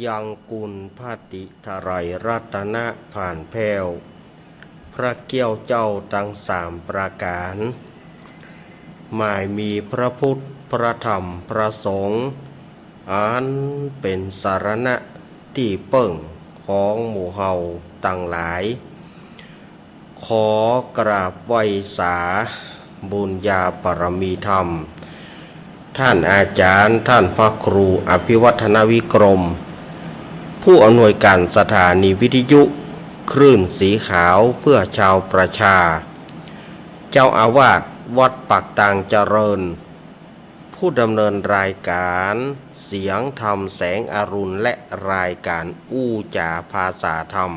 ยังกุลพาติทรายรัตนะผ่านแผ้วพระเกี้ยวเจ้าตั้งสามประการหมายมีพระพุทธพระธรรมพระสงฆ์อันเป็นสารณะที่เปิ่งของหมู่เฮาตั้งหลายขอกราบไหว้สาบุญญาปรมีธรรมท่านอาจารย์ท่านพระครูอภิวัฒนวิกรมผู้อำนวยการสถานีวิทยุคลื่นสีขาวเพื่อชาวประชาเจ้าอาวาสวัดปักตางเจริญผู้ดำเนินรายการเสียงธรรมแสงอรุณและรายการอู้จาภาษาธรรม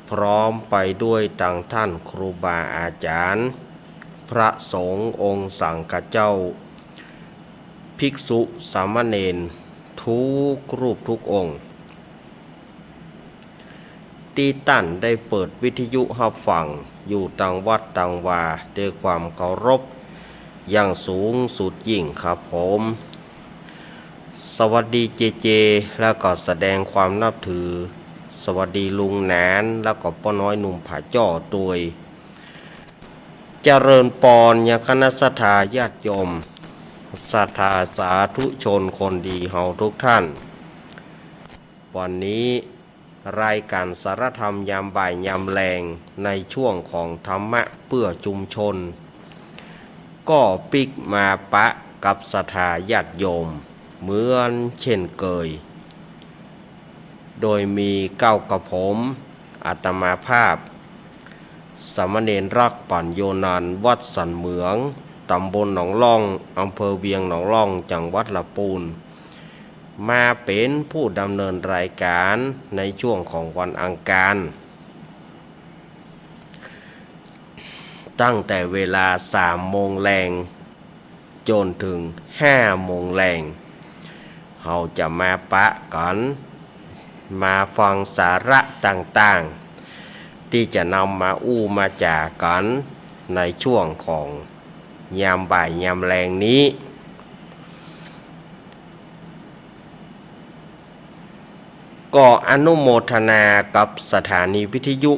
พร้อมไปด้วยต่างท่านครูบาอาจารย์พระสงฆ์องค์สังฆเจ้าภิกษุสามเณรทุกรูปทุกองค์ที่ตั้นได้เปิดวิทยุรับฟังอยู่ต่างวัดต่างวาด้วยความเคารพอย่างสูงสุดยิ่งครับผมสวัสดีเจแล้วก็แสดงความนับถือสวัสดีลุงแหนนแล้วก็ป้าน้อยหนุ่มผาจ้อตัวยเจริญปอนยังคณะสัทธาญาติโยมศรัทธาสาธุชนคนดีเฮาทุกท่านวันนี้รายการสารธรรมยามบ่ายยามแลงในช่วงของธรรมะเพื่อชุมชนก็ปิกมาปะกับศรัทธาญาติโยมเหมือนเช่นเคยโดยมีเก้ากับผมอาตมาภาพสามเณรรักปั่นโยนันวัดสันเหมืองตำบลหนองล่องอำเภอเวียงหนองล่องจังหวัดลำพูนมาเป็นผู้ดำเนินรายการในช่วงของวันอังคารตั้งแต่เวลา3 โมงแรงจนถึง5 โมงแรงเราจะมาปะกันมาฟังสาระต่างๆที่จะนำมาอู้มาจ่ากันในช่วงของยามบ่ายยามแรงนี้ก็อนุโมทนากับสถานีวิทยุ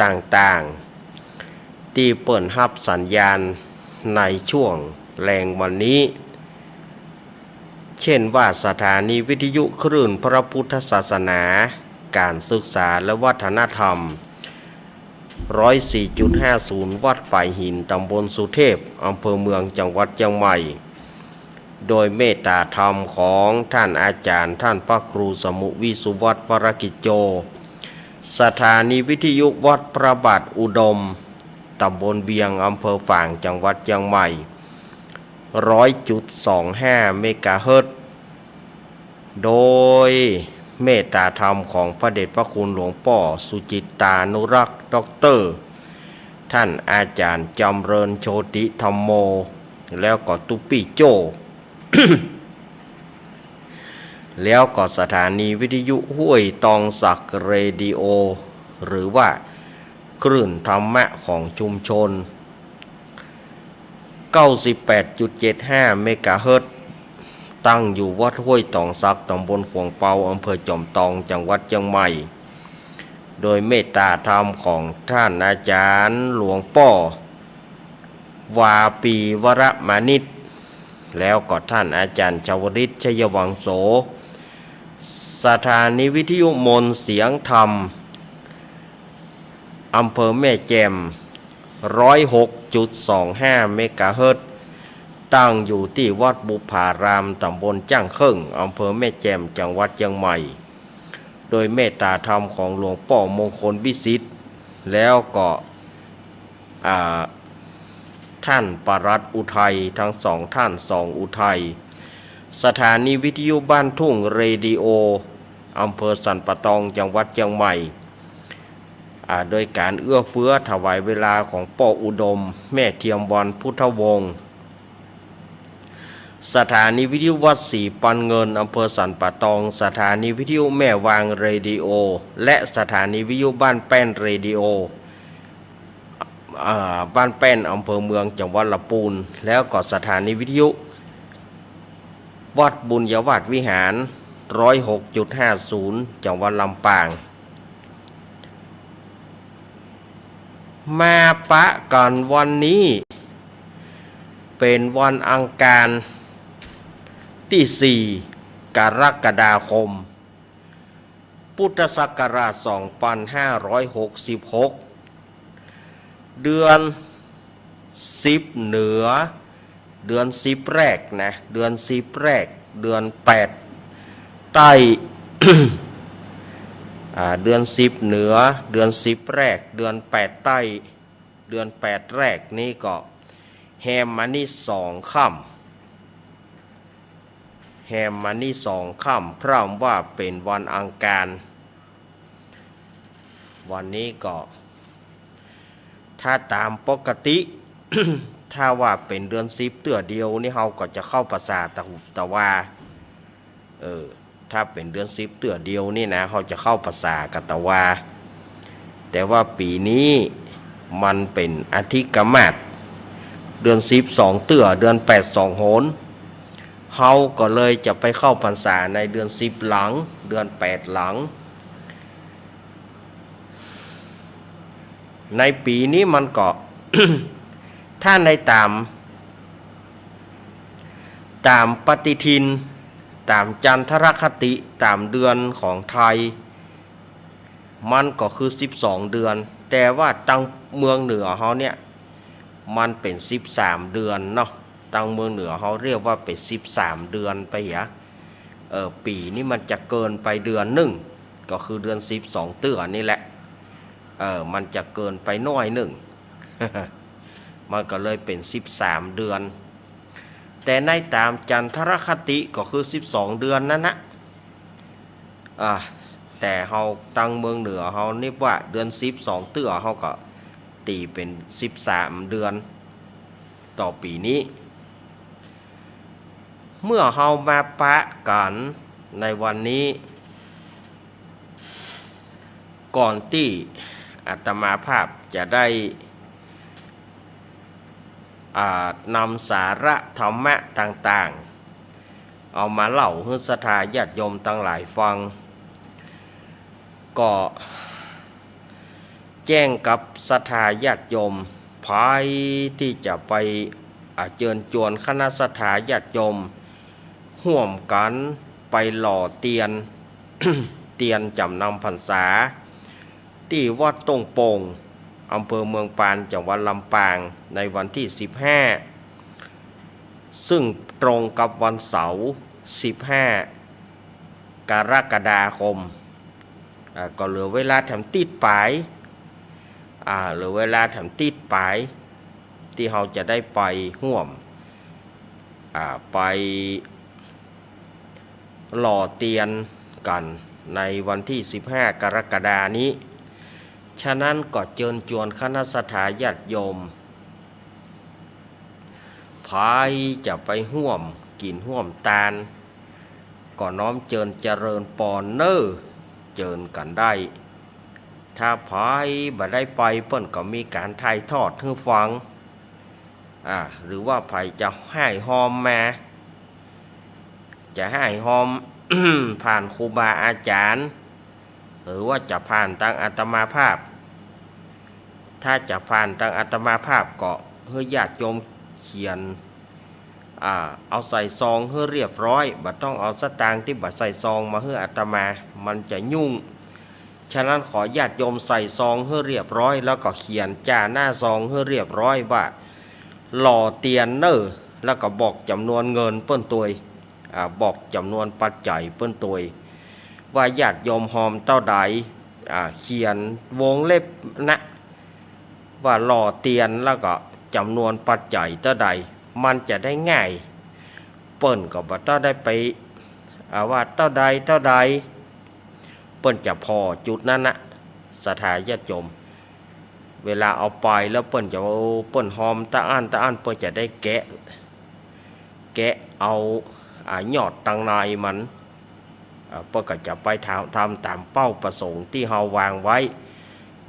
ต่างๆที่เปิดรับสัญญาณในช่วงแรงวันนี้เช่นว่าสถานีวิทยุคลื่นพระพุทธศาสนาการศึกษาและวัฒนธรรม 104.50 วัดฝ่ายหินตำบลสุเทพอำเภอเมืองจังหวัดเชียงใหม่โดยเมตตาธรรมของท่านอาจารย์ท่านพระครูสมุวิสุวัฒน์วรกิจโจสถานีวิทยุวัดพระบาทอุดมตำบลเวียงอำเภอฝางจังหวัดเชียงใหม่ 100.25 เมกะเฮิรตซ์โดยเมตตาธรรมของพระเดชพระคุณหลวงพ่อสุจิตตานุรักษ์ด็อกเตอร์ท่านอาจารย์จำเริญโชติธรรมโมแล้วก็ตุปี้โจ แล้วก็สถานีวิทยุห้วยตองสักเรดิโอหรือว่าคลื่นธรรมะของชุมชน 98.75 เมกะเฮิรตซ์ตั้งอยู่วัดห้วยตองสักตำบลขวงเปาอำเภอจอมตองจังหวัดเชียงใหม่โดยเมตตาธรรมของท่านอาจารย์หลวงพ่อวาปีวรมานิตแล้วก็ท่านอาจารย์ชวริตชัยวังโสสถานีวิทยุมนเสียงธรรมอำเภอแม่แจ่ม 106.25 เมกะเฮิรตซ์ตั้งอยู่ที่วัดบุพารามตำบลจ้างเคร่งอำเภอแม่แจ่มจังหวัดเชียงใหม่โดยเมตตาธรรมของหลวงพ่อมงคลวิสิทธิ์แล้วก็ท่านปรัตน์อุทัยทั้งสองท่านสองอุทัยสถานีวิทยุบ้านทุ่งเรดิโออำเภอสันปะตองจังหวัดเชียงใหม่โดยการเอื้อเฟื้อถวายเวลาของพ่ออุดมแม่เทียมวันพุทธวงศ์สถานีวิทยุวัดศรีปันเงินอำเภอสันปะตองสถานีวิทยุแม่วางเรดิโอและสถานีวิทยุบ้านแป้นเรดิโอบ้านแป้นอำเภอเมืองจังหวัดลำพูนแล้วก็สถานีวิทยุวัดบุญยวาสวิหาร 106.50 จังหวัดลำปางมาปะกันวันนี้เป็นวันอังคารที่ 4 กรกฎาคมพุทธศักราช 2566 เดือน10เหนือเดือน10แรกนะเดือน10แรกเดือน8ใต้ เดือน10เหนือเดือน10แรกเดือน8ใต้เดือน8แรกนี่ก็แฮมมานี่2ค่ำแฮมมานี่2ค่ำพร้อมว่าเป็นวันอังคารวันนี้ก็ถ้าตามปกติ ถ้าว่าเป็นเดือน10เตื้อเดียวนี่เราก็จะเข้าภาษาตะหุตะวาถ้าเป็นเดือน10เตื้อเดียวนี่นะเราจะเข้าภาษากตะวาแต่ว่าปีนี้มันเป็นอธิกมาศเดือน10 2เตื้อเดือน8 2โหนเราก็เลยจะไปเข้าพรรษาในเดือน10หลังเดือน8หลังในปีนี้มันก็ ถ้าในตามปฏิทินตามจันทรคติตามเดือนของไทยมันก็คือ12เดือนแต่ว่าตั้งเมืองเหนือเขาเนี่ยมันเป็น13เดือนเนาะตั้งเมืองเหนือเขาเรียกว่าเป็น13เดือนไปปีนี้มันจะเกินไปเดือนหนึ่งก็คือเดือน12เดือนนี่แหละมันจะเกินไปน้อยหนึ่ง มันก็เลยเป็น13เดือนแต่ในตามจันทรคติก็คือ12เดือนนั่นนะแต่เขาตั้งเมืองเหนือเขานี่ว่าเดือน12เตื้อเขาก็ตีเป็น13เดือนต่อปีนี้เมื่อเขามาปะกันในวันนี้ก่อนที่อาตมาภาพจะได้นำสาระธรรมะต่างๆเอามาเล่าให้ศรัทธาญาติโยมทั้งหลายฟังก็แจ้งกับศรัทธาญาติโยมภายที่จะไปเชิญชวนคณะศรัทธาญาติโยมร่วมกันไปหล่อเตียน เตียนจำนำพรรษาที่วัดตงโป่งอำเภอเมืองปานจังหวัดลำปางในวันที่15ซึ่งตรงกับวันเสาร์15 กรกฎาคมก็เหลือเวลาทำติดปลายเหลือเวลาทำติดปลายที่เราจะได้ไปร่วมไปหล่อเตียนกันในวันที่15 กรกฎานี้ฉะนั้นก็เชิญชวนคณะศรัทธาญาติโยมภายจะไปร่วมกินร่วมตาลก็น้อมเชิญเจริญปอนเนอร์เชิญกันได้ถ้าภายบ่ได้ไปเปิ้นก็มีการถ่ายทอดให้ฟังหรือว่าไผจะให้หอมมาจะให้หอม ผ่านครูบาอาจารย์หรือว่าจะผ่านทางอาตมาภาพถ้าจะผ่านทางอาตมาภาพก็ให้ญาติโยมเขียนเอาใส่ซองให้เรียบร้อยบ่ต้องเอาสตางค์ที่บ่ใส่ซองมาให้อาตมามันจะยุ่งฉะนั้นขอญาติโยมใส่ซองให้เรียบร้อยแล้วก็เขียนจ่าหน้าซองให้เรียบร้อยว่าหล่อเตียนเนอร์แล้วก็บอกจำนวนเงินเปิ้นตัวบอกจำนวนปัจจัยเปิ้นตัวว่าญาติโยมหอมเต้าใดเขียนวงเล็บนะว่าหล่อเตียนแล้วก็จำนวนปัจจัยเต้าใดมันจะได้ง่ายเปิ้นก็บ่ต้องได้ไปว่าเต้าใดเปิ้นจะพอจุดนั้นนะศรัทธาญาติโยมเวลาเอาไปแล้วเปิ้นจะเปิ้นหอมตะอั้นเปิ้นจะได้แกะเอายอดตังในมันเปิ้นก็จะไปทำตามเป้าประสงค์ที่เฮาวางไว้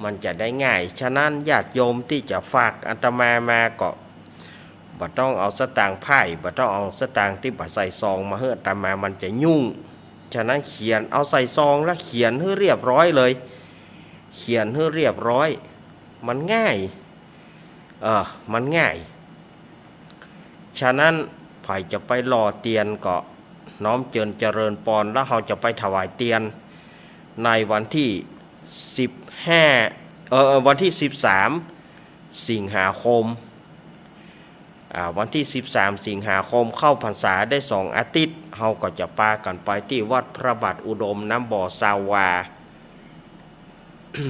มันจะได้ง่ายฉะนั้นญาติโยมที่จะฝากอาตมาก็บ่ต้องเอาสตางค์ไพ่บ่ต้องเอาสตางค์ที่บ่ใส่ซองมาให้อาตมามันจะยุ่ง ฉะนั้นเขียนเอาใส่ซองแล้วเขียนให้เรียบร้อยเลยเขียนให้เรียบร้อยมันง่ายมันง่ายฉะนั้นไผ่จะไปรอเตียนก็น้อมเจริญปอนแล้วเราจะไปถวายเตียนในวันที่วันที่13สิงหาคมวันที่13สิงหาคมเข้าพรรษาได้2อาทิตย์เราก็จะพากันไปที่วัดพระบาทอุดมน้ำบ่อสาวา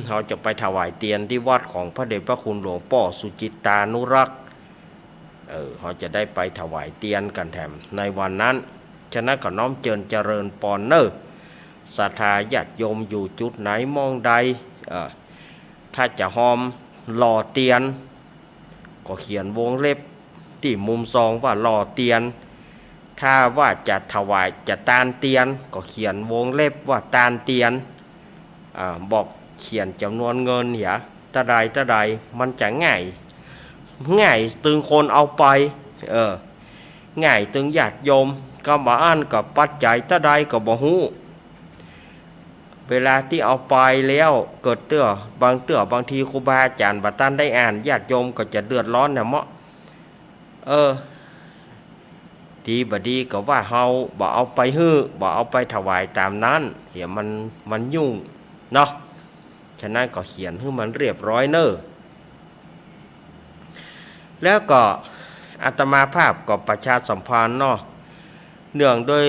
เราจะไปถวายเตียนที่วัดของพระเดชพระคุณหลวงพ่อสุจิตตานุรักษ์เขาจะได้ไปถวายเตียนกันแถมในวันนั้นฉะนั้นก็น้อมเจริญปอนเนอร์ศรัทธาญาติโยมอยู่จุดไหนมองใดถ้าจะหอมหล่อเตียนก็เขียนวงเล็บที่มุมซองว่าหล่อเตียนถ้าว่าจะถวายจะตานเตียนก็เขียนวงเล็บว่าตานเตียนบอกเขียนจำนวนเงินอย่าตะใดมันจะง่ายตึงคนเอาไปง่ายตึงญาติโยมก็มาอ่านกับปัจจัยตะใดก็บ่ฮู้เวลาที่เอาไปแล้วเกิดบางทีครูบาอาจารย์บัดตันได้อ่านญาติโยมก็จะเดือดร้อนเนี่ยเมาะดีบดีก็ว่าเฮาบ่เอาไปฮื้อบ่เอาไปถวายตามนั้นเดี๋ยวมันยุ่งเนาะฉะนั้นก็เขียนให้มันเรียบร้อยเนอะแล้วก็อาตมาภาพก็ประชาสัมพันธ์เนาะเนื่องโดย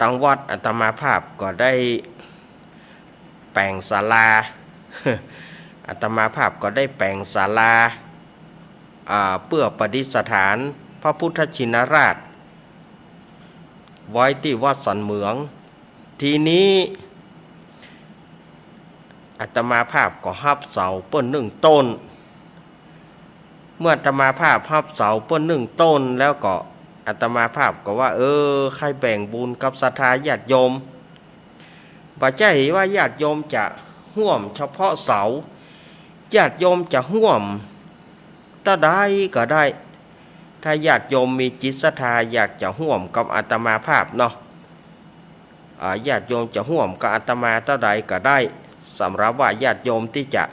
ตังวัดอาตมาภาพก็ได้แปลงศาลา อาตมาภาพก็ได้แปลงศาลาเพื่อประดิษฐานพระพุทธชินราชไว้ที่วัดสันเหมืองทีนี้อาตมาภาพก็ฮับเสาเปิ้น1 ต้นเมื่ออาตมาภาพฮับเสาเปิ้น1 ต้นแล้วก็อาตมาภาพก็ว่าใครแบ่งบุญกับศรัทธาญาติโยมบ่ใช่ว่าญาติโยมจะห่วมเฉพาะเสาญาติโยมจะห่วมตะใดก็ได้ถ้าญาติโยมมีจิตศรัทธาอยากจะห่วมกับอาตมาภาพเนาะญาติโยมจะห่วมกับอาตมาตะใดก็ได้สำหรับว่าญาติโยมที่จะ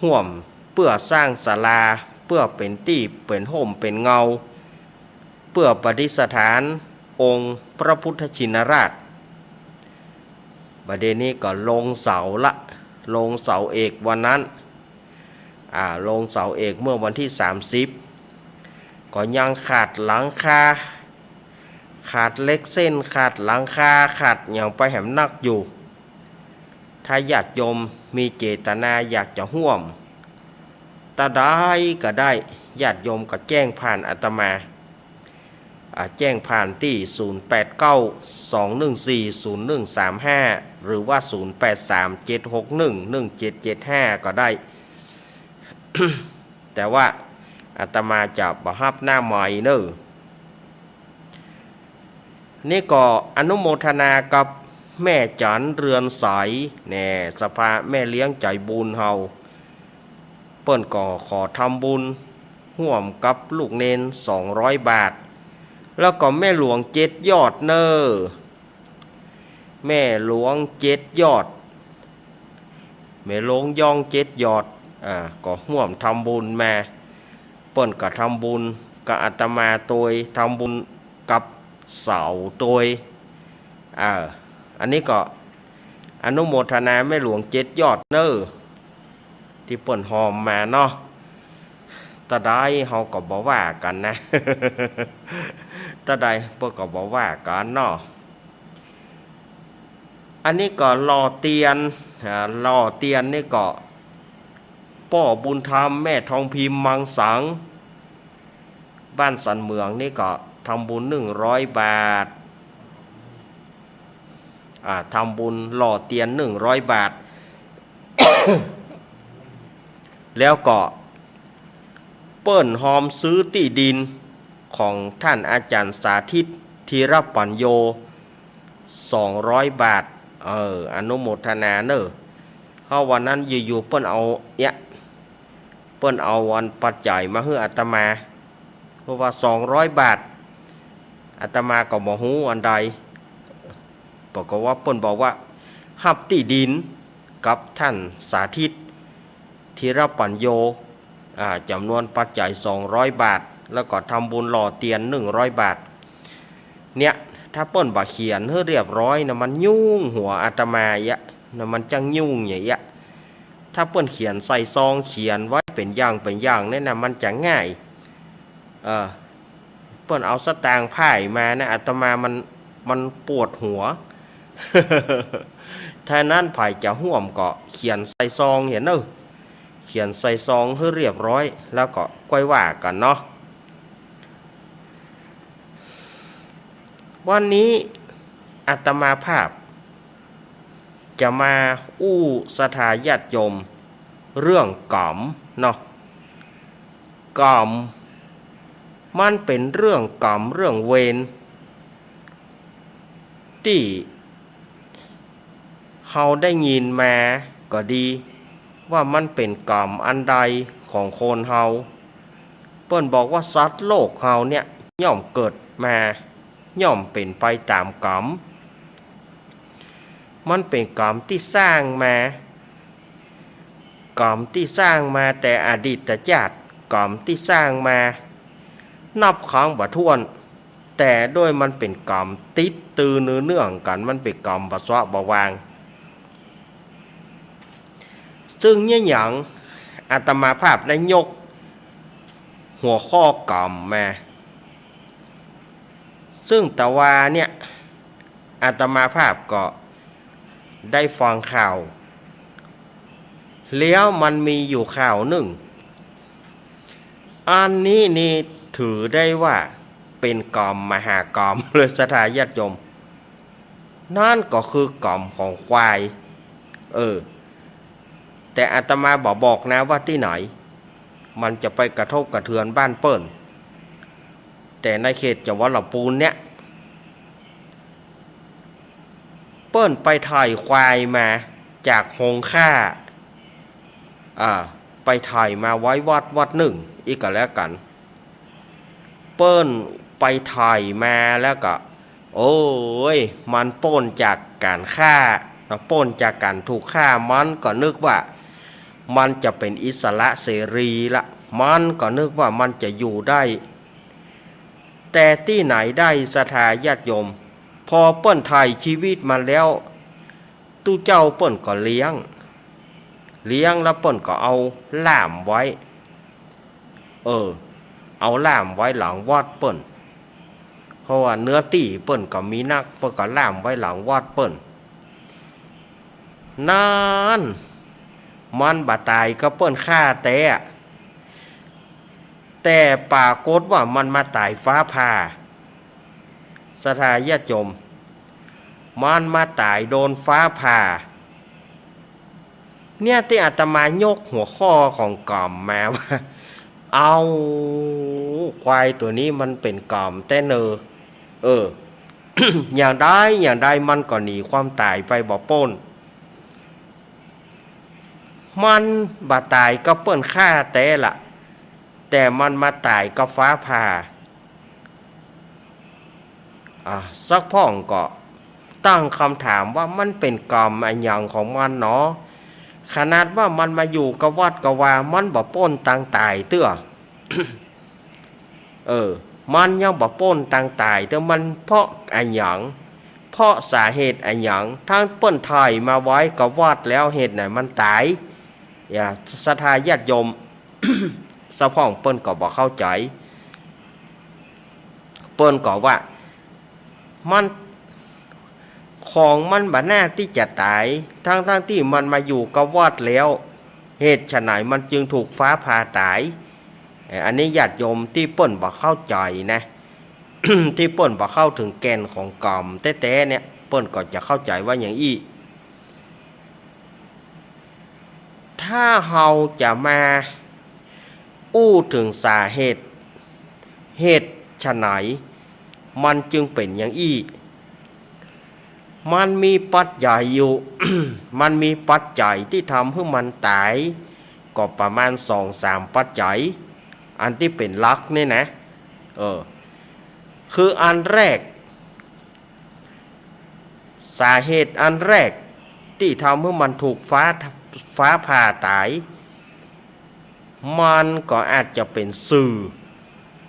ห่วมเพื่อสร้างศาลาเพื่อเป็นที่เป็นห่มเป็นเงาเพื่อประดิษฐานองค์พระพุทธชินราชประเด็นนี้ก็ลงเสาเอกวันนั้นลงเสาเอกเมื่อวันที่30ก็ยังขาดหลังคาขาดเล็กเส้นขาดหลังคาขาดอย่างไปแหมนักอยู่ถ้าญาติโยมมีเจตนาอยากจะห่วมตาได้ก็ได้ญาติโยมก็แจ้งผ่านอาตมาแจ้งผ่านที่0892140135หรือว่า0837611775ก็ได้ แต่ว่าอาตมาจะบ่ฮับหน้าใหม่เนอะนี่ก็อนุโมทนากับแม่จันเรือนใสแน่สภาแม่เลี้ยงใจบุญเฮาเปิ้นก็ขอทำบุญร่วมกับลูกเนน200 บาทแล้วก็แม่หลวง7 ยอดเนอแม่หลวง7 ยอดแม่หลวงย่อง7 ยอดก็ร่วมทำบุญมาเปิ้นก็ทำบุญกับอาตมาตัวทำบุญกับเสาตัวอันนี้ก็อนุโมทนาแม่หลวง7 ยอดเนอที่เปิ้นหอมมาเนาะตาได้เฮาก็บ่ว่ากันนะ ตาได้เปิ้นก็บ่ว่ากันเนาะอันนี้ก็รอเตียนนี่ก็พ่อบุญธรรมแม่ทองพิมพ์มังสังบ้านสันเมืองนี่ก็ทำบุญ100 บาททำบุญหล่อเตียน100 บาท แล้วก็เปิ้นหอมซื้อที่ดินของท่านอาจารย์สาธิตธีรปัญโย200 บาทอนุโมทนาเนอะเพราะวันนั้นอยู่ๆเปิ้นเอาวันปัจจัยมาให้อาตมาเพราะว่า200 บาทอาตมาก็บ่ฮู้อันใด บอกว่าเปิ้นบอกว่าหับที่ดินกับท่านสาธิตธีรปัญโยจำนวนปัจจัย200 บาทแล้วก็ทำบุญหล่อเตียน100 บาทเนี่ยถ้าเปิ้นบ่เขียนให้เรียบร้อยนะมันยุ่งหัวอาตมายะนะมันจังยุ่งอย่างเงี้ยถ้าเปิ้นเขียนใส่ซองเขียนไว้เป็นอย่างนี่นะมันจะง่ายเปิ้นเอาสตางค์ไพ่มานะอาตมามันปวดหัว ถ้านั้นไผ่จะห่วมก็เขียนใส่ซองเห็นเนอะเขียนใส่ซองให้เรียบร้อยแล้วก็ค่อยว่ากันเนาะวันนี้อาตมาภาพจะมาอู้สถาญาติโยมเรื่องกรรมเนาะกรรมมันเป็นเรื่องกรรมเรื่องเวรที่เฮาได้ยินมาก็ดีว่ามันเป็นกรรมอันใดของคนเฮาเปิ้นบอกว่าสัตว์โลกเฮาเนี่ยย่อมเกิดมาย่อมเป็นไปตามกรรมมันเป็นกรรมที่สร้างมากรรมที่สร้างมาแต่อดีตชาติกรรมที่สร้างมานับครั้งบ่ถ้วนแต่ด้วยมันเป็นกรรมติดตือเนื่องกันมันเป็นกรรมบ่ซ้อบ่วางซึ่งเนี่ยอย่างอาตมาภาพได้ยกหัวข้อกรรมมาซึ่งแต่ว่าเนี่ยอาตมาภาพก็ได้ฟังข่าวแล้วมันมีอยู่ข่าวหนึ่งอันนี้นี่ถือได้ว่าเป็นกรรมมหากรรมเลยสถาญาติโยมนั่นก็คือกรรมของควายแต่อาตมาบอกนะว่าที่ไหนมันจะไปกระทบกระเทือนบ้านเปิ้นแต่ในเขตจังหวัดลำพูนเนี่ยเปิ้นไปถ่ายควายมาจากหงค่าไปถ่ายมาไว้วัดหนึ่งอีกก็แล้วกันเปิ้นไปถ่ายมาแล้วก็โอ้ยมันป้นจากการฆ่าป้นจากการถูกฆ่ามันก็นึกว่ามันจะเป็นอิสระเสรีละมันก็นึกว่ามันจะอยู่ได้แต่ที่ไหนได้สถาญาติโยมพอเปิ้นถ่ายชีวิตมาแล้วตู้เจ้าเปิ้นก็เลี้ยงแล้วเปิ้นก็เอาล่ามไว้เอาล่ามไว้หลังวัดเปิ้นเพราะว่าเนื้อที่เปิ้นก็มีนักเปิ้นก็ล่ามไว้หลังวัดเปิ้นนานมันบ่ตายก็เปิ้นฆ่าแต่ปรากฏว่ามันมาตายฟ้าผ่าสถาญาติโยมมันมาตายโดนฟ้าผ่าเนี่ยที่อาตมายกหัวข้อของกรรมมาว่าเอาควายตัวนี้มันเป็นกรรมแต่อย่างใดมันก็หนีความตายไปบ่พ้นมันบ่ตายก็เปิ้นฆ่าแต่มันมาตายก็ฟ้าผ่าสักพ่องก็ตั้งคำถามว่ามันเป็นกรรมอันอย่างของมันเนาะขนาดว่ามันมาอยู่กับวัดกับวามันบ่ป้นตังตายเตื้อ มันยังบ่ป้นตังตายแต่มันเพราะอันอย่างเพราะสาเหตุอันอย่างทั้งเปิ้นถ่ายมาไว้กับวัดแล้วเหตุไหนมันตายศรัทธาญาติโยม สะพ่องเปิ้นก็บ่เข้าใจเปิ้นก็ว่ามันของมันบ่น่าที่จะตายทั้งที่มันมาอยู่กับวัดแล้วเหตุไฉนมันจึงถูกฟ้าผ่าตายอันนี้ญาติโยมที่เปิ้นบ่เข้าใจนะ ที่เปิ้นบ่เข้าถึงแก่นของกรรมแท้ๆเนี่ยเปิ้นก็จะเข้าใจว่าอย่างอี้ถ้าเฮาจะมาอู้ถึงสาเหตุไฉนมันจึงเป็นอย่างอี้มันมีปัจจัยอยู่ มันมีปัจจัยที่ทำให้มันตายก็ประมาณ 2-3 ปัจจัยอันที่เป็นหลักนี่นะคืออันแรก สาเหตุอันแรกที่ทำให้มันถูกฟ้าผ่าตายมันก็อาจจะเป็นสื่อ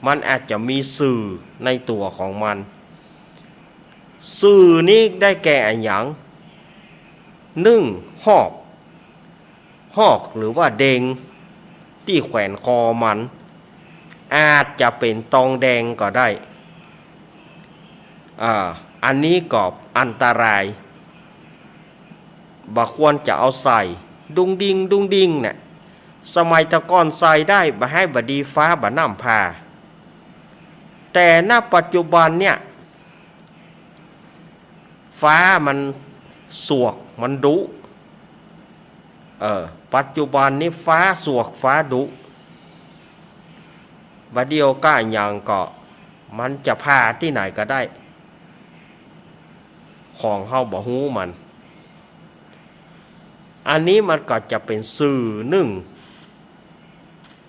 มันอาจจะมีสื่อในตัวของมันสื่อนี้ได้แก่อย่างหอกหรือว่าเดงที่แขวนคอมันอาจจะเป็นตองแดงก็ได้อันนี้ก็อันตรายบ่ควรจะเอาใส่ดุงดิงเนี่ยสมัยตะก่อนใส่ได้บ่ให้บดีฟ้าบ่น้ำพาแต่ณปัจจุบันเนี่ยฟ้ามันสวกมันดุปัจจุบันนี้ฟ้าสวกฟ้าดุบัดเดียวก็อย่างก็มันจะพาที่ไหนก็ได้ของเฮาบ่ฮู้มันอันนี้มันก็จะเป็นสื่อหนึ่ง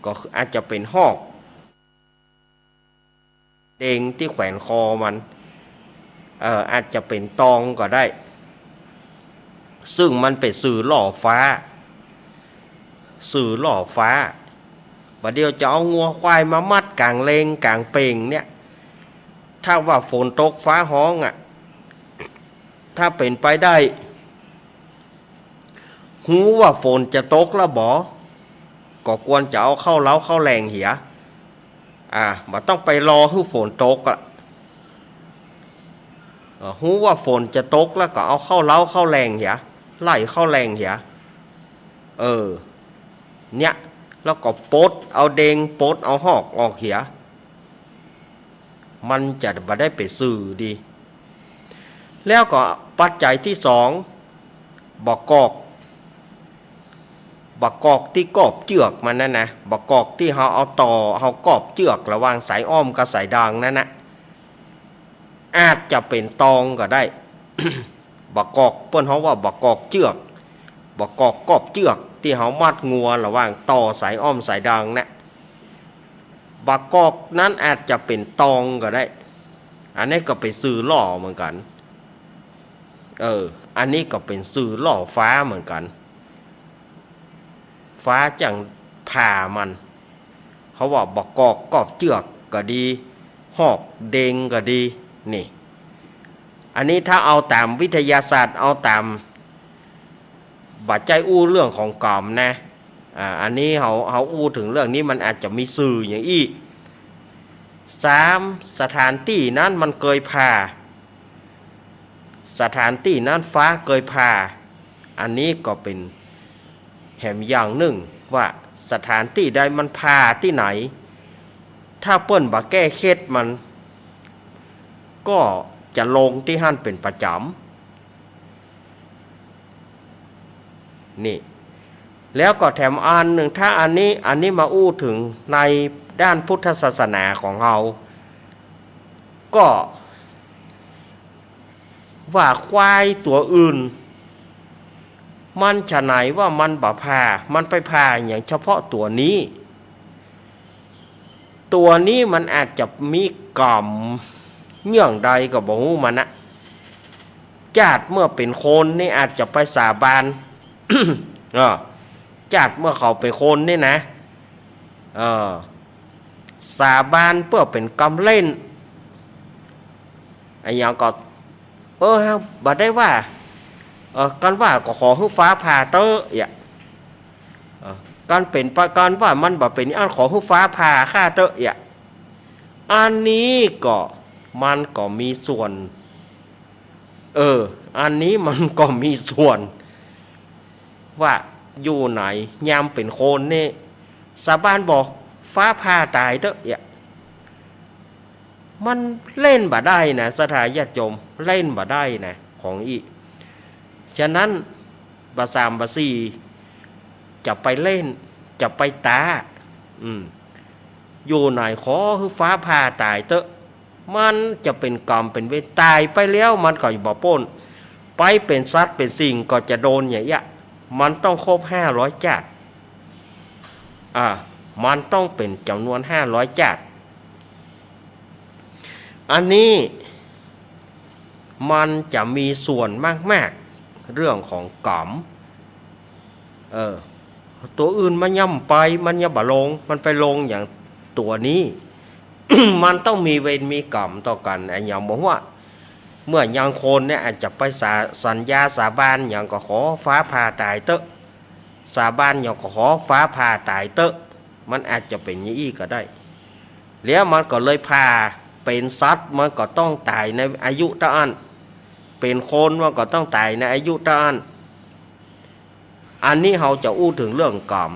ก็อาจจะเป็นหอกเด้งที่แขวนคอมันอาจจะเป็นตองก็ได้ซึ่งมันเป็นสื่อล่อฟ้าบัดเดียวจะเอางัวควายมามัดกลางเลงกลางเป่งเนี่ยถ้าว่าฝนตกฟ้าห้องถ้าเป็นไปได้หูว่าฝนจะตกแล้วก็ควรจะเอาเข้าเล้าเข้าแรงเหียบ่ต้องไปรอให้ฝนตกหูว่าฝนจะตกแล้วก็เอาเข้าเล้าเข้าแรงเหียไล่เข้าแรงเหียเนี่ยแล้วก็ปดเอาเดงปดเอาหอกออกเหียมันจะบ่ได้ไปสื่อดีแล้วก็ปัจจัยที่สองบักกอกที่กอบเจือกมันนั่นนะบักกอกที่เขากอบเจือกระหว่างสายอ้อมกับสายด่างนั่นนะอาจจะเป็นตองก็ได้ บักกอกเปิ้นเขาว่าบักกอกเจือกบักกอกกอบเจือกที่เขามัดงัวระหว่างต่อสายอ้อมสายด่างนะบักกอกนั้นอาจจะเป็นตองก็ได้อันนี้ก็เป็นสื่อล่อเหมือนกันอันนี้ก็เป็นสื่อล่อฟ้าเหมือนกันฟ้าจังผ่ามันเขาว่าบักกอกกอบเจือกก็ดีหอกเดงก็ดีนี่อันนี้ถ้าเอาตามวิทยาศาสตร์เอาตามบัดใจอู้เรื่องของกรรมนะอันนี้เขาอู้ถึงเรื่องนี้มันอาจจะมีสื่ออย่างอีก3สถานที่นั้นมันเคยผ่าสถานที่นั้นฟ้าเคยผ่าอันนี้ก็เป็นแหมอย่างหนึ่งว่าสถานที่ใดมันผ่าที่ไหนถ้าเปิ้นบ่แก้เคล็ดมันก็จะลงที่หั่นเป็นประจำนี่แล้วก็แถมอันหนึ่งถ้าอันนี้มาอู้ถึงในด้านพุทธศาสนาของเราก็ว่าควายตัวอื่นมันฉะไหนว่ามันบ่พามันไปพาอย่างเฉพาะตัวนี้มันอาจจะมีกรรมเงื่องใดก็บ่ฮู้มันนะญาติเมื่อเป็นคนนี่อาจจะไปสาบาน ญาติเมื่อเขาเป็นคนนี่นะสาบานเพื่อเป็นกรรมเล่นไอ้อย่างก็บ่ได้ว่ากันว่าก็ขอให้ฟ้าผ่าเตอะการเป็นประการว่ามันบ่เป็นอันขอให้ฟ้าผ่าฆ่าเตอะอันนี้ก็มันก็มีส่วนอันนี้มันก็มีส่วนว่าอยู่ไหนยามเป็นคนนี่สาบานบอกฟ้าผ่าตายเตอะมันเล่นบ่ได้นะสถาญาติโยมเล่นบ่ได้นะของอีฉะนั้นบาสามบาสี่จะไปเล่นจะไปตาอยู่ไหนขอให้ฟ้าผ่าตายเตอะมันจะเป็นกรรมเป็นเวรตายไปแล้วมันก็บ่พ้นไปเป็นสัตว์เป็นสิ่งก็จะโดนอย่างเงี้ยมันต้องครบ500จาดมันต้องเป็นจำนวน500จาดอันนี้ มันจะมีส่วนมากๆเรื่องของกรรมตัวอื่นมันย่ำไปมันย่ำบ่ลงมันไปลงอย่างตัวนี้ มันต้องมีเวรมีกรรมต่อกันไอ้อย่างบอกว่าเมื่อยังคนเนี่ยอาจจะไปสัญญาสาบานอย่างก็ขอฟ้าผ่าตายเตอะสาบานอย่างก็ขอฟ้าผ่าตายเตอะมันอาจจะเป็นอย่างนี้ก็ได้แล้วมันก็เลยพาเป็นสัตว์มันก็ต้องตายในอายุตะอันเป็นคนมันก็ต้องตายในอายุตะอันอันนี้เราจะอู้ถึงเรื่องกรรม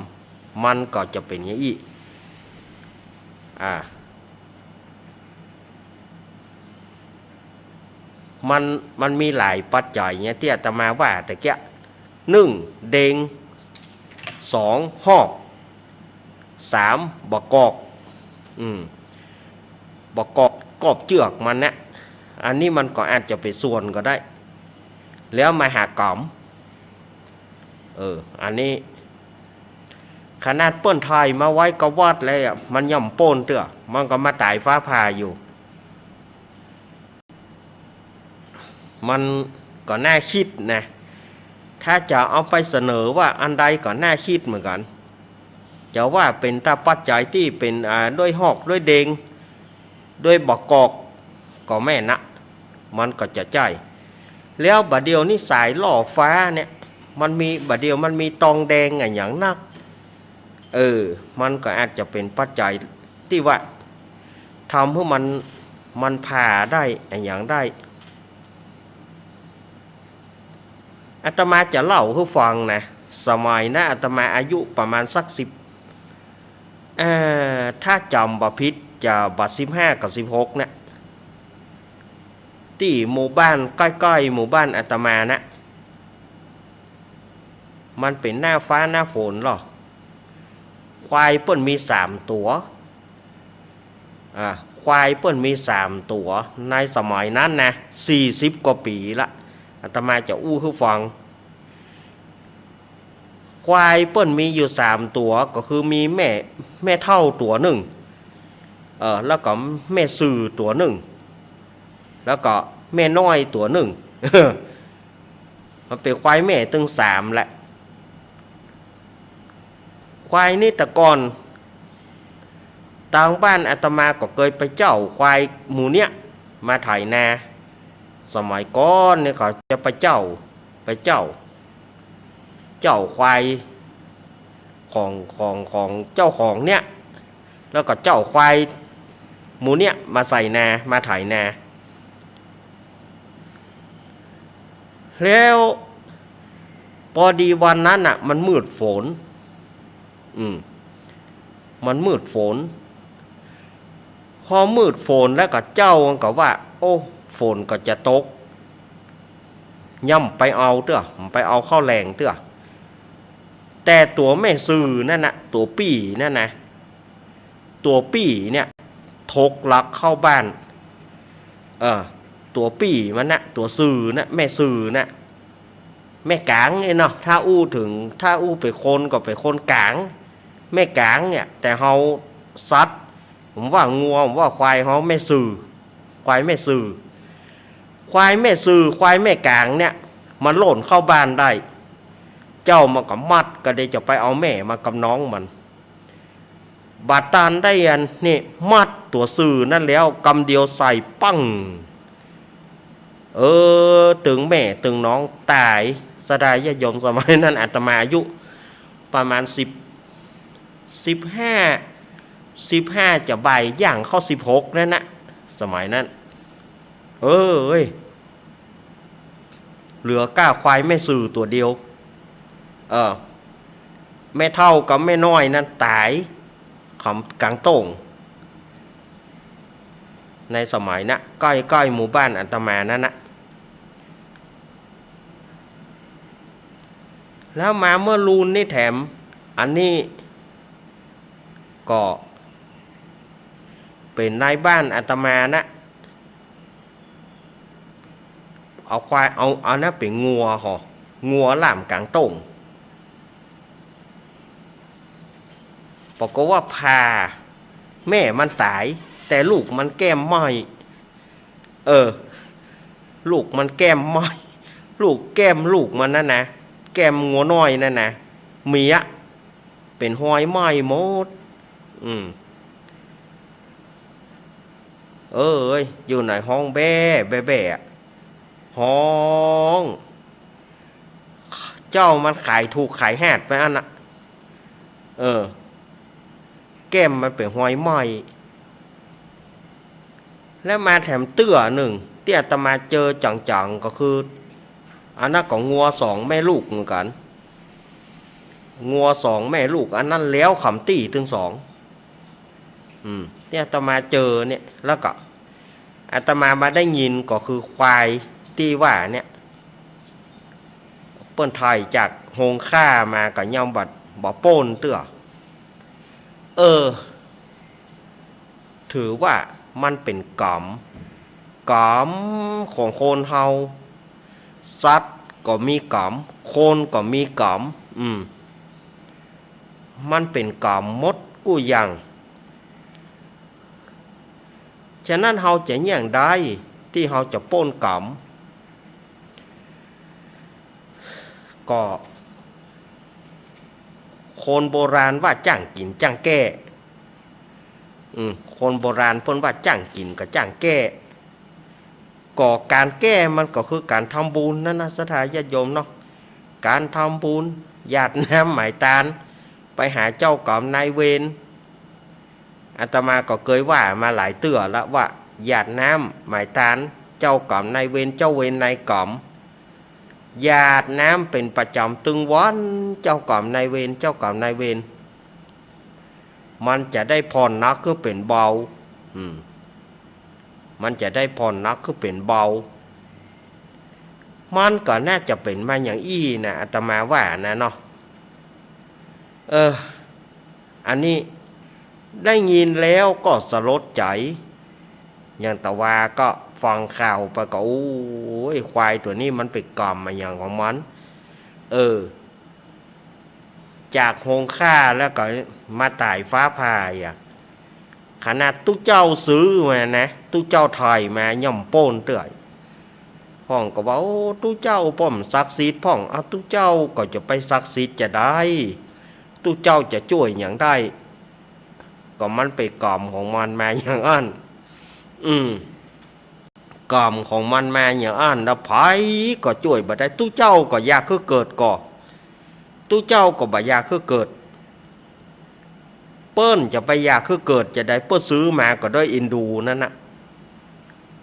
มันก็จะเป็นอย่างนี้มันมีหลายปัจจัยเนี่ยที่อาตมาว่าแต่แกหนึ่งเดงสองหอกสามบกอกบกอกกอบเจือกมันนะอันนี้มันก็อาจจะเป็นส่วนก็ได้แล้วมาหากรรมอันนี้ขนาดเปิ้นไทยมาไว้กวัดเลยอ่ะมันย่ำโป้นเตื้อมันก็มาตายฟ้าผ่าอยู่มันก็น่าคิดนะถ้าจะเอาไปเสนอว่าอันใดก็น่าคิดเหมือนกันจะว่าเป็นตาปัจจัยที่เป็นด้วยหอกด้วยเดงด้วยบกอกก็แม่นะมันก็จะใจแล้วบัดเดียวนี่สายล่อฟ้าเนี่ยมันมีบัดเดียวมันมีตองแดงอย่างนักมันก็อาจจะเป็นปัจจัยที่ว่าทำให้มันผ่าได้อย่างได้อาตมาจะเล่าให้ฟังนะสมัยนะอาตมาอายุประมาณสักถ้าจำบ่ผิดจะบัด15 กับ 16เนี่ยที่หมู่บ้านใกล้ๆหมู่บ้านอาตมานะมันเป็นหน้าฟ้าหน้าฝนหรอควายเปิ้นมี3 ตัวควายเปิ้นมี3 ตัวในสมัยนั้นนะ40 กว่าปีละอาตมาจะอู้ให้ฟังควายเปิ้นมีอยู่3 ตัวก็คือมีแม่เท่าตัวหนึ่งแล้วก็แม่สื่อตัวหนึ่งแล้วก็แม่น้อยตัวหนึ่ง มันเป็นควายแม่ตึง3แหละควายนี่แต่ก่อนทางบ้านอาตมาก็เคยไปเจ้าควายหมูเนี้ยมาไถนาสมัยก่อนเนี่ยเขาจะไปเจ้าควายของเจ้าของเนี้ยแล้วก็เจ้าควายหมูเนี้ยมาใส่นามาไถนาแล้วพอดีวันนั้นอ่ะมันมืดฝนมันมืดฝนพอมืดฝนแล้วก็เจ้าก็ว่าโอ้ฝนก็จะตกย่ำไปเอาเตื้อไปเอาข้าวแรงเตื้อแต่ตัวแม่สื่อนั่นนะตัวปี่นั่นนะตัวปี่เนี่ยทกลักเข้าบ้านตัวปี่มันนะตัวสื่อนะแม่สื่อนะแม่กลางเนี่ยเนาะถ้าอู้ไปคนก็ไปคนกลางแม่กลางเนี่ยแต่เฮาซัดผมว่างัวผมว่าควายเฮาแม่สื่อควายแม่สื่อควายแม่สื่อควายแม่กลางเนี่ยมันหล่นเข้าบ้านได้เจ้ามันก็มัดก็ได้จะไปเอาแม่มากับน้องมันบาดตานได้อันนี่มัดตัวสื่อนั่นแล้วกำเดียวใส่ปั้งตึงแม่ตึงน้องตายสดายญาติโยมสมัยนั้นอาตมาอายุประมาณ15จะใบย่างเข้า16นั่นนะสมัยนั้นเหลือก้าควายแม่สื่อตัวเดียวแม่เท่ากับแม่น้อยนั้นตายขำกลางโต่งในสมัยนะใกล้หมู่บ้านอาตมานั่นนะแล้วมาเมื่อลูนนี่แถมอันนี้ก็เป็นนายบ้านอาตมานะเอาควายเอานะเป็นงัวหล่ามกลางโต่งบอกว่าพาแม่มันตายแต่ลูกมันแก้มไหม ลูกมันแก้มไม้ลูกแก้มลูกมันนั่นนะแก้มงัวน้อยนั่นนะเมียเป็นหอยไม้หมดเอ้ยอยู่ไหนห้องแบ่แบ่แบ่ห้องเจ้ามันขายถูกขายแหดไปอันน่ะแก้มมันเป็นหอยไม้แล้วมาแถมเตื้อหนึ่งที่อาตมาเจอจังๆก็คืออันนั้นก็งัวสองแม่ลูกเหมือนกันงัวสองแม่ลูกอันนั้นแล้วขำตีถึงสองที่อาตมาเจอเนี่ยแล้วก็อาตมามาได้ยินก็คือควายที่ว่าเนี่ยเปิ้นไทยจากโฮงค่ามากับย่อมบัดบ่โป้นเตื้อถือว่ามันเป็นกรรมของโคนเฮาสัตว์ก็มีกรรมโคนก็มีกรรมมันเป็นกรรมมดกู้ยังฉะนั้นเฮาจะแย่งได้ที่เฮาจะป้นกรรมก็คนโบราณว่าจ้างกินจ้างแก้คนโบราณเพิ่นว่าจ้างกินกับจ้างแก้ก่อการแก้มันก็คือการทำบุญนั่นนะศรัทธาญาติโยมเนาะการทำบุญหยาดน้ำหมายตาลไปหาเจ้ากรรมนายเวรอาตมาก็เคยว่ามาหลายเตื้อแล้วว่าหยาดน้ำหมายตาลเจ้ากรรมนายเวรเจ้าเวรนายกรรมหยาดน้ำเป็นประจำตึงวันเจ้ากรรมนายเวรเจ้ากรรมนายเวรมันจะได้ผ่อนนักคือเป็นเบามันจะได้ผ่อนนักคือเป็นเบามันก็น่าจะเป็นมาอย่างอี้นะอาตมาว่านะเนาะอันนี้ได้ยินแล้วก็สลดใจอย่างตะวาก็ฟังข่าวไปก็โอ้ยควายตัวนี้มันไปกล่อมมาอย่างของมันจากโฮงค่าแล้วก็มาตายฟ้าพายขนาดตู้เจ้าซื้อมานะตู้เจ้าไทยมาย่อมโป้นเตื่อยพ่องก็บอกโอ้ตู้เจ้าป้อมศักดิ์สิทธิ์พ่องเอาตู้เจ้าก็จะไปศักดิ์สิทธิ์จะได้ตู้เจ้าจะช่วยอย่างได้ก็มันเป็นกรรมของมันมาอย่างนั้นกรรมของมันมาอย่างนั้นแล้วไผก็ช่วยบ่ได้ตู้เจ้าก็อยากคือเกิดก่อตู้เจ้าก็บ่อยากคือเกิดเปิ้นจะไปอยากคือเกิดจะได้เปิ้นซื้อมาก็ได้อินดูนั่นน่ะ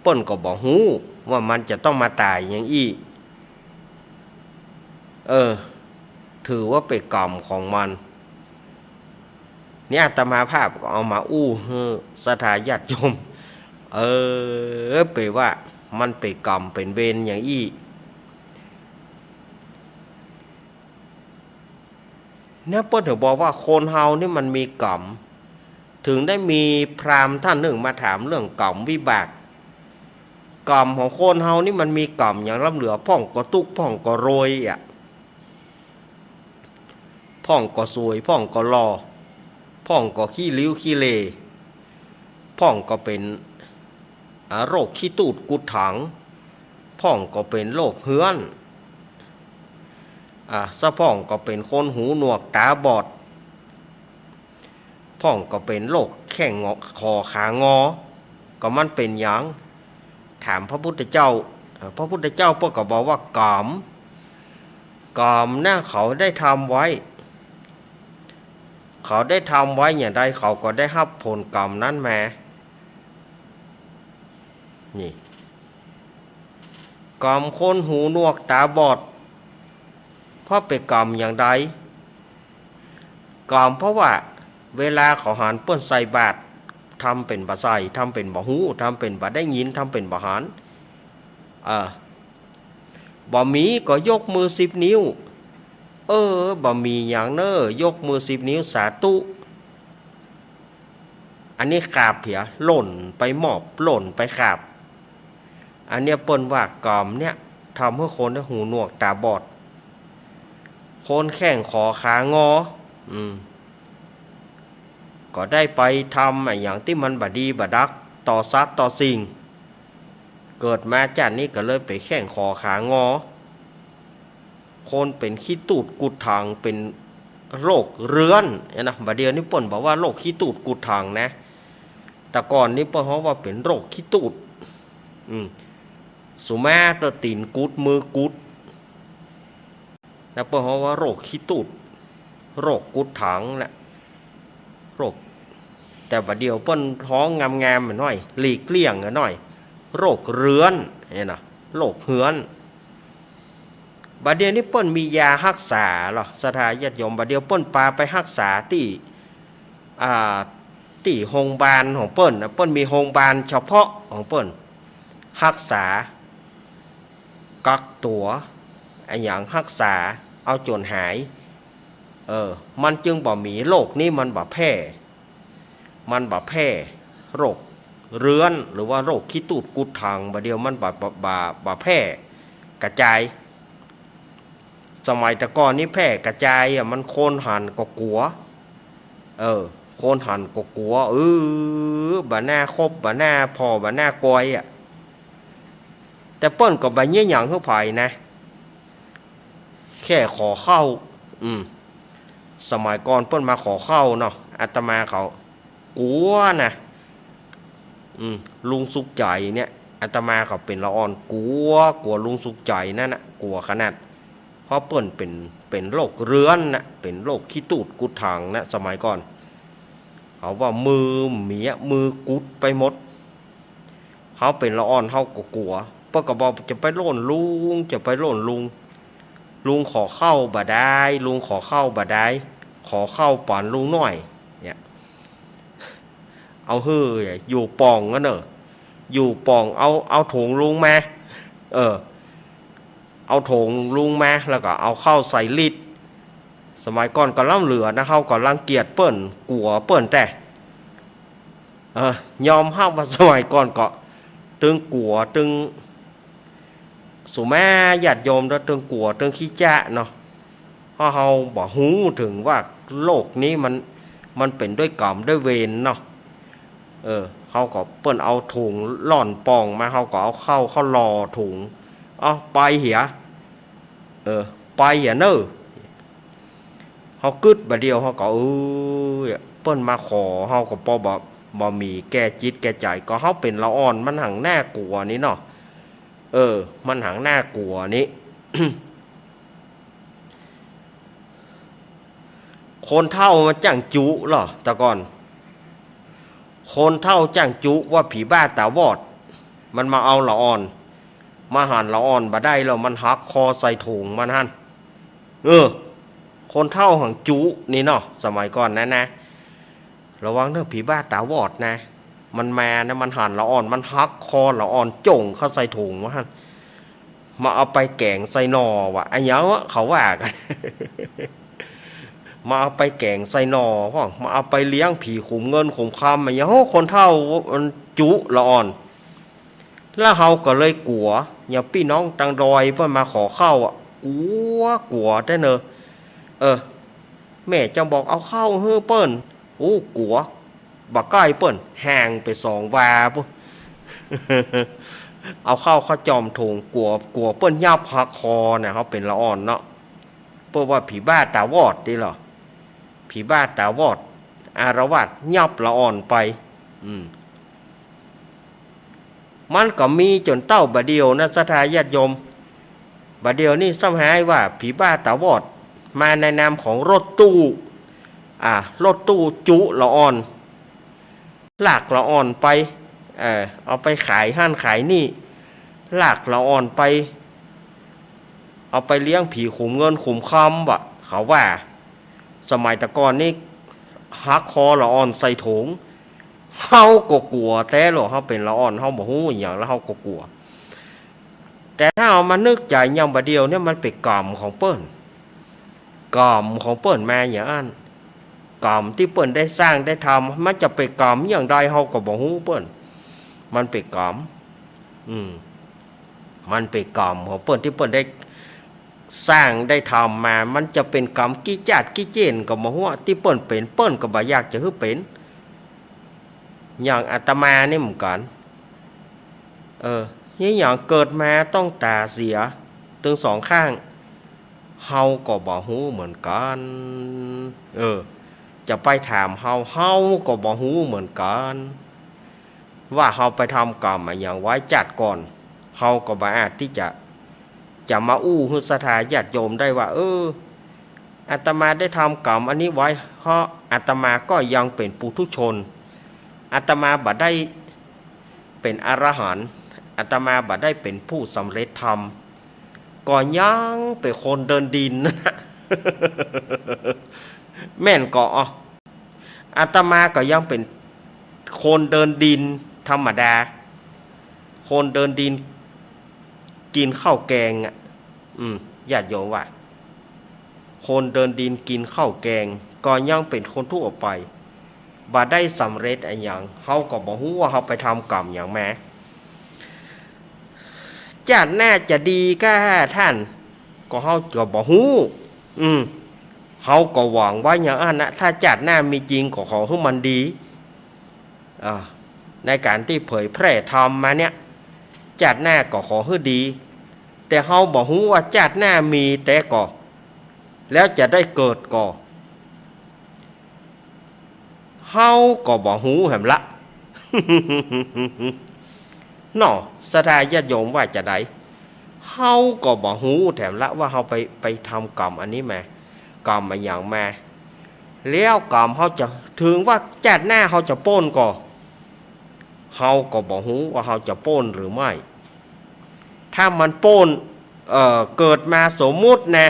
เปิ้นก็บ่ฮู้ว่ามันจะต้องมาตายอย่างอี้ถือว่าเป็นกรรมของมันเนี่ยอาตมาภาพก็เอามาศรัทธาญาติโยมไปว่ามันเป็นกรรมเป็นเวรอย่างอี้เนี่ยเปิ้นถึงบอกว่าคนเฮานี่มันมีกรรมถึงได้มีพราหมณ์ท่านหนึ่งมาถามเรื่องกรรมวิบากกรรมของคนเฮานี่มันมีกรรมอย่างล้ำเหลือพ่องก็ตุกพ่องก็โรยพ่องก็สวยพ่องก็รอพ่องก็ขี้ริ้วขี้เลพ่องก็เป็นโรคขี้ตูดกุดถังพ่องก็เป็นโรคเฮื้อนสะพ่องก็เป็นคนหูหนวกตาบอดพ่องก็เป็นโรคแข้งงอคอขางอก็มันเป็นหยังถามพระพุทธเจ้าพระพุทธเจ้าพวกก็บอกว่ากรรมน่ะเขาได้ทำไว้อย่างใดเขาก็ได้รับผลกรรมนั้นมานี่กรรมคนหูหนวกตาบอดเพราะเป็นกรรมอย่างใดกรรมเพราะว่าเวลาเขาหารเปิ้นใส่บาตรทำเป็นบ่ใส่ทำเป็นบ่หูทำเป็นบ่ได้ยินทำเป็นบ่หารบ่มีก็ยกมือ10 นิ้วบ่มีอย่างเน้อยกมือ10 นิ้วสาธุอันนี้ขาบเผียหล่นไปหมอบหล่นไปขาบอันเนี้ยเปิ้นว่ากรรมเนี่ยทำให้คนได้หูหนวกตาบอดคนแข้งขอขางอก็ได้ไปทำอย่างที่มันบดีบดักต่อซักต่อสิ่ง เกิดมาจากนี้ก็เลยไปแข้งคอขางอคนเป็นขี้ตูดกุดทางเป็นโรคเรื้อนนะบัดเดียวนี่เปิ้นบอกว่าโรคขี้ตูดกุดทางนะแต่ก่อนนี้เปิ้นเขาว่าเป็นโรคขี้ตูดสุมาตะตีนกุดมือกุดนะเปิ้นเขาว่าโรคขี้ตูดโรคกุดทางนะโรคแต่บัดเดียวเปิ้นท้องงามๆหน่อยหลีกเลี่ยงหน่อยโรคเรื้อนเนี่ยนะโรคเหือนบัดเดียวนี้เปิ้นมียารักษาหรอสถาญาติโยมบัดเดียวเปิ้นปาไปรักษาที่โรงพยาบาลของเปิ้นนะเปิ้นมีโรงพยาบาลเฉพาะของเปิ้นรักษากักตัวไอ้หยังรักษาเอาจนหายมันจึงบ่มีโรคนี้มันบ่แพร่โรคเรื้อนหรือว่าโรคขี้ตูดกุดทางบัดเดียวมันบ่แพร่กระจายสมัยแต่ก่อนนี้แพร่กระจายมันโคนหันก็กลัวโคนหันก็กลัวบ่หน้าครบบ่หน้าพอบ่หน้ากอยแต่เปิ้นก็บ่เยี่ยหยังเข้าไปนะแค่ขอเข้าสมัยก่อนเปิ้นมาขอเข้าเนาะอาตมาเขากลัวนะลุงสุขใจเนี่ยอาตมาเขาเป็นละอ่อนกลัวลุงสุขใจนั่นน่ะกลัวขนาดเพราะเปิ้นเป็นโรคเรื้อนนะเป็นโรคขี้ตูดกุดทางนะสมัยก่อนเขาว่ามือเมียมือกุดไปหมดเขาเป็นละอ่อนเขาก็กลัวเปิ้นก็บอกจะไปโล่นลุงขอเข้าบ่ได้ลุงขอเข้าบ่ได้ขอเข้าป่านลุงหน่อยเนี่ยเอาอยู่ปองกันอยู่ปองเอาถุงลุงมาเอาถุงลุงมาแล้วก็เอาเข้าใส่ลิตรสมัยก่อนก็ล่ำเหลือนะเขาก็รังเกียจเปิ้นกลัวเปิ้นแต่ยอมห้ามว่าสมัยก่อนก็ตึงกลัวตึงสุแม่ญาติโยมแล้วตึงกลัวตึงขี้จ้าเนาะเพราะเขาบอกหูถึงว่าโลกนี้มันเป็นด้วยกรรมด้วยเวรเนาะเขาก็เปิ้นเอาถุงล่อนปองมาเขาก็เอาเข้ารอถุงไปเหียไปเหียเนอเขากึดบะเดียวเขาก็เปิ้นมาขอเขาก็บ่มีแก้จิตแก้ใจก็เขาเป็นละอ่อนมันหังหน้ากลัวนี้เนาะมันหังหน้ากลัวนี้ คนเฒ่ามันจังจุเหรอแต่ก่อนคนเฒ่าจังจุว่าผีบ้าตาบอดมันมาเอาละอ่อนมาหันละอ่อนบ่ได้แล้วมันหักคอใส่ถุงมันหั่นคนเฒ่าหังจุนี่เนาะสมัยก่อนนะระวังเด้อผีบ้าตาบอดนะมันมานะมันหันละอ่อนมันหักคอละอ่อนจ่งเข้าใส่ถุงว่าหั่นมาเอาไปแกงใส่หน่อว่ะไอ้หยังวะเขาว่ากัน มาเอาไปแกงใส่หน่อพ่อมาเอาไปเลี้ยงผีขุมเงินขุมคำอย่างคนเฒ่ามันจุละอ่อนแล้วเฮาก็เลยกลัวอย่างพี่น้องตังดอยเพิ่นมาขอเข้ากลัวได้เนอะแม่จังบอกเอาเข้าเฮ้อเปิ้นกลัวบักใกล้เปิ้นห่างไป2 วาปุ๊ เอาเข้าจอมถุงกลัวเปิ้นยับหักคอเนี่ยเขาเป็นละอ่อนเนาะเพราะว่าผีบ้าตาบอดนี่หรอผีบ้าตาบอดอารวาสยับละอ่อนไปมันก็มีจนเต้าบะเดียวนะสถาญาติโยมบะเดียวนี่ซ้ำหายว่าผีบ้าตาบอดมาในนามของรถตู้รถตู้จุละอ่อนลากละอ่อนไปเอาไปขายห้านขายนี่ลากละอ่อนไปเอาไปเลี้ยงผีขุมเงินขุมคำบะเขาว่าสมัยตะก่อนนี่หักคอละอ่อนใส่ถุงเฮาก็กลัวแต่หรอเฮาเป็นละอ่อนเฮาบ่ฮู้อหย่างแล้วเฮาก็กลัวแต่ถ้าเอามานึกใจยามบะเดียวเนี่ยมันเป็นกรรมของเปิ้นมาอย่างนั้นกรรมที่เปิ้นได้สร้างได้ทำมันจะเป็นกรรมอย่างใดเฮาก็บ่ฮู้เปิ้นมันเป็นกรรมมันเป็นกรรมของเปิ้นที่เปิ้นได้สร้างได้ทำมามันจะเป็นกรรมกี้จาดกี้เจนก็บ่ฮู้ที่เปิ้นเป็นเปิ้นก็บ่อยากจะให้เป็นอย่างอาตมานี่เหมือนกัน นี่อย่างเกิดมาต้องตาเสียถึงสองข้างเฮาก็บ่ฮู้เหมือนกันจะไปถามเฮาก็บ่ฮู้เหมือนกันว่าเฮาไปทำกรรมอย่างไว้จัดก่อนเฮาก็บ่อาจที่จะมาอู้ให้ศรัทธาญาติโยมได้ว่าอาตมาได้ทำกรรมอันนี้ไว้เพราะอาตมาก็ยังเป็นปุถุชนอาตมาบ่ได้เป็นอรหันต์อาตมาบ่ได้เป็นผู้สำเร็จธรรมก็ยังเป็นคนเดินดินนะแม่นก็อาตมาก็ยังเป็นคนเดินดินธรรมดาคนเดินดินกินข้าวแกงญาติโยมว่าคนเดินดินกินข้าวแกงก็ยังเป็นคนทั่วไปบ่ได้สำเร็จอะไรอย่างเฮาก็บ่ฮู้ว่าเฮาไปทำกรรมอย่างแม้ชาติหน้าจะดีก็ท่านก็เฮาก็บ่ฮู้เฮาก็หวังว่าอย่างนั้นนะถ้าชาติหน้ามีจริงก็ขอให้มันดีในการที่เผยแพร่ธรรมมาเนี่ยชาติหน้าก็ขอให้ดีแต่เฮาบ่ฮู้ว่าชาติหน้ามีแต่ก็แล้วจะได้เกิดก็เฮาก็บ่ฮู้แหมละเนาะศรัทธาญาติโยมว่าจะได้เฮาก็บ่ฮู้แถมละว่าเฮาไปทำกรรมอันนี้มากรรมมาอย่างมาแล้วกรรมเฮาจะถึงว่าชาติหน้าเฮาจะป้นก็เฮาก็บ่ฮู้ว่าเฮาจะป้นหรือไม่ถ้ามันป้นเกิดมาสมมุตินะ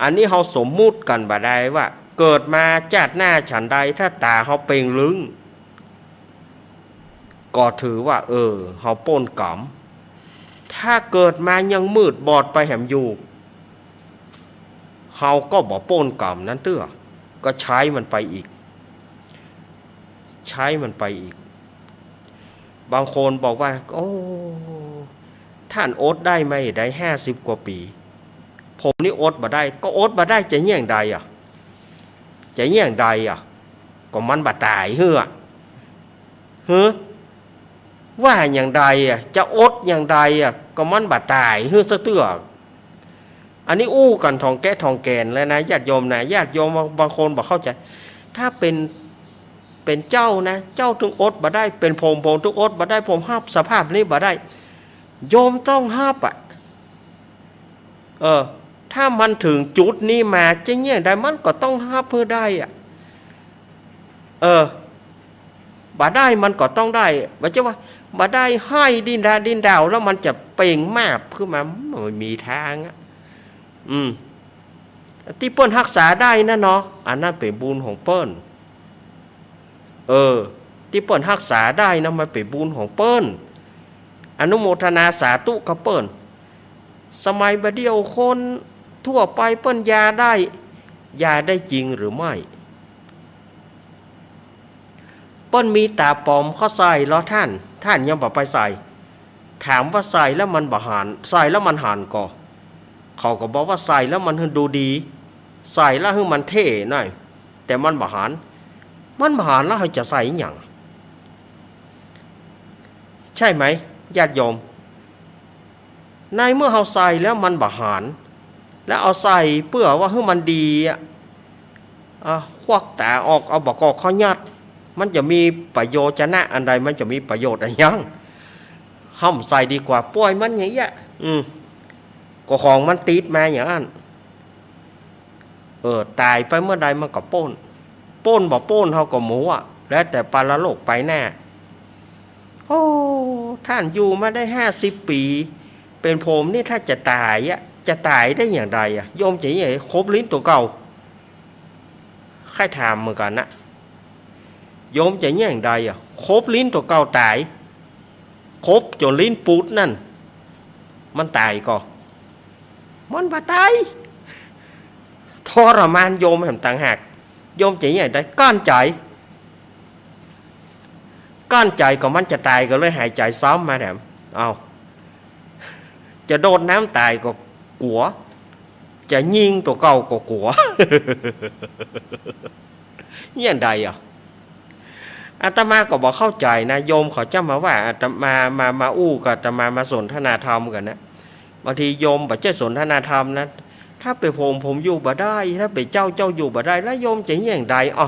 อันนี้เฮาสมมุติกันบ่ได้ว่าเกิดมาชาติหน้าฉันใดถ้าตาเฮาเป่งลึงก็ถือว่าเฮาป้นกรรมถ้าเกิดมายังมืดบอดไปแหมอยู่เฮาก็บ่ป้นกรรมนั้นเตื้อก็ใช้มันไปอีกบางคนบอกว่าท่านอดได้ไหมได้50 กว่าปีผมนี่อดบ่ได้ก็อดบ่ได้จะแย่งใดก็มันบ่ตายเฮ้อว่าอย่างใดจะอดอย่างใดก็มันบ่ตายเฮ้อซะเตื้ออันนี้อู้กันทองแก้ทองแกนแล้วนะญาติโยมนะญาติโยมบางคนบอกเข้าใจถ้าเป็นเจ้านะเจ้าถึงอดบ่ได้เป็นผมถึงอดบ่ได้ผมห้ามสภาพนี้บ่ได้โยมต้องห้ามถ้ามันถึงจุดนี้มาจะเงี้ยได้มันก็ต้องห้ามเพื่อได้บ่ได้มันก็ต้องได้บ่ใช่ว่าบ่ได้ให้ดินดาวแล้วมันจะเปล่งมากขึ้นมาไม่มีทางที่เปิ้นรักษาได้นะเนาะอันนั้นเป็นบุญของเปิ้นที่เปิ้นรักษาได้นะมันเป็นบุญของเปิ้นอนุโมทนาสาธุกับเปิ้นสมัยบัดเดียวคนทั่วไปเปิ้นยาได้จริงหรือไม่เปิ้นมีตาปลอมเขาใส่แล้วท่านยังบ่ไปใส่ถามว่าใส่แล้วมันบ่หานใส่แล้วมันหานก่อเขาก็บอกว่าใส่แล้วมันดูดีใส่แล้วให้มันเท่หน่อยแต่มันบ่หานแล้วให้จะใส่หยังใช่ไหมญาติโยมในเมื่อเฮาใส่แล้วมันบ่หานแล้วเอาใส่เพื่อว่าให้มันดีควักตาออกเอาบ่กอกเขายัดมันจะมีประโยชน์นะอันใดมันจะมีประโยชน์อะไรยังห้ามใส่ดีกว่าป่วยมันอย่างเงี้ยก็ของมันติดมาอย่างนั้นตายไปเมื่อใดมันก็ป้นบ่ป้นเฮาก็หมูแล้วแต่ปาละโลกไปแน่ท่านอยู่มาได้50 ปีเป็นผมนี่ถ้าจะตายจะตายได้อย่างไรโยมจะอย่างไรครบลิ้นตัวเก่าใครถามเหมือนกันนะโยมจะอย่างไรครบลิ้นตัวเก่าตายครบจนลิ้นปูดนั่นมันตายก็มันบ่ตายทรมานโยมแห่งต่างหากโยมจะอย่างไรก้อนใจก็มันจะตายก็เลยหายใจซ้อมมาแถมจะโดนน้ำตายก็กลัวจะยิงตัวเก่าก็กลัวอย่างใด อาตมาก็บอกเข้าใจนะโยมเขาจะมาว่าอาตมาอู้กับอาตมาสนทนาธรรมกันนะบางทีโยมบอกจะสนทนาธรรมนะถ้าไปผมอยู่บ่ได้ถ้าไปเจ้าอยู่บ่ได้แล้วโยมจะอย่างใดอ๋อ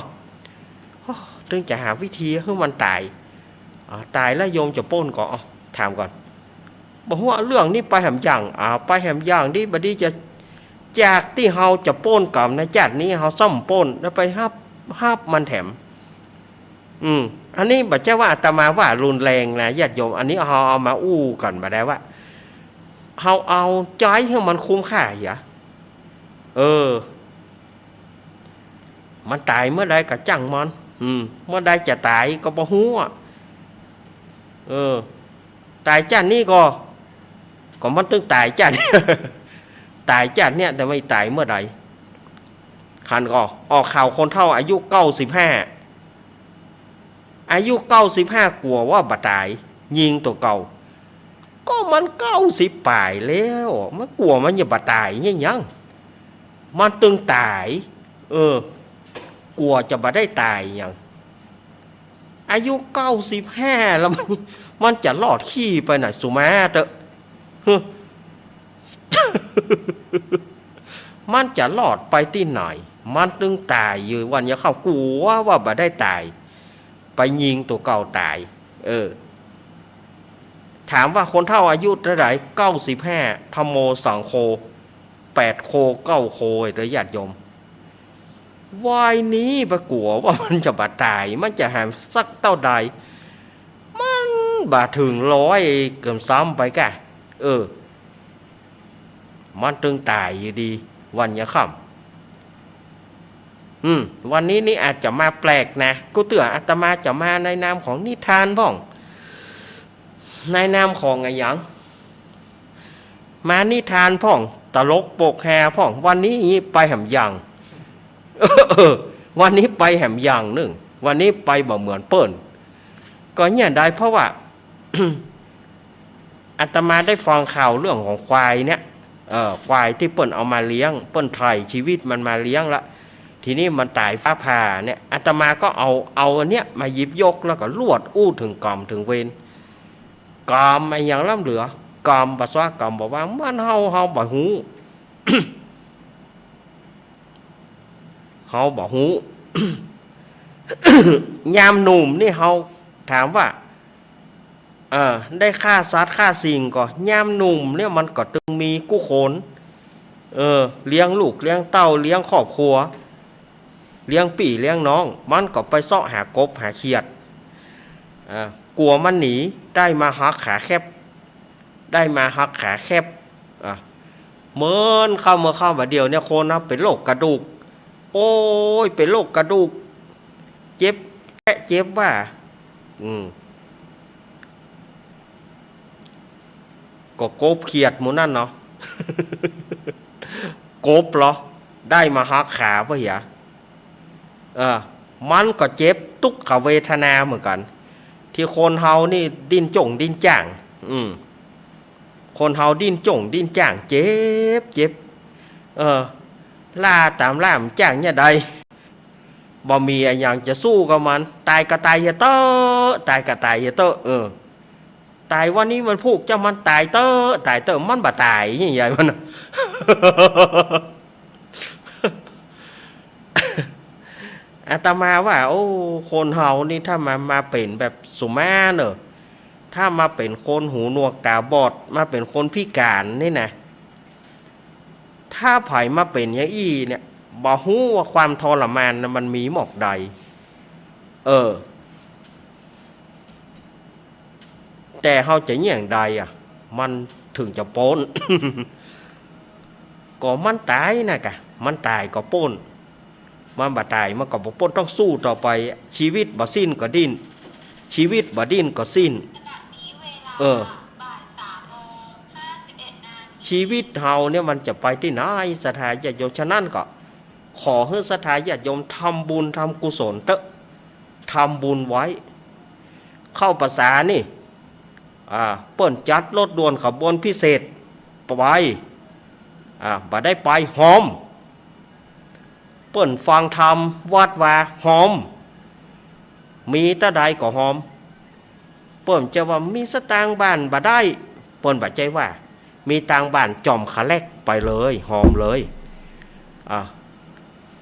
ถึงจะหาวิธีให้มันตายตายแล้วโยมจะป้นก่อนถามก่อนบอกว่าเรื่องนี้ไปแหมอย่างไปแหมอย่างนี้บัดนี้จะจากที่เฮาจะป้นกรรมนะจากนี้เฮาซ่อมป้นแล้วไปฮับมันแถมอันนี้บอกเจ้าว่าอาตมาว่ารุนแรงนะญาติโยมอันนี้เฮาเอามาอู้กันมาได้ว่าเฮาเอาใจให้มันคุ้มค่าอย่ามันตายเมื่อใดก็จังมันเมื่อใดจะตายก็บ่ฮู้ตายจ้านนี่ก็มันต้องตายจ้านตายจ้านเนี่ยแต่ไม่ตายเมื่อใดหันก็ออกข่าวคนเฒ่าอายุ95อายุ95กลัวว่าบ่ตายยิงตัวเก่าก็มัน90ป่ายแล้วมันกลัวมันจะบ่ตายยังมันตึงตายกลัวจะบ่ได้ตายยังอายุ95แล้วมันจะรอดขี้ไปไหนสุมาเตอะมันจะรอดไปที่ไหนมันตึงตายอยู่วันนี้เขากลัวว่าบ่ได้ตายไปยิงตัวเก่าตายถามว่าคนเท่าอายุเท่าไหร่95ธัมโมสังโฆ8โค9โคหรือญาติโยมวายนี้ปะกลัวว่ามันจะบาดตายมันจะหามสักเท่าใดมันบาดถึง100เกินซ้ำไปกะมันตึงตายอยู่ดีวันยะค่ำวันนี้นี่อาจจะมาแปลกนะกูเตือนอาตมาจะมาในนามของนิทานบ้องในนามของไงยังมานิทานพ่องตลกโปกแฮพ่องวันนี้ไปแหมยังวันนี้ไปแหมอย่างหนึ่งวันนี้ไปบ่เหมือนเปิ้นก็เนี่ยได้เพราะว่า อาตมาได้ฟังข่าวเรื่องของควายเนี่ยควายที่เปิ้นเอามาเลี้ยงเปิ้นไถ่ชีวิตมันมาเลี้ยงละทีนี้มันตายฟ้าผ่าเนี่ยอาตมาก็เอาอันเนี้ยมาหยิบยกแล้วก็ลวดอู้ถึงกรรมถึงเวรกรรมไอ้อย่างล้ำเหลือกรรมปัสสาวะกรรมบอกว่ามันเฮาบ่ฮู้ เฮาบอกฮู้ ยามหนุ่มนี่เฮาถามว่าได้ฆ่าสัตว์ฆ่าสิ่งก็ยามหนุ่มเนี่ยมันก็ตึงมีกู้โขนเลี้ยงลูกเลี้ยงเต้าเลี้ยงครอบครัวเลี้ยงปี่เลี้ยงน้องมันก็ไปเสาะหากบหาเขียดกลัวมันหนีได้มาหักขาแคบเหมือนเข้ามาเดียวเนี่ยคนนะเป็นโรคกระดูกโอ้ยเป็นโรคกระดูกเจ็บว่าก็โกบเขียดหมูนั่นเนาะ โกบเหรอได้มาหักขาป่ะเหรอมันก็เจ็บทุกขเวทนาเหมือนกันที่คนเฮานี่ดิ้นจ่งดิ้นจ่างคนเฮาดิ้นจ่งดิ้นจ่างเจ็บล่าตามล่ามจ้างเนี่ยใดบ่มีอย่างจะสู้กับมันตายก็ตายอย่าเตอะตายวันนี้มันพูกจะมันตายเตอะมันบ่ตายอย่างไรมัน อาตมาว่าโอ้คนเฮานี่ถ้ามาเป็นแบบสุมาเนอะถ้ามาเป็นคนหูหนวกตาบอดมาเป็นคนพิการนี่นะถ้าไผมาเป็นอย่างอี้เนี่ยบ่ฮู้ว่าความทรมานนะมันมีหมอกใดแต่เฮาจะอย่างใดมันถึงจะพ้น ก็มันตายนะกะมันตายก็พ้นมันบ่ตายมันก็บ่พ้นต้องสู้ต่อไปชีวิตบ่สิ้นก็ดิ้นชีวิตบ่ดิ้นก็สิ้นชีวิตเฮาเนี่ยมันจะไปที่ไหนศรัทธาญาติโยมฉะนั้นก็ขอให้ศรัทธาญาติโยมทำบุญทำกุศลทำบุญไว้เข้าภาษานี่เปิ้นจัดรถด่วนขบวนพิเศษไปบ่ได้ไปหอมเปิ้นฟังธรรมวัดว่าหอม มีตะใดก็หอมเปิ้นจะว่ามีสตางค์บ้านบ่ได้เปิ้นบ่ใจว่ามีตังบ้านจอมขาแลกไปเลยหอมเลย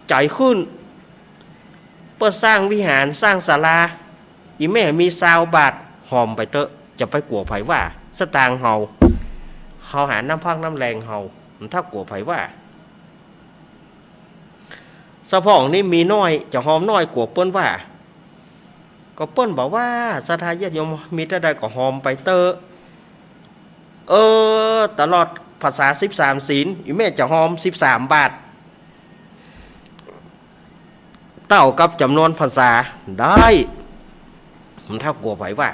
ใจขึ้นเปิ้นสร้างวิหารสร้างศาลาอีแม่มี20 บาทหอมไปเตอะจะไปกลัวไผว่าสตางค์เฮาหาน้ำพักน้ำแรงเฮาถ้ากลัวไผว่าสะพองนี่มีน้อยจะหอมน้อยกว่าเปิ้นว่าก็เปิ้นบอกว่าศรัทธาญาติโยมมีแต่ใดก็หอมไปเตอะตลอดภาษา13 ศีลอีแม่จะหอม13 บาทเท่ากับจำนวนภาษาได้มันเท่ากลัวไผว่า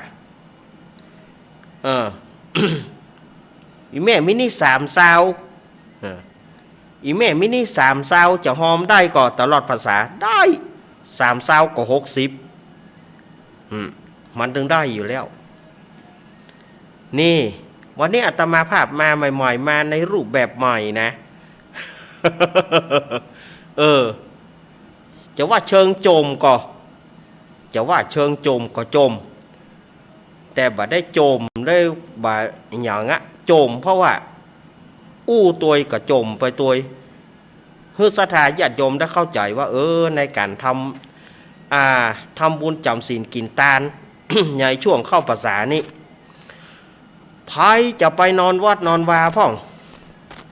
อีแม่มินิ3 ซาวอีแม่มินิ3 ซาวจะหอมได้ก็ตลอดภาษาได้3 ซาวก็60มันถึงได้อยู่แล้วนี่วันนี้อาตมาภาพมาใหม่ๆมาในรูปแบบใหม่นะ จะว่าเชิงโจมก็จะว่าเชิงโจมก็โจมแต่บ่ได้โจมได้บ่อย่างอะโจมเพราะว่าตัวก็โจมไปตัวฮือศรัทธาญาติโยมได้เข้าใจว่าในการทำบุญจำศีลกินทาน ในช่วงเข้าภาษานี้ไผจะไปนอนวัดนอนวาพ่อง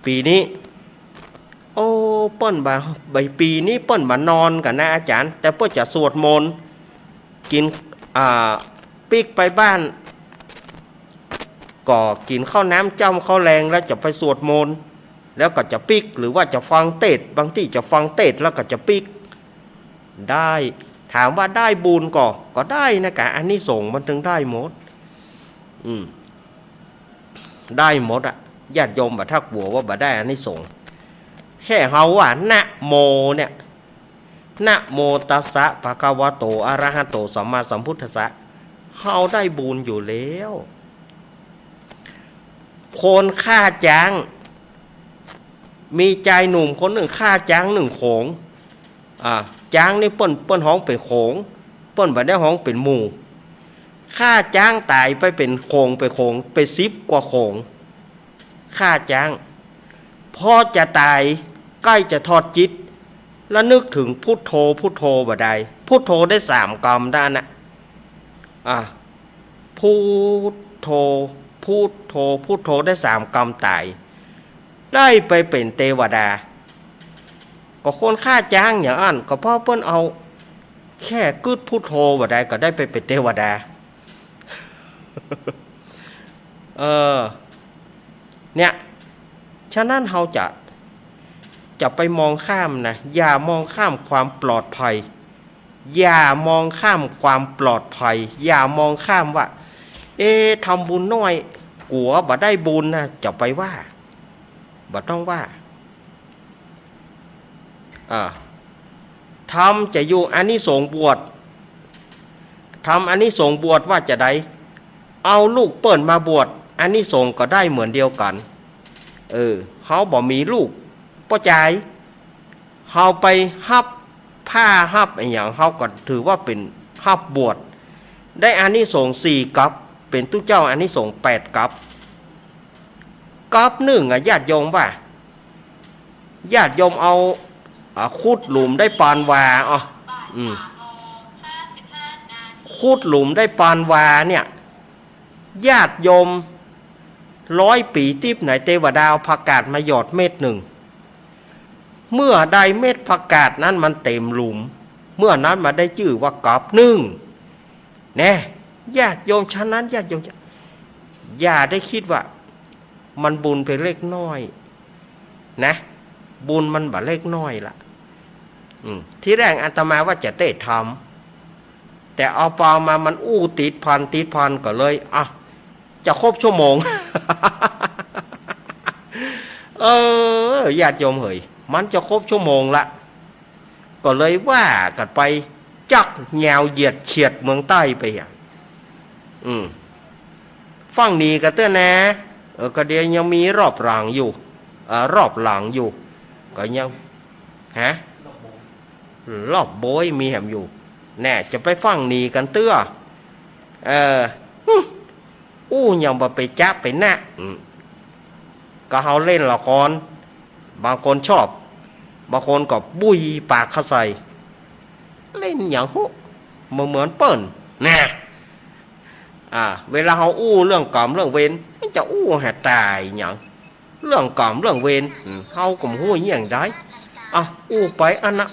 ปีนี้เปิ้นใบปีนี้เปิ้นมานอนกันนะอาจารย์แต่เปิ้นจะสวดมนต์กินปิกไปบ้านก็กินข้าวน้ำจ้ำข้าวแรงแล้วจะไปสวดมนต์แล้วก็จะปิกหรือว่าจะฟังเทศบางที่จะฟังเทศแล้วก็จะปิกได้ถามว่าได้บุญก็ได้นะกะอันนี้ส่งมันถึงได้หมดได้หมดอะญาติโยมบ่ทักบัวว่าบ่ได้อันนี้ส่งแค่เฮาว่านะโมเนี่ยนะโมตัสสะภะคะวะโตอะระหะโตสัมมาสัมพุทธัสสะเฮาได้บุญอยู่แล้วคนฆ่าจ้างมีใจหนุ่มคนหนึ่งฆ่าจ้าง1 โขงจ้างนี่เปิ้นห้องเป็นโขงเปิ้นบ่ได้ห้องเป็นหมู่ฆ่าจ้างตายไปเป็นโขงไป10 กว่าโขงฆ่าจ้างพอจะตายใกล้จะทอดจิตแล้วนึกถึงพุทโธบ่ได้พุทโธได้3 กรรมด้านน่ะพุทโธได้3 กรรมตายได้ไปเป็นเทวดาก็คนฆ่าจ้างอย่างนั้นก็เพราะเปิ้นเอาแค่กึดพุทโธบ่ได้ก็ได้ไปเป็นเทวดา เนี่ยฉะนั้นเราจะไปมองข้ามนะอย่ามองข้ามความปลอดภัยอย่ามองข้ามความปลอดภัยอย่ามองข้ามว่าทำบุญน้อยกลัวบ่ได้บุญนะจะไปว่าบ่ต้องว่าทำจะอยู่อานิสงส์บวชทำอานิสงส์บวชว่าจะได้เอาลูกเปิ้นมาบวชอานิสงส์ก็ได้เหมือนเดียวกันเฮาบ่มีลูกป้อใจเฮาไปฮับผ้าฮับอย่างเฮาก็ถือว่าเป็นฮับบวชได้อานิสงส์4 กัปเป็นตู้เจ้าอานิสงส์8 กัปกัป1ญาติโยมว่าญาติโยมเอาขุดหลุมได้ปานวาขุดหลุมได้ปานวาเนี่ยญาติโยม100 ปีติบไหนเทวดาผักกาดมาหยอดเม็ด 1เมื่อใดเม็ดผักกาดนั้นมันเต็มหลุมเมื่อนั้นมาได้ชื่อว่ากัป1แน่ญาติโยมฉะนั้นญาติโยมอย่าได้คิดว่ามันบุญไปเล็กน้อยนะบุญมันบ่เล็กน้อยล่ะที่แรกอาตมาว่าจะเตะทำแต่เอาเปล่ามามันติดพันก็เลยจะครบชั่วโมง ญาติโยมเฮ้ยมันจะครบชั่วโมงละก็เลยว่ากันไปจักแนวเหยียดเฉียดเมืองใต้ไปฟังนี้ก็เต้อนะก็เดี๋ยวยังมีรอบหลังอยู่ก็ยังรอบโบยมีแหมอยู่ แน่จะไปฟังนีกันเตื้อเอออู้ยังบ่ไปจับไปแน่ก็เฮาเล่นละครบางคนชอบบางคนก็บุยปากเข้าใส่เล่นอย่างหุเหมือนเปิ้นแน่เวลาเฮาอู้เรื่องกรรมเรื่องเวรมันจะอู้ให้ตายอย่างเรื่องกรรมเรื่องเวรเฮาก็บ่ฮู้อีหยังได้อู้ไปอันนะ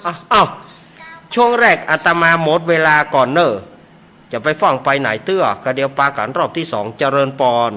ช่วงแรกอาตมาหมดเวลาก่อนเนอะจะไปฟังไปไหนเตื้อก็เดี๋ยวปากันรอบที่2เจริญปอน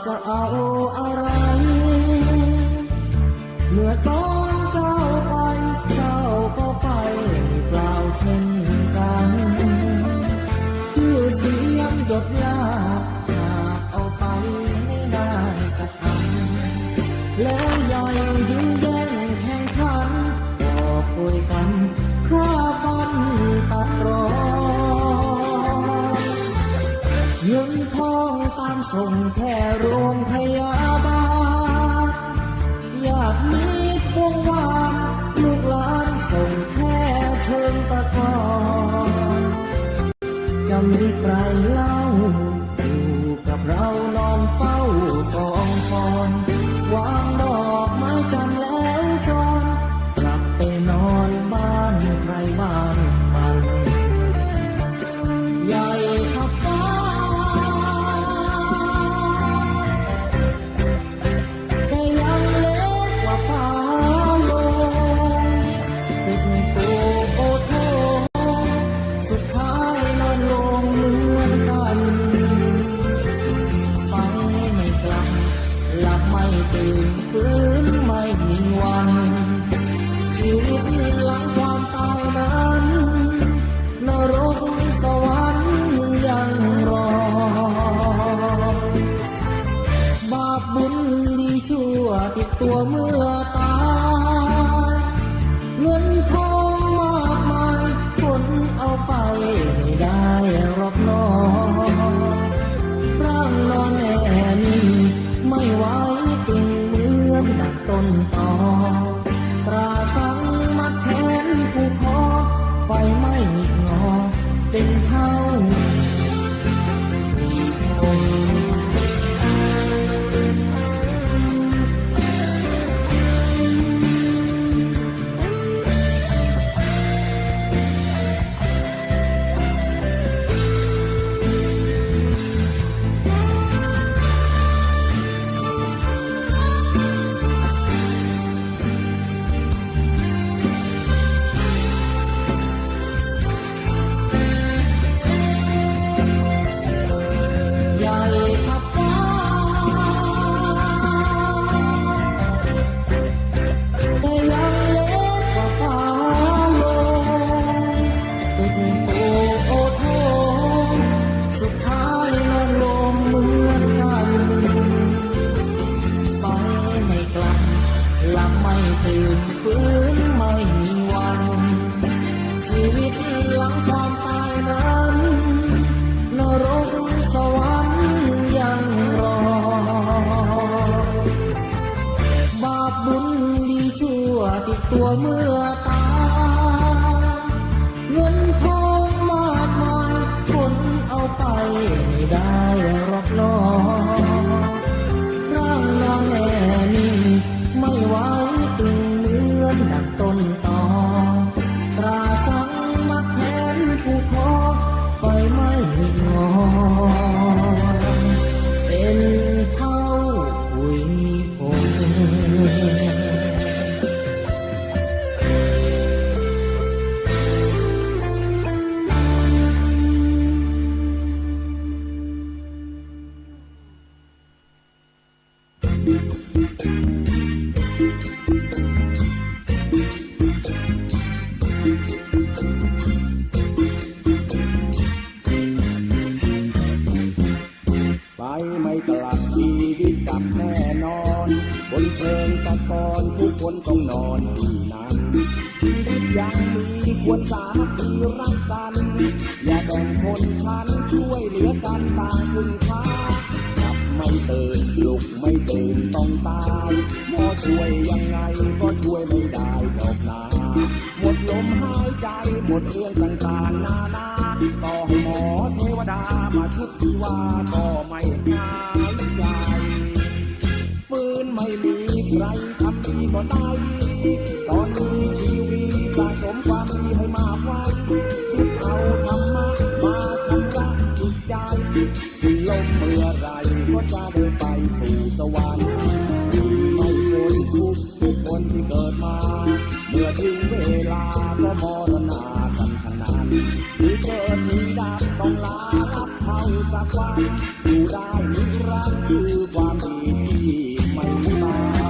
จะเอาอะไรเมื่อตอนเจ้าไปเจ้าก็ไปเปล่าเช่นกันชื่อเสียงหยดยาหากเอาไปไม่ได้สักคำแล้วใหญ่ยิ่งแย่งแข่งขันก็คุยกันข้าบันตัดรอเงินทองตามส่งแค่โรงพยาบาลญาติมิตรวงวานลูกหลานส่งแค่เชิญตะกอนจะมีใครเล่าอยู่กับเรานอนเฝ้ากองฟอนวางดอกไม้จันทร์แล้วจรกลับไปนอนบ้านใครบ้านมันใหญ่ขับฟ้าแต่ยังเล็กกว่าฟ้าลงติดตัวโอโทสุดท้ายนอนลงเหมือนกันไปไม่กลับหลับไม่ตื่นฟื้นไม่มีวันชีวิตหลังความตายนั้นนรกสวรรค์ยังรอบาปบุญดีชั่วติดตัวเมื่อตายเงินทองมากมายคนเอาไปไม่ได้หรอกน้องร่างนอนแน่นิ่งไม่ไหวติ่งเหมือนดักต้นตอตราสังมัดแขนผูกคอไฟไม่มีงอเป็นเท่ามีคน ตัวเมื่อตายเงินทองมากมายคนเอาไปไม่ได้หรอกน้องร่างนอนแน่นิ่งไม่ไหวตึงเหมือนดักต้นตอตราสังมัดแขนผูกคอไฟไม่งอเป็นเท่าคุยผง แต่ก่อนทุกคนต้องนอนที่นั่นชีวิตยังมีควรสามัคคีรักกันอย่าแบ่งคนชั้นช่วยเหลือกันต่างคุณค่าหลับไม่ตื่นลุกไม่ตื่นต้องตายหมอช่วยยังไงก็ช่วยไม่ได้ดอกนาหมดลมหายใจหมดเรื่องต่างๆนานาต่อให้หมอเทวดามาชุบชีวาก็ไม่หายใจฟื้นไม่มีใครทำดีก็ตายตอนนี้ชีวิตสะสมความดีให้มากไว้คิดเอาธรรมะมาชำระจิตใจสิ้นลมเมื่อไรก็จะได้ไปสู่สวรรค์ไม่พ้นทุกคนที่เกิดมาเมื่อถึงเวลาก็มรณากันทั้งนั้นหรือเกิดมีดับต้องลาลับเข้าสักวันอยู่ได้นิรันดร์คือความดีที่ไม่ตาย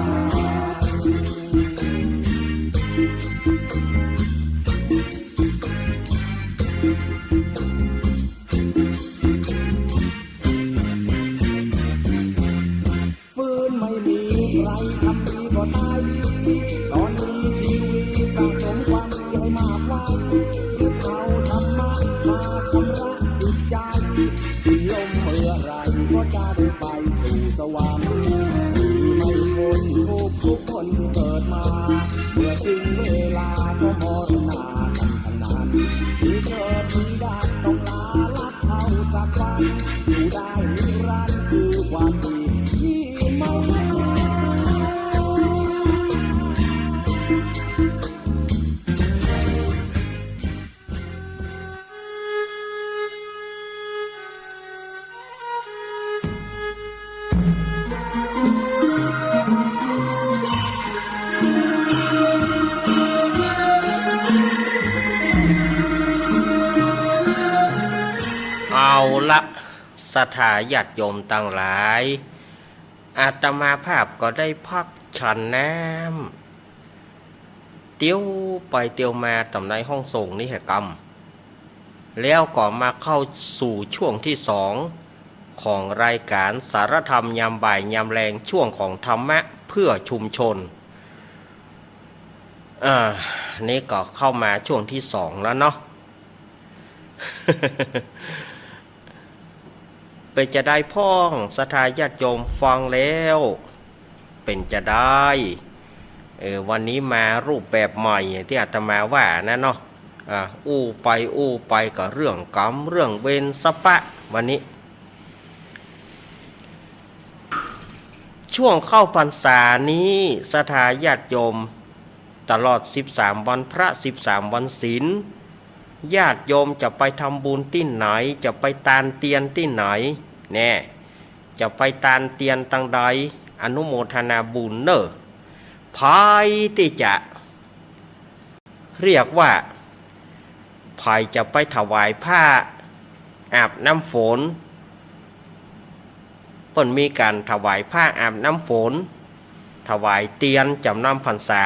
ฟื้นไม่มีใครทำดีก็ตายดีตอนนี้ชีวิตสะสมความดีให้มากไว้ยึดเอาธรรมะมาชำระจิตใจสิ้นลมเมื่อไรก็จะได้ไปสู่สวรรค์ไม่พ้นทุกคนที่เกิดมาเมื่อถึงเวลาก็มรณากันทั้งนั้นที่เกิดมีดับต้องลาลับเข้าสักวันอยู่ได้นิรันดร์คือความดีที่ไม่ตายเอาละศรัทธาญาติโยมต่างหลายอาตมาภาพก็ได้พักฉันน้ำเตี้ยวไปเตี้ยวมาตำในห้องส่งนิหกรรมแล้วก็มาเข้าสู่ช่วงที่สองของรายการสารธรรมยามบ่ายยามแรงช่วงของธรรมะเพื่อชุมชนนี่ก็เข้ามาช่วงที่สองแล้วเนาะ เป็นจะได้พ้องศรัทธาญาติโยมฟังแล้วเป็นจะได้วันนี้มารูปแบบใหม่ที่อาตมาว่านะเนาะอู้ไปกับเรื่องกรรมเรื่องเวรสปะวันนี้ช่วงเข้าพรรษานี้ศรัทธาญาติโยมตลอด13วันพระ13วันศีลญาติโยมจะไปทำบุญที่ไหนจะไปตานเตียนที่ไหนแน่จะไปตานเตียนตังใดอนุโมทนาบุญเนอะภายที่จะเรียกว่าภายจะไปถวายผ้าอาบน้ำฝนเปิ้นมีการถวายผ้าอาบน้ำฝนถวายเตียนจำนำพรรษา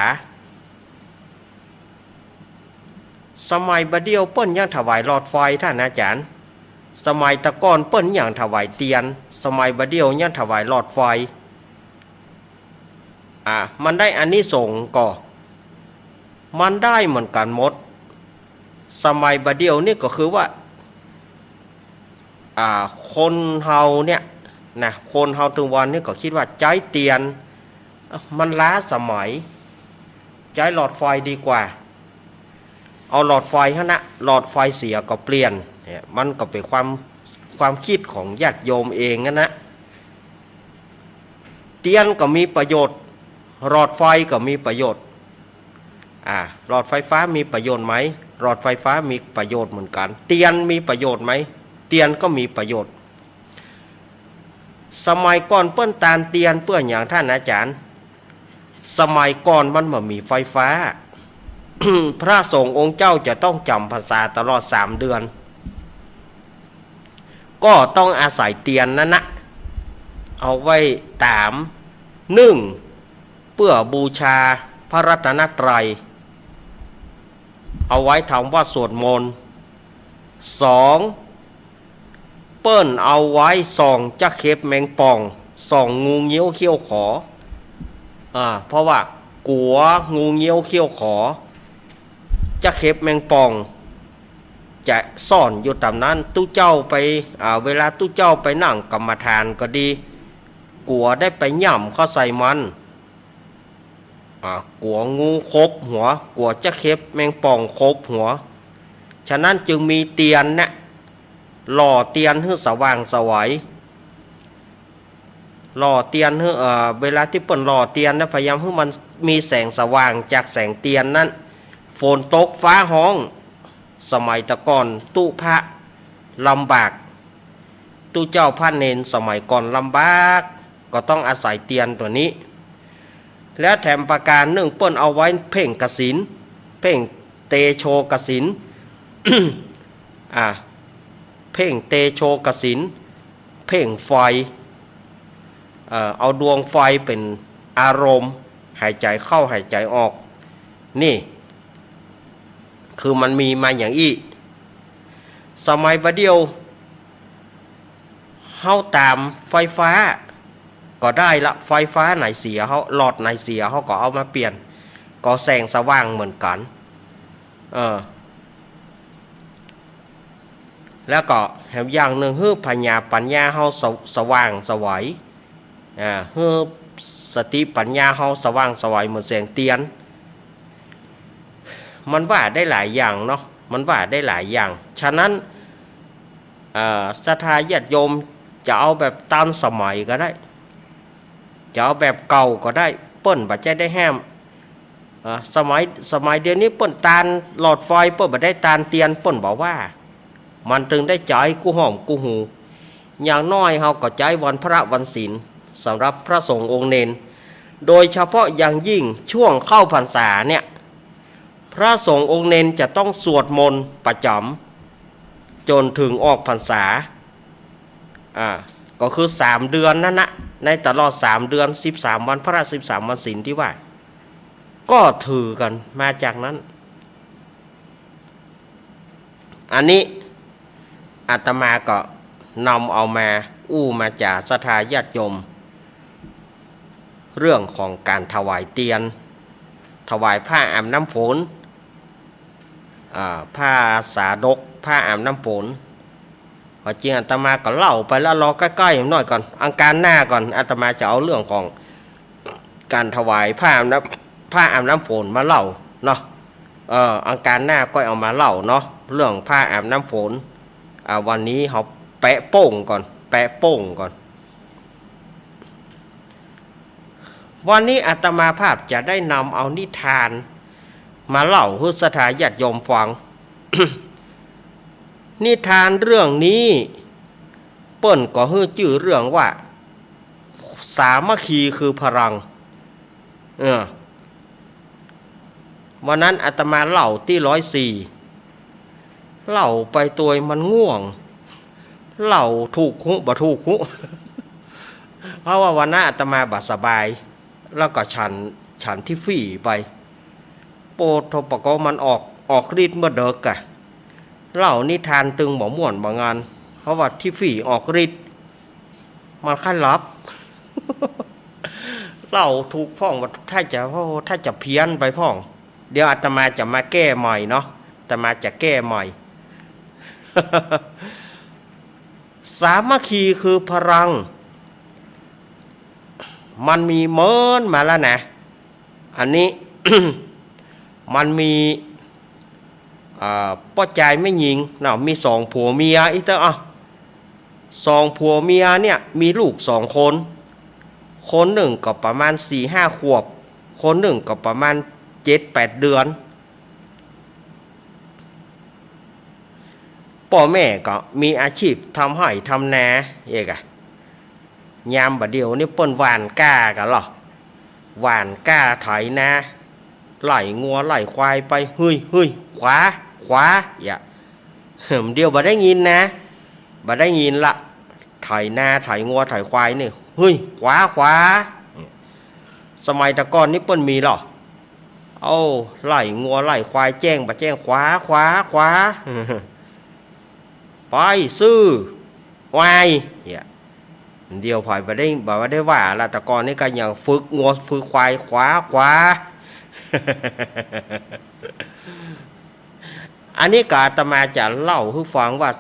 สมัยบะเดียวเปิ้นยังถวายหลอดไฟท่านอาจารย์สมัยตะก้อนเปิ้นยังถวายเตียนสมัยบะเดียวยังถวายหลอดไฟมันได้อานิสงส์ก็มันได้เหมือนกันหมดสมัยบะเดียวนี่ก็คือว่าคนเฮาเนี่ยนะคนเฮาถึงวันนี้ก็คิดว่าใช้เตียนมันล้าสมัยใช้หลอดไฟดีกว่าเอาหลอดไฟฮะนะหลอดไฟเสียก็เปลี่ยนเนี่ยมันก็เป็นความคิดของญาติโยมเองนะเตียนก็มีประโยชน์หลอดไฟก็มีประโยชน์หลอดไฟฟ้ามีประโยชน์ไหมหลอดไฟฟ้ามีประโยชน์เหมือนกันเตียนมีประโยชน์ไหมเตียนก็มีประโยชน์สมัยก่อนเปิ้นตานเตียนเปื้อนอย่างท่านอาจารย์สมัยก่อนมันไม่มีไฟฟ้า พระสงฆ์องค์เจ้าจะต้องจำพรรษาตลอด3 เดือนก็ต้องอาศัยเตียนนั่นนะเอาไว้ตาม1เพื่อบูชาพระรัตนตรัยเอาไว้ทำว่าสวดมนต์2เปิ้นเอาไว้ส่องจักเข็บแมงป่องส่องงูเงี้ยวเขี้ยวขอ เพราะว่ากัวงูเงี้ยวเขี้ยวขอจะเข็บแมงป่องจะซ่อนอยู่ตามนั้นตู้เจ้าไปเวลาตู้เจ้าไปนั่งกรรมฐานก็ดีกัวได้ไปย่ำเข้าใส่มันกัวงูคบหัวกัวจะเข็บแมงป่องคบหัวฉะนั้นจึงมีเตียนนะหล่อเตียนให้สว่างสวยหล่อเตียนให้เวลาที่เปิ่นหล่อเตียนนะพยายามให้มันมีแสงสว่างจากแสงเตียนนั้นฝนตกฟ้าห้องสมัยตะก่อนตู้พระลำบากตู้เจ้าพระเนนสมัยก่อนลำบากก็ต้องอาศัยเตียนตัวนี้และแถมประการหนึ่งเปิ้นเอาไว้เพ่งกสิณเพ่งเตโชกสิณ เพ่งเตโชกสิณเพ่งไฟเอาดวงไฟเป็นอารมณ์หายใจเข้าหายใจออกนี่คือมันมีมาอย่างอี้สมัยประเดียวเฮาตามไฟฟ้าก็ได้ละไฟฟ้าไหนเสียเขาหลอดไหนเสียเขาก็เอามาเปลี่ยนก็แสงสว่างเหมือนกันแล้วก็แถมอย่างหนึ่งฮื้อปัญญาเขาสว่างสวัยฮื้อสติปัญญาเขาสว่างสวัยเหมือนแสงเตียนมันว่าได้หลายอย่างเนาะมันว่าได้หลายอย่างฉะนั้นศรัทธาญาติโยมจะเอาแบบตามสมัยก็ได้จะเอาแบบเก่าก็ได้เปิ้นบัดใจได้แห้มสมัยเดี๋ยวนี้เปิ้นตานหลอดไฟเปิ้นบัดได้ตานเตียนเปิ้นบอกว่ามันถึงได้ใจกูหอมกูหูอย่างน้อยเฮาก็ใจวันพระวันศีลสำหรับพระสงฆ์องค์เนนโดยเฉพาะอย่างยิ่งช่วงเข้าพรรษาเนี่ยพระสงฆ์องค์เนนจะต้องสวดมนต์ประจำจนถึงออกพรรษาก็คือ3เดือนนั่นนะในตลอด3เดือน13วันพระ13วันศีลที่ว่าก็ถือกันมาจากนั้นอันนี้อาตมาก็นำเอามามาจากศรัทธาญาติโยมเรื่องของการถวายเตียนถวายผ้าอาบน้ำฝนผ้าสาดกผ้าอาบน้ำฝนพอจริงอาตมาก็เล่าไปแล้วรอใกล้ๆหน่อยก่อนอังการหน้าก่อนอาตมาจะเอาเรื่องของการถวายผ้าอาบน้ำฝนมาเล่าเนาะอังการหน้าก็เอามาเล่าเนาะเรื่องผ้าอาบน้ำฝนวันนี้เขาแปะโป้งก่อนวันนี้อาตมาภาพจะได้นำเอานิทานมาเล่าให้ศรัทธาญาติโยมฟัง นิทานเรื่องนี้เปิ้นก็ฮื้อชื่อเรื่องว่าสามัคคีคือพลังวันนั้นอาตมาเล่าที่104เล่าไปตัวมันง่วงเล่าถูกหุบ่ถูกหุ เพราะว่าวันนั้นอาตมาบาดสบายแล้วก็ฉันที่ฟี่ไปโปรโทปกมันออกฤทธิ์เมื่อเด็กอะเล่านิทานตึงหมอม่วนบางงานเพราะว่าที่ฟี่ออกฤทธิ์มันขั้นลับ เล่าถูกพ้องว่าถ้าจะเพี้ยนไปพ้องเดี๋ยวอาตมาจะมาแก้ใหม่เนาะอาตมาจะแก้ใหม่ สามัคคีคือพลังมันมีเมินมาแล้วนะอันนี้ มันมีป้อใจไม่ยิงเนาะมี2ผัวเมียอีกแล้ว2ผัวเมียเนี่ยมีลูก2คนหนึ่งก็ประมาณ 4-5 ขวบคนหนึ่งก็ประมาณ 7-8 เดือนพ่อแม่ก็มีอาชีพทำไร่ทำนาเอกยามบัดเดียวนี่เปิ้นหว่านก้ากันหรอหว่านก้าไถนาไหลงัวไหลควายไปเฮ้ยขวาอย่าเดียวบ่ได้ยินนะบ่ได้ยินละไถนาไถงัวไถควายนี่เฮ้ยขวาสมัยตะก่อนนี่เปิ้นมีหรอเอาไหลงัวไหลควายแจ้งบ่แจ้งขวา ไปซื้อวาย เดียวผ่อยไปได้บอกว่าได้ว่าละแต่ก่อนนี่ก็ยังฝึกงัวฝึกควายขวา อันนี้ก็อาตมาจะเล่าให้ฟังว่า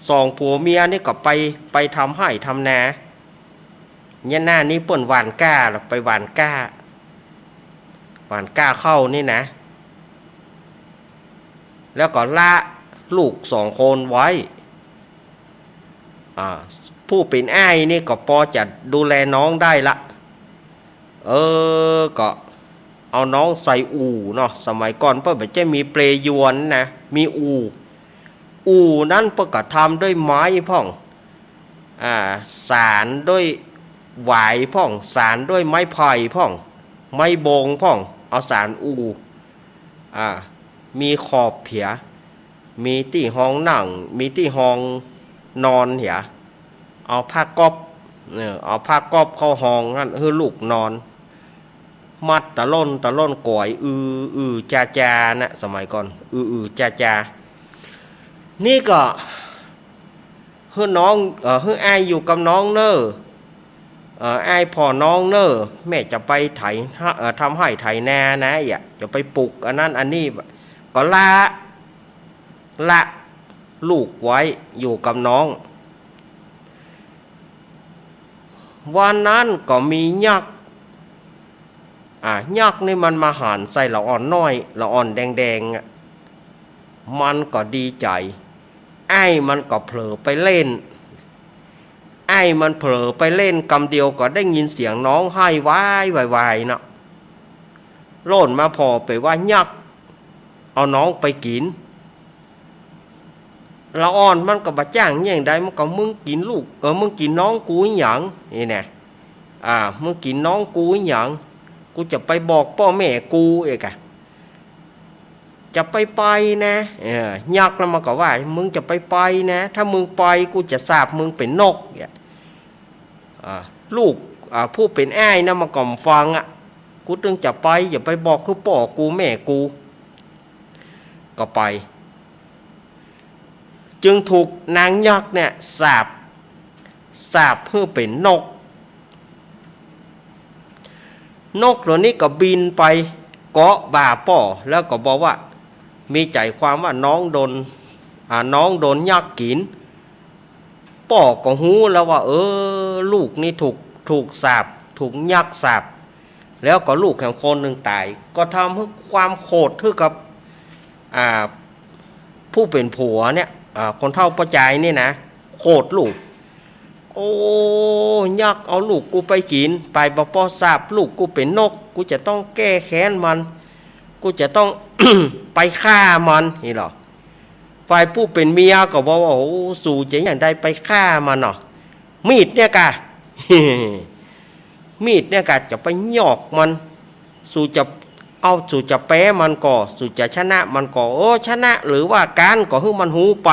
สองผัวเมียนี่ก็ไปทำให้ทำนาเนี่ยหน้านี้เปิ่นหวานก้าไปหวานก้าเข้านี่นะแล้วก็ละลูกสองคนไว้ผู้เป็นอ้ายนี่ก็พอจะดูแลน้องได้ละก็เอาน้องใส่อู่เนาะสมัยก่อนเพิ่นจะมีเปลยวนนะมีอู่นั้นเพิ่นก็ทำด้วยไม้พ่องสารด้วยหวายพ่องสารด้วยไม้ไผ่พ่องไม้บงพ่องเอาสารอู่มีขอบเผียมีที่ห้องนั่งมีที่ห้องนอนเหียเอาผ้าก๊อบเข้าห้องนั่นให้ลูกนอนมัดตะล่นก่อยจานะสมัยก่อนจานี่ก็ให้น้องให้อ้ายอยู่กับน้องเนออ้ายพ่อน้องเนอแม่จะไปไถทำให้ไถนานะจะไปปลูกอันนั้นอันนี้ก็ละลูกไว้อยู่กับน้องวันนั้นก็มียักษ์นี่มันมาหันใส่ละอ่อนน้อยละอ่อนแดงมันก็ดีใจไอ้มันก็เผลอไปเล่นกำเดียวก็ได้ยินเสียงน้องให้วายเนาะโล่นมาพอไปว่ายักษ์เอาน้องไปกินละอ่อนมันก็บะจ้างอย่างใดมันก็มึงกินลูกมึงกินน้องกูหยังนี่แน่มึงกินน้องกูหยังกูจะไปบอกพ่อแม่กูเอกจะไปนะยักษ์แล้วมันก็ว่ามึงจะไปนะถ้ามึงไปกูจะสาบมึงเป็นนกลูกผู้เป็นอ้ายนะมาก่อมฟังกูตึงจะไปอย่าไปบอกคือพ่อกูแม่กูก็ไปจึงถูกนางยักษ์เนี่ยสาบเพื่อเป็นนกตัวนี้ก็บินไปเกาะบ่าป่อแล้วก็บอกว่ามีใจความว่าน้องโดนยักษ์กินป่อก็หูแล้วว่าลูกนี่ถูกสาบถูกยักษ์สาบแล้วก็ลูกแห่งคนหนึ่งตายก็ทำให้ความโกรธทึ่กับผู้เป็นผัวเนี่ยคนเฒ่าประจายนี่นะโกรธลูกโอ้ยักษ์เอาลูกกูไปกินไปบ่พอสาบลูกกูเป็นนกกูจะต้องแก้แค้นมันกูจะต้อง ไปฆ่ามันนี่หรอฝ่ายผู้เป็นเมียก็บอกว่าโอ้สู่จะอย่างใดไปฆ่ามันเนาะมีดเนี่ยกะ จะไปหยอกมันสู่จะแพ้มันก่อสู่จะชนะมันก่อชนะหรือว่าการก่อให้มันหูไป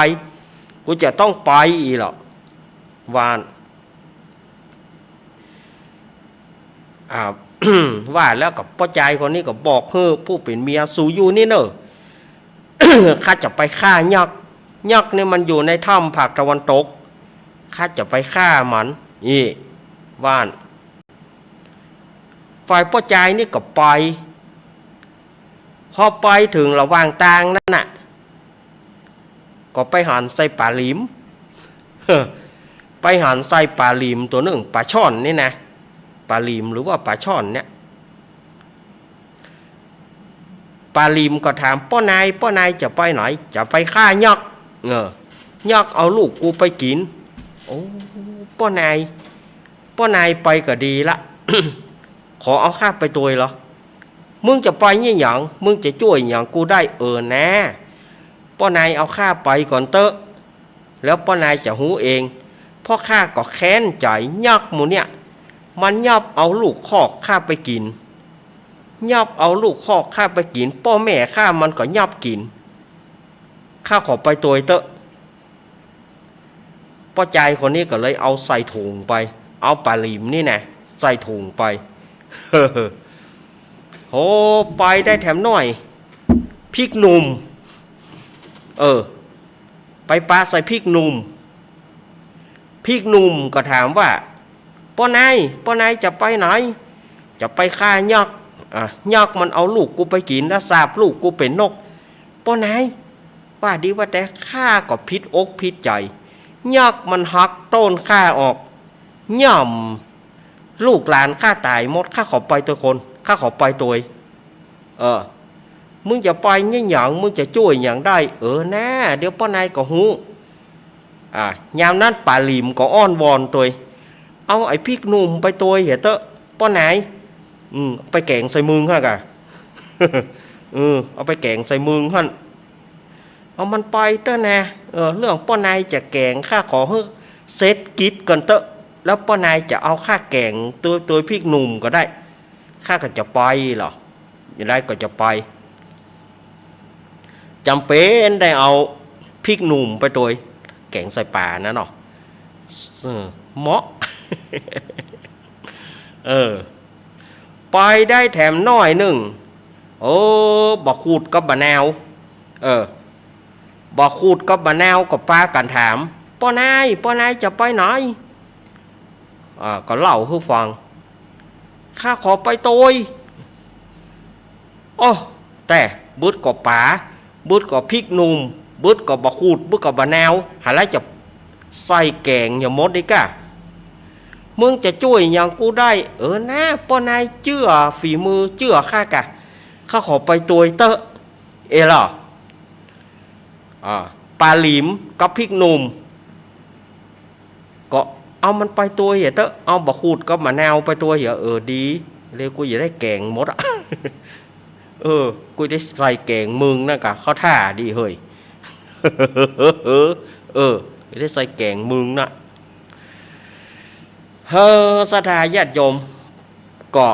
กูจะต้องไปอีหรอวาน ว่าแล้วกับพ่อใจคนนี้ก็บอกให้ผู้เป็นเมียสู่อยู่นี่เนอะ ข้าจะไปฆ่ายักษ์นี่มันอยู่ในถ้ำภาคตะวันตกข้าจะไปฆ่ามันนี่ว่านฝ่ายพ่อใจนี่ก็ไปพอไปถึงระหว่างทางนั่นน่ะก็ไปหันใส่ปลาหลิม ไปหันใส่ปลาหลิมตัวหนึ่งปลาช่อนนี่นะปลาหลิมหรือว่าปลาช่อนเนี่ยปลาหลิมก็ถามป้อนายจะไปไหนจะไปฆ่ายักษ์ยักษ์เอาลูกกูไปกินโอ้ป้อนายไปก็ดีละ ขอเอาข้าไปตัวเหรอมึงจะไปเนี่ยอย่างมึงจะช่วยอย่างกูได้นะป้อนายเอาข้าไปก่อนเตอะแล้วป้อนายจะหูเองพ่อข้าก็แค้นใจยักษ์หมูเนี่ยมันยับเอาลูกคอกข้าไปกินยับเอาลูกคอกข้าไปกินพ่อแม่ข้ามันก็ยับกินข้าขอไปตัวเตอะพ่อใจคนนี้ก็เลยเอาใส่ถุงไปเอาปลาหลิมนี่นะใส่ถุงไป โอ้ไปได้แถมหน่อยพริกหนุ่มไปปลาใส่พริกหนุ่ม พี่หนุ่มก็ถามว่าป้อนายจะไปไหนจะไปฆ่ายักษ์ยักษ์มันเอาลูกกูไปกินแล้วสาบลูกกูเป็นนกป้อนายว่าดีว่าแต่ข้าก็พิษอกพิษใจยักษ์มันหักต้นข้าออกย่ำลูกหลานข้าตายหมดข้าขอไปตัวคนข้าขอไปตัวมึงจะไปเนี่ยอย่างมึงจะช่วยอย่างได้นะเดี๋ยวป้อนายก็หูยามนั้นป่าหลิมก็อ้อนวอนตัวเอาไอ้พริกหนุ่มไปตัวเหรอเตอะป้อนายไปแกงใส่มึงฮะกะ เอาไปแกงใส่มึงฮะเอามันไปเตอะนะเรื่องป้อนายจะแกงข้าขอให้เซตกิดกันเตอะแล้วป้อนายจะเอาข้าแกงตัวพริกหนุ่มก็ได้ข้าก็จะไปหรออย่างไรก็จะไปจำเป็นได้เอาพริกหนุ่มไปตัวแกงใส่ป่านะเนาะเหมาะ ไปได้แถมน้อยหนึ่งบอกขูดกับบะแนวบอกขูดกับบะแนวกับปลากันถามป้อนายจะไปไหนก็เล่าให้ฟังข้าขอไปตัวแต่บึดกับป่าบึดกับพริกหนุ่มบึดกับบอกขูดบึดกับบะแนวหาไรจะใส่แกงอย่ามดดิกะมึงจะช่วยอย่างกูได้นะป้อนายเชื่อฝีมือเชื่อข้ากะข้าขอไปตัวเตอะล่ะปลาหลิมกับพริกหนุ่มก็เอามันไปตัวเหรอเตอะเอาบะขูดกับมะนาวไปตัวเหรอดีเลยกูอย่าได้แกงหมดอ่ะ กูได้ใส่แกงมึงนะกะเขาท่าดีเฮ้ย ได้ใส่แกงมึงนะสถาญาติโยมก็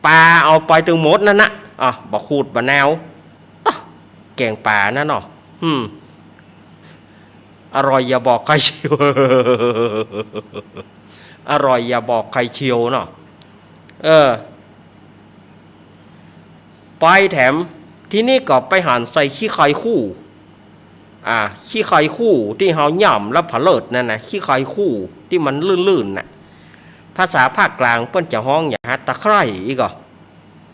ปลาเอาไปถึงหมดนั่นนะบะขูดบะแนวแกงปลานั่นเนาะอร่อยอย่าบอกใครเชียว อร่อยอย่าบอกใครเชียวเนาะไปแถมที่นี่ก็ไปหั่นใส่ขี้ไข่คู่ขี้ไข่คู่ที่เฮาย่ำแล้วผเลิดนั่นนะขี้ไข่คู่ที่มันลื่นๆน่ะภาษาภาคกลางเปิ้นจะฮ้องอย่างตะไคร่อีก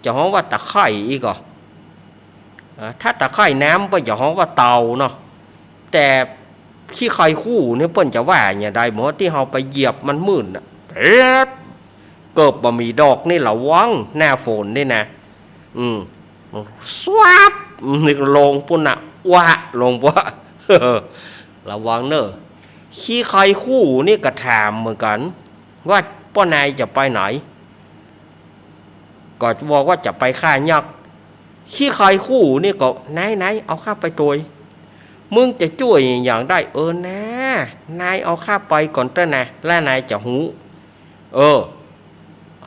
จะฮ้องว่าตะไคร่อีกถ้าตะไคร่น้ำเปิ้นจะฮ้องว่าเตาเนาะแต่ขี้ไข่คู่เนี่ยเปิ้นจะว่าอย่างใดหมอที่เฮาไปเหยียบมันมื่นน่ะเกิดบ่มีดอกนี่ระวังหน้าฝนนี่นะสวับนี่ลงปุ่นน่ะวะลงวะ ระวังเนอะขี้ไข่คู่นี่ก็ถามเหมือนกันว่าป้อนายจะไปไหนก็บอกว่าจะไปฆ่ายักษ์ขี้ไข่คู่นี่ก็ไหนเอาข้าไปตัวมึงจะช่วยอย่างได้นะนายเอาข้าไปก่อนเถอะนะแล้วนายจะหู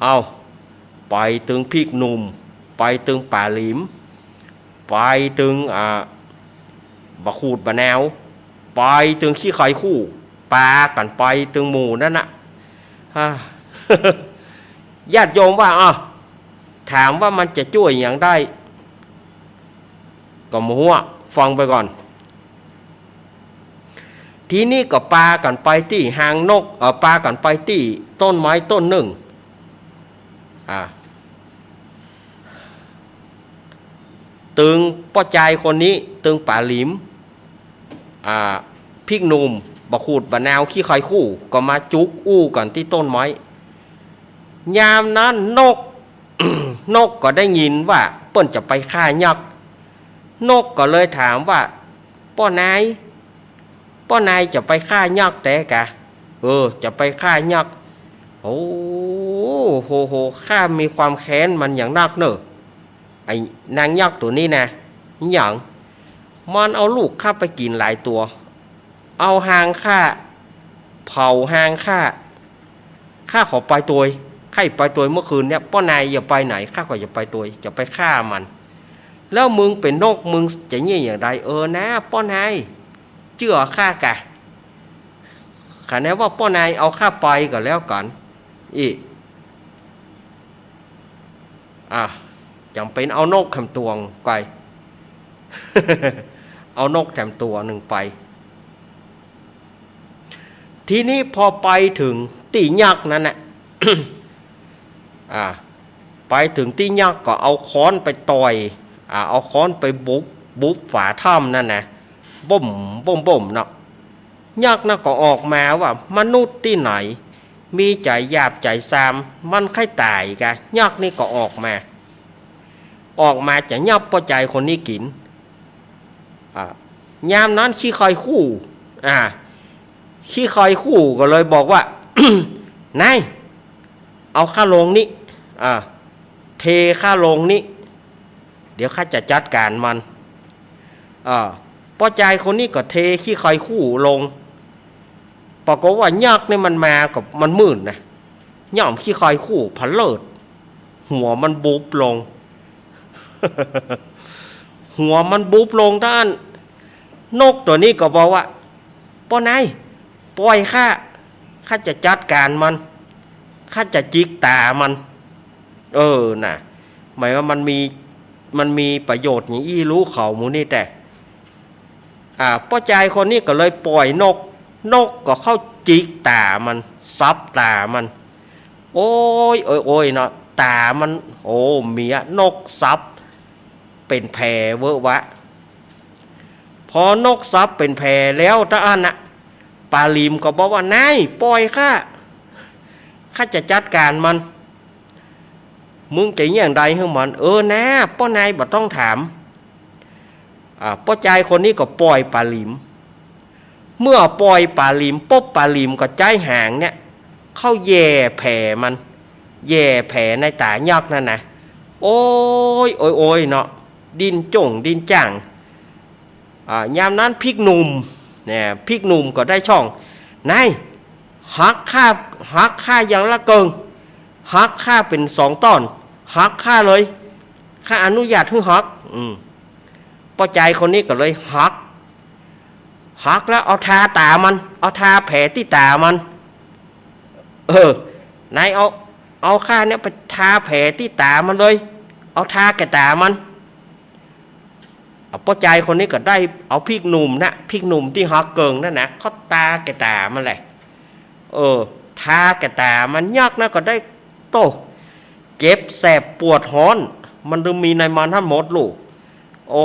เอาไปถึงพริกหนุ่มไปถึงป่าหลิมไปถึงบะขูดบะแนวไปถึงขี้ไข่คู่ปลากันไปถึงหมู่นั่นน่ะ ญาติโยมว่าถามว่ามันจะช่วยอย่างได้ก็มัวฟังไปก่อนทีนี้ก็ปลากันไปที่หางนกปลากันไปที่ต้นไม้ต้นหนึ่งตึงป้อใจคนนี้ตึงป่าหลิมพริกหนุ่มบะขูดบะแนวขี้ไข่คู่ก็มาจุกอู้กันที่ต้นไม้ยามนั้นนก นกก็ได้ยินว่าเปิ้นจะไปฆ่ายักษ์นกก็เลยถามว่าป้อนายจะไปฆ่ายักษ์แต่กะจะไปฆ่ายักษ์โอ้โหข้ามีความแค้นมันอย่างนักเนอะไอ้นางยักษ์ตัวนี้นะอย่างมันเอาลูกข้าไปกินหลายตัวเอาหางข้าเผาหางข้าขอไปตัวข้าไปตัวเมื่อคืนเนี่ยป้อนายอย่าไปไหนข้าก็อย่าไปตัวจะไปฆ่ามันแล้วมึงเป็นนกมึงจะเงี้ยอย่างไรนะป้อนายเชื่อข้ากะขณะว่าป้อนายเอาข้าไปก็แล้วกันจำเป็นเอานกแถมตัวไป เอานกแถมตัวหนึ่งไป ทีนี้พอไปถึงตียักษ์นั้นน่ะ ไปถึงที่ยักษ์ก็เอาค้อนไปต่อยเอาค้อนไปบุบฝาถ้ำนั่นนะบ่มเนาะยักษ์น่ะก็ออกมาว่ามนุษย์ที่ไหนมีใจหยาบใจซามมันค่อยตายกะยักษ์นี่ก็ออกมาจะยับพอใจคนนี้กินยามนั้นขี้คอยคู่ขี้คอยคู่ก็เลยบอกว่า นายเอาข้าลงนี้เทข้าลงนี้เดี๋ยวข้าจะจัดการมันพอใจคนนี้ก็เทขี้คอยคู่ลงปรากฏว่ายักษ์นี่มันมากับมันมื่นนะย่อมขี้คอยคู่พันเลิศหัวมันบุบลง หัวมันบุบลงด้านนกตัวนี้ก็บอกว่าป้อนายปล่อยข้าจะจัดการมันข้าจะจิกตามันน่ะหมายว่ามันมีประโยชน์อย่างอี้รู้เขาหมูนี่แต่ป้อใจคนนี้ก็เลยปล่อยนกก็เข้าจิกตามันซับตามันโอ้ยเนาะตามันเมียนกซับเป็นแผลเวอะวะพอนกซับเป็นแผลแล้วตาอันน่ะปาลิมก็บอกว่านายปล่อยข้าจะจัดการมันมึงจะอย่างใดให้มันนะป้อนายบ่ต้องถามป้อใจคนนี้ก็ปล่อยปาลิมเมื่อปล่อยปาลิมปุ๊บปาลิมก็ใจห่างเนี่ยเข้าแย่แผลมันแย่แผลในตายักษ์นั่นนะโอ้ยเนาะดินจ่งดินจ่างยามนั้นพริกหนุ่มเนี่ยพริกหนุ่มก็ได้ช่องนายหักค่าอย่างละเกิงหักค่าเป็น2 ตอนหักค่าเลยค่าอนุญาตให้หักป้อใจคนนี้ก็เลยหักแล้วเอาทาตามันเอาทาแผลที่ตามันนายเอาค่าเนี่ยไปทาแผลที่ตามันเลยเอาทาแก่ตามันป้อใจคนนี้ก็ได้เอาพริกหนุ่มที่หักเกิงนั่นนะเขาตาแก่ตามันแหละทาแก่ตามันยักนะก็ได้โตเจ็บแสบปวดฮ้อนมันจึงมีในมันทั้งหมดลูกโอ้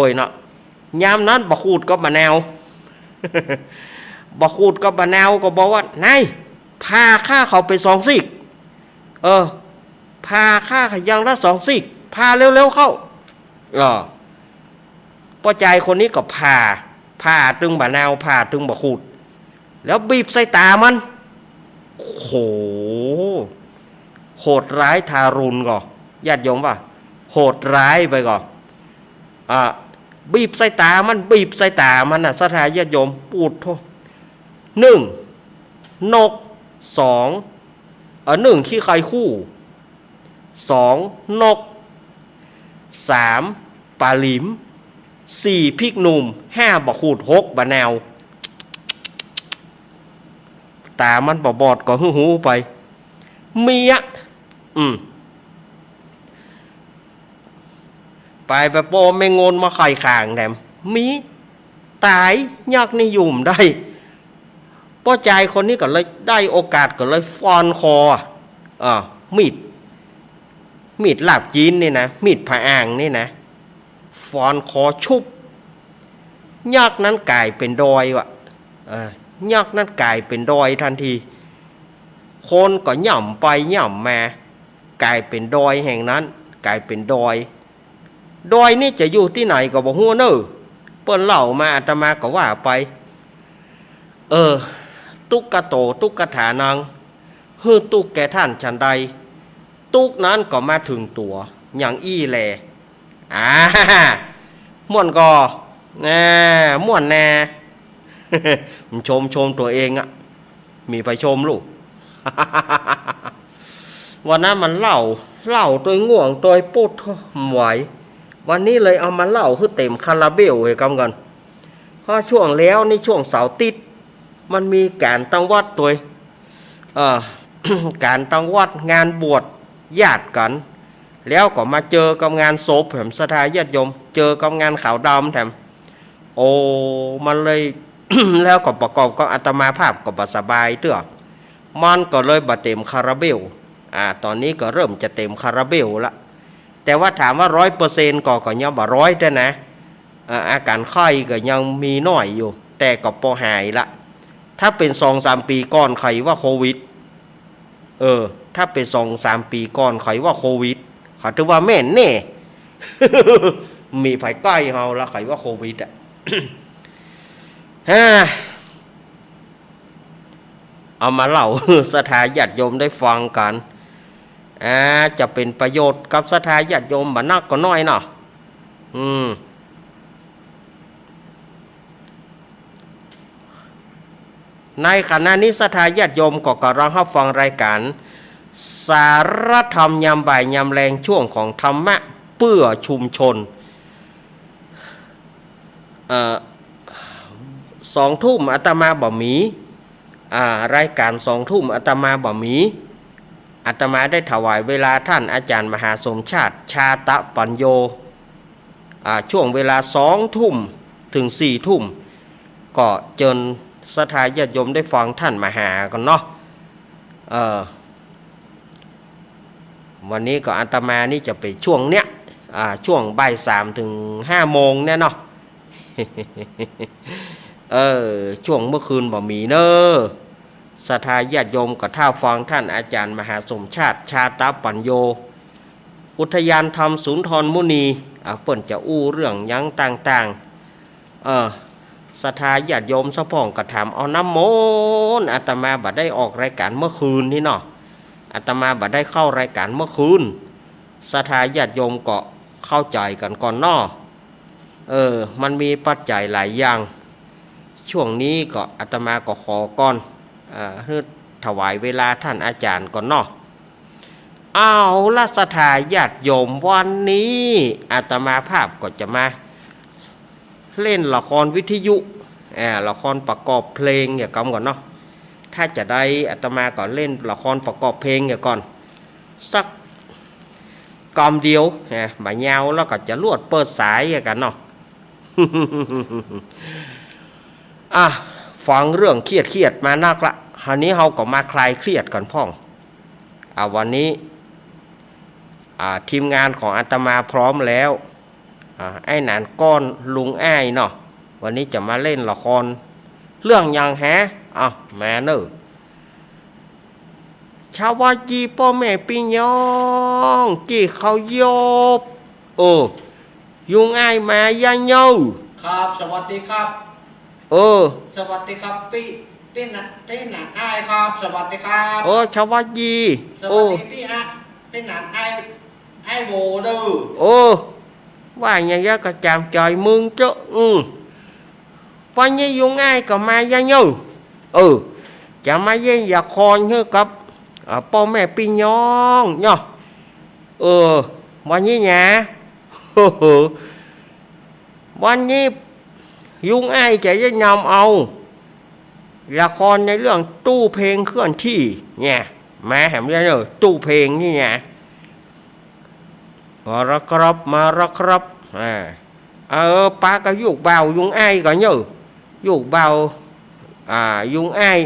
ยเนาะยามนั้นบักขูดก็มะนาว บักขูดก็มะนาวก็บอกว่านายพาข้าเขาไป2 ซีกพาข้าขยังละ2 ซีกพาเร็วๆเข้าป้อใจคนนี้ก็พาตึงมะนาวพาตึงบักขูดแล้วบีบใส่ตามันโหดร้ายทารุณก่อญาติโยมป่ะโหดร้ายไปก่อบีบใส่ตามันน่ะสถาญาติโยมปูดโท1นก21ขี้ไข่คู่2นก3ปลาหลิม4พริกหนุ่ม5บักขูด6บะนาวตามันบอดก็หูไปเมียไปโปไม่งนมาไข่ข่างแถมมีตายยากนิยมได้ป้อใจคนนี้ก็เลยได้โอกาสก็เลยฟอนคอมีดลาบจีนนี่นะมีดผ่าอ่างนี่นะฟอนคอชุบยักษ์นั้นกลายเป็นดอยวะยักษ์นั้นกลายเป็นดอยทันทีคนก็ย่ำไปย่ำมากลายเป็นดอยแห่งนั้นกลายเป็นดอยนี่จะอยู่ที่ไหนก็บอกหัวเนอเปิ้นเล่ามาอาตมาก็ว่าไปตุกกะโตตุกกะถานังฮือตุกแก่ท่านฉันใดตุกนั้นก็มาถึงตัวอย่างอี้แลม่วนก็ม่วนแน่มันชมตัวเองอะมีไปชมลูก วันนั้นมันเล่าตัวง่วงตัวปุ๊ดไหววันนี้เลยเอามาเล่าคือเต็มคาราเบลให้กำกันเพราะช่วงแล้วนี่ช่วงเสาร์ติดมันมีการตั้งวัดตัว การตั้งวัดงานบวชญาติกันแล้วก็มาเจอกับงานศพแถมสถาญาติโยมเจอกับงานขาวดำแถมมันเลย แล้วก็ประกอบกับอาตมาภาพก็บ่สบายเตื้อมันก็เลยบ่เต็มคาราเบลตอนนี้ก็เริ่มจะเต็มคาราเบลละแต่ว่าถามว่า100%ก็ยังบ่ร้อยแต่นะอาการไข้ก็ยังมีน้อยอยู่แต่ก็พอหายละถ้าเป็น 2-3 ปีก่อนใครว่าโควิดถ้าเป็น 2-3 ปีก่อนใครว่าโควิดเขาถือว่าแม่นแน่ มีภัยใกล้เฮาแล้วใครว่าโควิดเอามาเล่า สถาญาติโยมได้ฟังกันจะเป็นประโยชน์กับสถาญาติโยมบ่นักก็น้อยเนาะในขณะนี้สถาญาติโยมก็กำลังรับฟังรายการสารธรรมยามบ่ายยามแรงช่วงของธรรมะเพื่อชุมชน2 ทุ่มอาตมาบ่มีรายการ2 ทุ่มอาตมาบ่มีอาตมาได้ถวายเวลาท่านอาจารย์มหาสมชาติชาตะปัญโยช่วงเวลา2 ทุ่มถึง 4 ทุ่มก็เจิญสถาญาติโยมได้ฟังท่านมหากันเนาะวันนี้ก็อาตมานี่จะไปช่วงเนี้ยช่วงบ่าย 3 ถึง 5 โมงเนี่ยเนาะ ช่วงเมื่อคืนบ่มีเนอะสถาญาติโยมก็ท่าฟังท่านอาจารย์มหาสมชาติชาตะปัญโยอุทยานธรรมสุนทรมุนีเปิ้นจะอู้เรื่องยังต่างๆสถาญาติโยมสะพ่องก็ถามเอาน้ำมนต์อาตมาบ่ได้ออกรายการเมื่อคืนนี่เนาะอาตมาบ่ได้เข้ารายการเมื่อคืนสถาญาติโยมก็เข้าใจกันก่อนเนาะมันมีปัจจัยหลายอย่างช่วงนี้ก็อาตมาก็ขอก่อนเพื่อถวายเวลาท่านอาจารย์ก่อนเนาะเอาละสถาญาติโยมวันนี้อาตมาภาพก็จะมาเล่นละครวิทยุละครประกอบเพลงอย่างก่อนเนาะถ้าจะได้อาตมาก็เล่นละครประกอบเพลงอย่างก่อนสักกอมเดียวบ่ยาวแล้วก็จะลวดเปิดสายอย่างกันเนาะ ฟังเรื่องเครียดมานักละคราวนี้เราก็มาคลายเครียดกันพ่องวันนี้ทีมงานของอาตมาพร้อมแล้วไอ้หนานก้อนลุงอ้ายเนาะวันนี้จะมาเล่นละครเรื่องยังแม่เนอะชาวบ้านจีพ่อแม่พี่น้องกี่เขาโยบยุงอ้ายมายังเยาครับสวัสดีครับสวัสดีครับพี่หนันอ้ายครับสวัสดีครับชาวบ้านจีสวัสดีพี่หนันอ้ายโบดูว่าอย่างเงี้ยก็จำใจมึงเจ้าวันนี้ยุงอ้ายก็มายังเยาจะมาเยี่ยอยากคอนเฮ้กับพ่อแม่พี่น้องเนาะวันนี้เนี่ยวันนี้ยุงอ้ายจะยอมเอาละครในเรื่องตู้เพลงเคลื่อนที่เนี่ยมาแหมเนี่ยตู้เพลงนี่เนี่ยมาละครับป้าก็ยุกเบายุงอ้ายก็เนอะยุกเบายุงอ้าย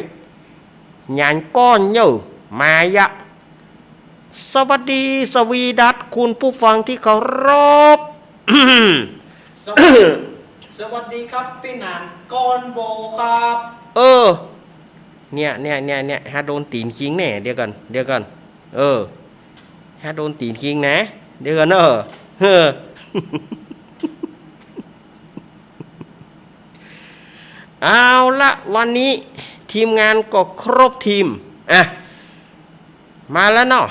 nhàn con nhớ มายะสวัสดีสวีดัสคุณผู้ฟังที่เคารพ สวัสดีครับพี่หนานก้อนโบครับเนี่ยฮะโดนตีนคิงแน่เดี๋ยวกันฮะโดนตีนคิงนะเดี๋ยวกันเอาละวันนี้ทีมงานก็ครบทีมมาแล้วเนาะ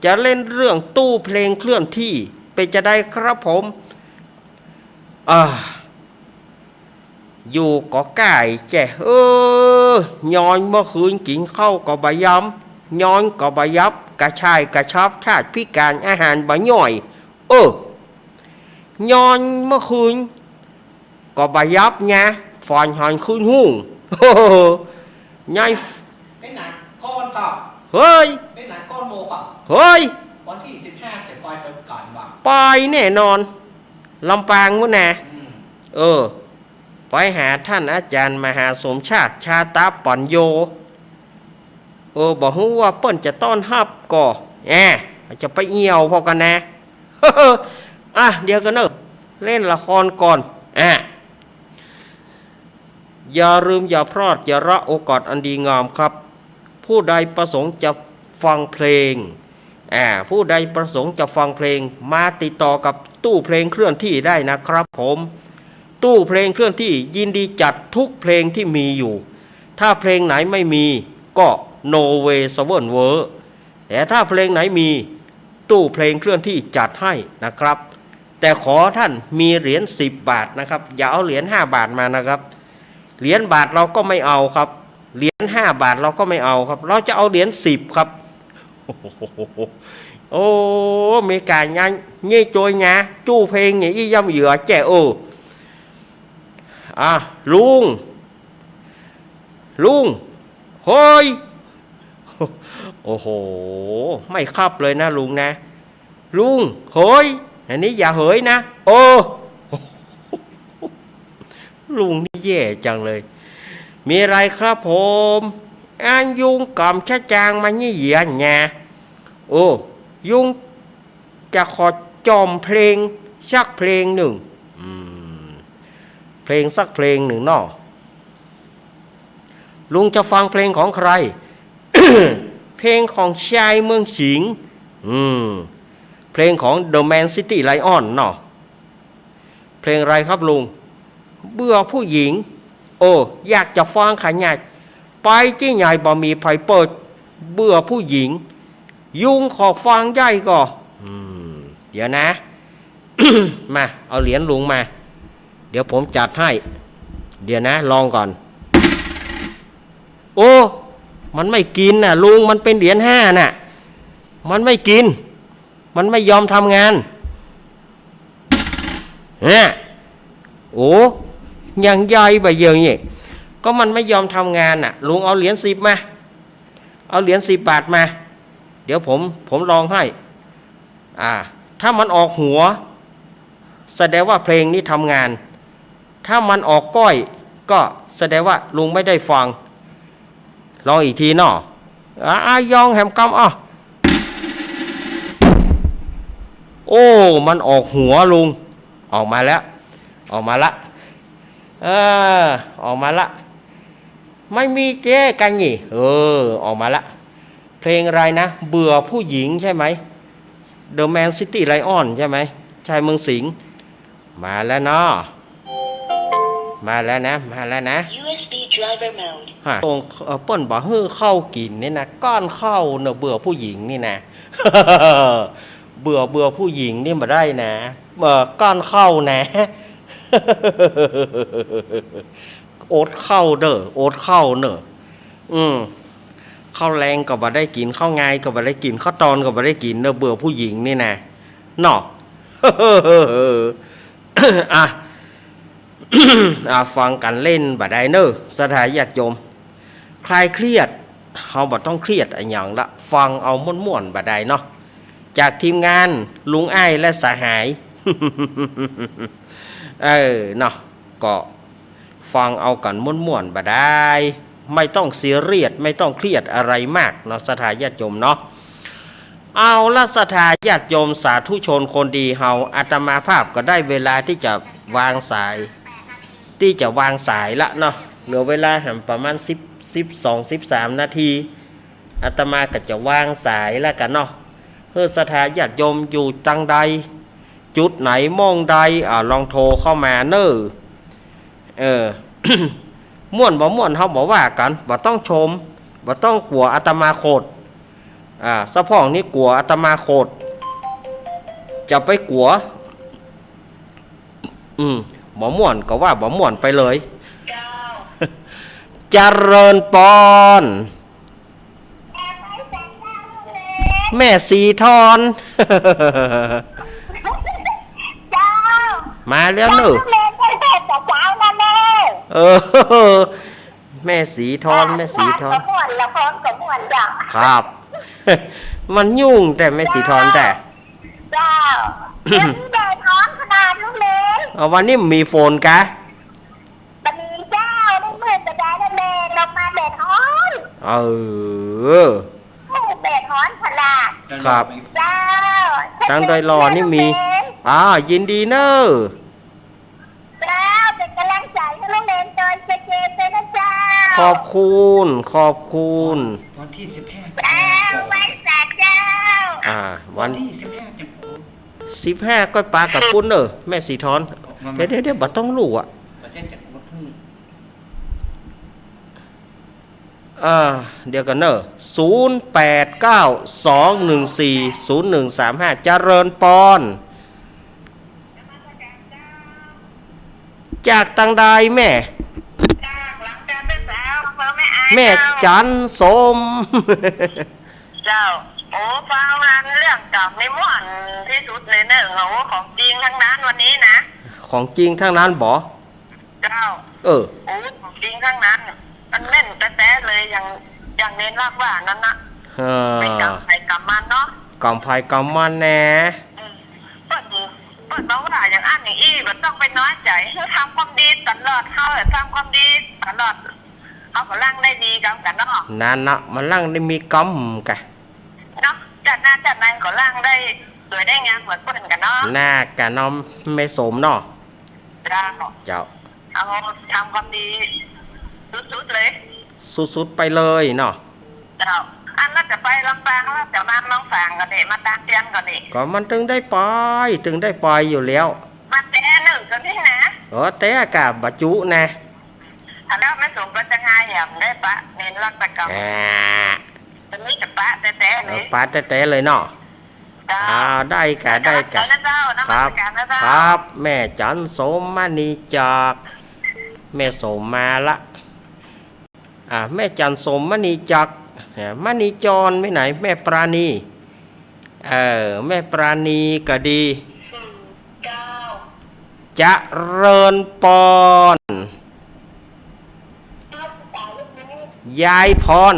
จะเล่นเรื่องตู้เพลงเคลื่อนที่ไปจะได้ครับผมอยู่ก็ไก่แจ้ย้อนเมื่อคืนกินข้าวก็บะยำย้อนก็บะยับกระชายกระชับชาติพิการอาหารบะย่อยย้อนเมื่อคืนก็บะยับเนี่ยฝันหันคืนหุ่งไงเป็นหนังก้อนครับเฮ้ยเป็นหนังก้อนโมครับเฮ้ยวันที่15จะไปเติมการบ้างไปแน่นอนลำปางวะนะไป ไปหาท่านอาจารย์มหาสมชาติชาตาปัญโยบอกฮู้ว่าเปิ้นจะต้อนรับก่อจะไปเหี่ยวพอกันนะ เดี๋ยวกันเนอะเล่นละครก่อนอย่าลืมอย่าพลาดอย่าละโอกาสอันดีงามครับผู้ใดประสงค์จะฟังเพลงผู้ใดประสงค์จะฟังเพลงมาติดต่อกับตู้เพลงเคลื่อนที่ได้นะครับผมตู้เพลงเคลื่อนที่ยินดีจัดทุกเพลงที่มีอยู่ถ้าเพลงไหนไม่มีก็ No Way 7 Word แต่ถ้าเพลงไหนมีตู้เพลงเคลื่อนที่จัดให้นะครับแต่ขอท่านมีเหรียญ10 บาทนะครับอย่าเอาเหรียญ5 บาทมานะครับเหรียญบาทเราก็ไม่เอาครับเหรียญ5 บาทเราก็ไม่เอาครับเราจะเอาเหรียญ10ครับโอ้มีการงานนี่โจยนะจู้เพลงอย่างอี้ย่ำเหยื่อแจ๋ลุงเฮ้ยโอ้โหไม่ครับเลยนะลุงนะลุงเฮ้ยอันนี้อย่าเฮ้ยนะลุงนี่แย่จังเลยมีอะไรครับผมยุงกำชะจางมานี่เหยียนไงยุงจะขอจอมเพลงสักเพลงหนึ่งเพลงสักเพลงหนึ่งเนาะลุงจะฟังเพลงของใคร เพลงของชายเมืองสิงห์เพลงของ The Man City Lion เนาะเพลงอะไรครับลุงเบื่อผู้หญิงอยากจะฟังขยายไปที่ใหญ่บ่มีไผเปิดเบื่อผู้หญิงยุงขอฟังใหญ่ก่อเดี๋ยวนะ มาเอาเหรียญลุงมาเดี๋ยวผมจัดให้เดี๋ยวนะลองก่อนมันไม่กินน่ะลุงมันเป็นเหรียญ5น่ะมันไม่กินมันไม่ยอมทำงานยังใหญ่ไปเยอะนี่ก็มันไม่ยอมทำงานน่ะลุงเอาเหรียญ10มาเอาเหรียญ10 บาทมาเดี๋ยวผมลองให้ถ้ามันออกหัวแสดงว่าเพลงนี้ทำงานถ้ามันออกก้อยก็แสดงว่าลุงไม่ได้ฟังลองอีกทีเนาะยองแหมกำมันออกหัวลุงออกมาแล้วออกมาละออกมาละไม่มีเจ๊กันนี่ออกมาละเพลงอะไรนะเบื่อผู้หญิงใช่ไหม The Man City Lion ใช่ไหมชายเมืองสิงห์มาแล้วเนาะมาแล้วนะ USB driver mode ตรงเปิ้นบอกให้เข้ากินนี่นะก้อนเข้าเนอะเบื่อผู้หญิงนี่นะ เบื่อผู้หญิงนี่มาได้นะก้อนเข้านะ โอ๊ตเข้าเด้อโอ๊ตเข้าเนอะข้าวแรงก็บ่ได้กินข้าวไงก็บ่ได้กินข้าวตอนก็บ่ได้กินเนอะเบื่อผู้หญิงนี่นะเนาะ ฟังกันเล่นบ่ได้เนอะสถานญาติโยมคลายเครียดเฮาบ่ต้องเครียดอะไรอย่างละฟังเอาม่วนๆบ่ได้เนาะจากทีมงานลุงอ้ายและสหาย เนาะก็ฟังเอากันม่วนๆบ่ได้ไม่ต้องซีเรียสไม่ต้องเครียดอะไรมากเนาะสถานญาติโยมเนาะเอาละสถานญาติโยมสาธุชนคนดีเฮาอาตมาภาพก็ได้เวลาที่จะวางสายละเนาะเหลือเวลาแหมประมาณ13 นาทีอาตมาก็จะวางสายแล้วกันเนาะสถานญาติโยมอยู่จังใดจุดไหนมองใดลองโทรเข้ามาเนอะม่วนบ่ม่วนเฮาบอกว่ากันบ่ต้องชมบ่ต้องกลัวอาตมาโคตรสะพ้องนี่กลัวอาตมาโคตรจะไปกลัวบ่ม่วนก็ว่าบ่ม่วนไปเลยเจริญปอนแม่สีทอนมาแล้วเนอะแม่สีทอนแม่สีทอนครับ มันยุ่งแต่แม่สีทอนแต่วันนี้มีโฟนกะ บัด อ แบกฮ้อนพลาด ครับ เจ้า ตั้งโดยรอนี่มียินดีเนอะ เจ้าเป็นกำลังใจให้ลูกเรียนจนเจเลยนะเจ้า ขอบคุณขอบคุณ วันที่15 เจ้าไม่แสกเจ้า วัน ที่15จะโอ้ 15ก็ปลากับปุ้นเนอะแม่สีทอนเดี๋ยวบัดต้องรู้อ่ะ ประเทศจะกดพึ่ง เดี๋ยวกันเนอะ0892140135เจริญปอนจากตังใดแม่ จากหลังจากเป็นสาวเพิ่มไม่อาย แม่จันสม เจ้าโอ้ฟังงานเรื่องกับในม่วนที่สุดเลยเนอะโอ้ของจริงทั้งนั้นวันนี้นะ ของจริงทั้งนั้นบอ เจ้า เออ โอ้ของจริงทั้งนั้นมันแน่นแต่เลยอย่างเน้นรักว่านั้นนะไม่กำใครกำมันเนาะ กำไผ่กำมันแน่ เปิดบอกว่าอย่างอันอย่างอี้มันต้องไปน้อยใจคือทำความดีตลอดเขาทำความดีตลอดเขาก็ร่างได้ดีกันเนาะ นั่นนะมันลั่งได้มีกำกะ เนาะจัดหน้าจัดนายก็ร่างได้สวยได้งามเหมือนเพื่อนกันเนาะ หน้ากะน้อมไม่สมเนาะ จ้า เจ้า เอาทำความดีสุดๆเลย สุดๆไปเลยเนาะ เจ้าอันน่าจะไปลำปางแล้วจะมาน้องฝางกันเด็มาตามเตียนกันนี่ ก็มันถึงได้ไปอยู่แล้ว มาแต่หนึ่งกันที่นะ แต่กะบะจุนะ ถ้าแล้วไม่สมก็จะง่ายอย่างได้ปะเน้นรักตะกรรม อ่า ตอนนี้จะปะแต่เลย ปาแต่เลยเนาะ จ้า ได้กะ ครับ ครับ แม่จันสมมานีจากแม่สมมาละแม่จันสมมานีจากมานีจรไม่ไหน แม่ปราณีแม่ปราณีก็ดีจะเริญปอนยายพร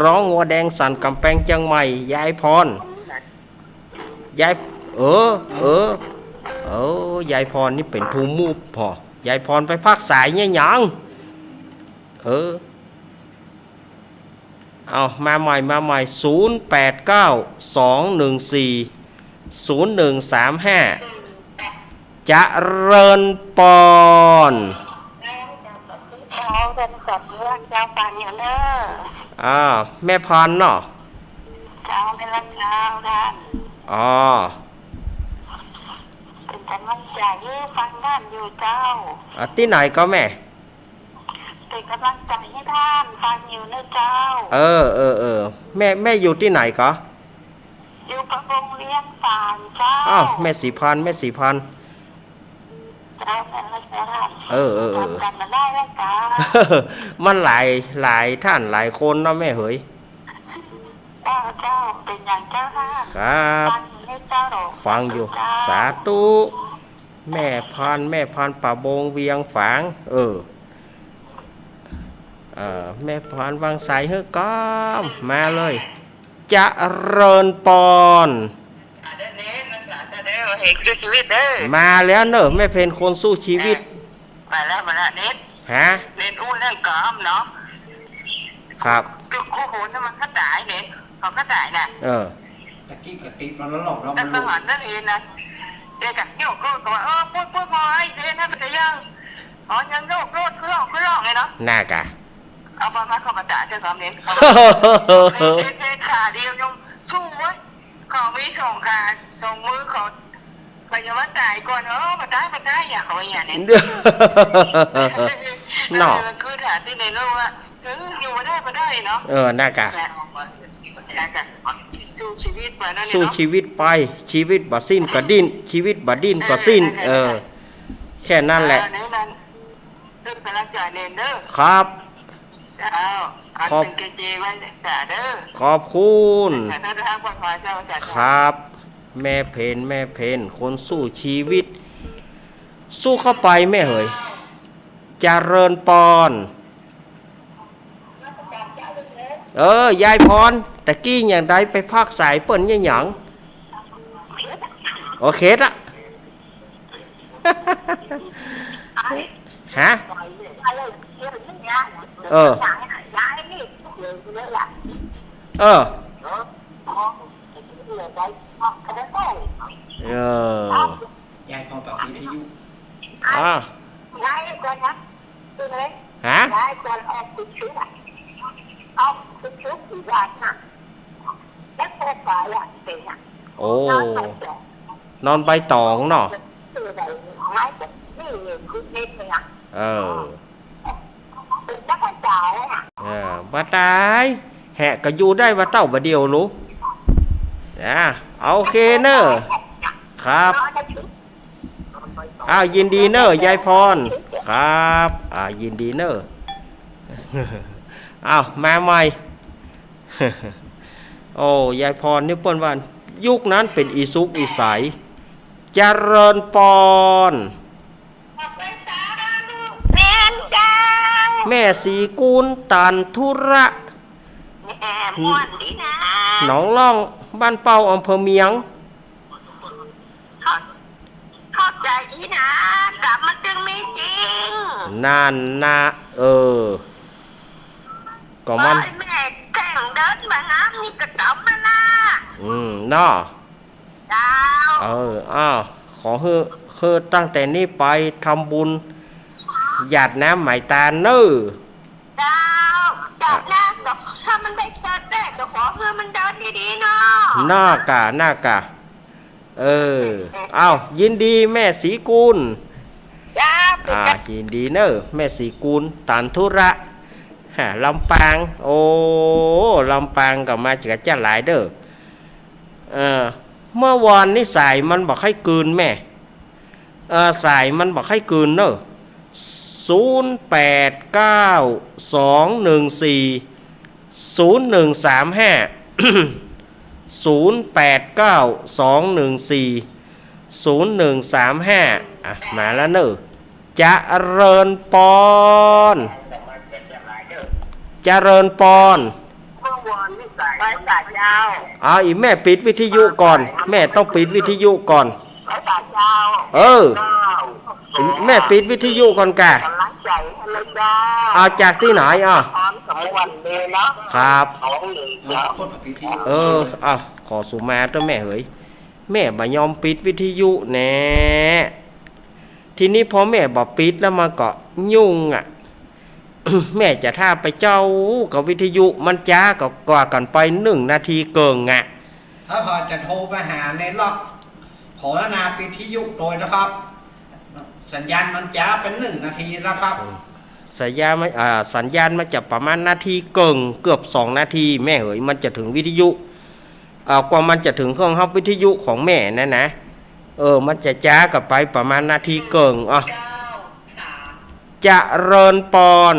ร้องงัวแดงสันกำแพงเชียงใหม่ยายพรยายยายพรนี่เป็นทูมูพอยายพรไปพักสายเนี่ยหยังเอามาใหม่0892140135จะเริญปอน เช้าเป็นสัตว์เรื่องเจ้าป่าเนี่ยเนอ แม่พันเนาะ เช้าเป็นรักเช้าด้าน เป็นกำลังใจให้ฟังด้านอยู่เจ้า ที่ไหนก็แม่ เป็นกำลังใจให้ท่านฟังอยู่นะเจ้า แม่อยู่ที่ไหนก็ อยู่กับโรงเรียนฝานเจ้า แม่สีพัน เจ้าเป็นรักเจ้าท่าน ทำกันมาได้แล้วจ้า มันหลายท่านหลายคนเนาะแม่เหย เจ้าเป็นอย่างเจ้าท่าน ครับ ฟังอยู่ในเจ้าหรอ ฟังอยู่ เจ้า สาธุแม่พันป่าบงเวียงฝางแม่พันวางสายเฮ้ก้อมมาเลยจะเริญปอน เห็นคือชีวิตเด้อ มาแล้วเนอะแม่เพนคนสู้ชีวิต มาแล้วเน็ต ฮะ เน็ตอู้เรื่องกอมเนาะ ครับ คือคู่หูนี่มันก็จ่ายเน็ตเขาก็จ่ายน่ะ ตะกี้กระติบเราแล้วหลอกเรา แต่ มัน ส รู้ มานนั่นเองนะเด็กกับเกี่ยวก็ว่าพูดพอไอ้เด็กนั่นมันจะยังยังโยกโลดขึ้นหลอกเลยเนาะ น่ากะ เอาประมาณเขามาจ่ายเจ้าสามเน็ตเด็กขาเดียวยงสู้เว้ยเขามีส่งขาส่งมือเขาไปยังว่าจ่ายก่อนมาได้อยากเขาอย่างนี้ เนาะ คือถามที่ในโลกว่าถึงอยู่มาได้เนาะ น่ากะ สู้ชีวิตไปนั่น สู้ เนาะ ชีวิตไปชีวิตบ่สิ้นก็ดิ้นชีวิตบ่ดิ้นก็สิ้นแค่นั้นแหละ นั่นซึ่งกำลังจ่ายเนนเด้อ ครับ เจ้าอันเป็นเกจีไว้จ่าเด้อ ขอบคุณ แต่ถ้าทางปลอดภัยเจ้าจ่า ครับ แม่เพนคนสู้ชีวิต สู้เข้าไปแม่เหยเจริญปอนยายพรตะกี้อย่างใดไปภาคสายเปิ้นยังหยังโอเคละ ฮะ ย้ายนี่เลยละ เออ เออ ยายพอแบบวิทยุ อ่ะ ง่ายกว่านะคือเลย ฮะ ง่ายกว่าออกติดชุดอ่ะออกติดชุดสีดำนะแล้วโปรไฟล์อ่ะเป็นอ่ะ โอ้ นอนใบตองเนาะ คืออะไรง่ายกว่านี่คือเล่นเลยอ่ะ เออ เป็นนักการจ่ายอ่ะ บ่ตายแหะก็อยู่ได้ว่าเต้าบ่เดียวรู้เอาโอเคเนอะครับยินดีเนอะยายพรครับยินดีเนอะมาใหม่ โอ้ยายพรนี่เปิ้นว่ายุคนั้นเป็นอีสุกอีใสเจริญปอนแม่จ้า แม่สีกูลตันธุระ แม่ม่วนดีนะ หนองล่องบ้านเป้าอำเภอเมียง ขอบใจอีนะกลับมาจึงมีจริง นั่นนะก็มัน แม่แข่งเดินมาน้ำนี่กระจบมานะ เนาะ ดาว ขอคือตั้งแต่นี้ไปทำบุญหยาดน้ำไหมตาเนอ ดาวจับหน้าก็ถ้ามันได้เจอแต่ก็ขอเพื่อมันเดินดีๆเนาะ หน้ากะยินดีแม่สีกูล จ้าเป็นกัน ยินดีเนอแม่สีกูลตันธุระลำปางโอ้ลำปางก็มาจากจ้าหลายเด้อเมื่อวานนี่สายมันบอกให้กืนแม่สายมันบอกให้กืนเนอะ0892140135มาแล้วเนอะจะเริญปอนเจริญปอน ไปสายยาว อีแม่ปิดวิทยุก่อน แม่ต้องปิดวิทยุก่อน ไปสายยาว แม่ปิดวิทยุก่อนกะ กำลังใจให้เลยจ้า เอาจากที่ไหนพร้อมสมวันเลยเนาะ ครับ คนแบบวิทยุ ขอสุมาตัวแม่เฮ้ยแม่บ่ยอมปิดวิทยุแน่ทีนี้พอแม่บ่ปิดแล้วมันก็ยุ่งแม่จะท่าไปเจ้ากับวิทยุมันจ้าก็กว่ากันไป1 นาทีเกิงถ้าพอจะโทรไปหาในล็อกขอนาวิทยุโดยนะครับ สัญญาณมันจ้าเป็น1 นาทีนะครับ สัญญาณสัญญาณมันจะประมาณนาทีเกิงเกือบ2 นาทีแม่เอ๋ยมันจะถึงวิทยุกว่ามันจะถึงเครื่องฮับวิทยุของแม่นะมันจะจ้ากับไปประมาณนาทีเกิงจะเริญปอน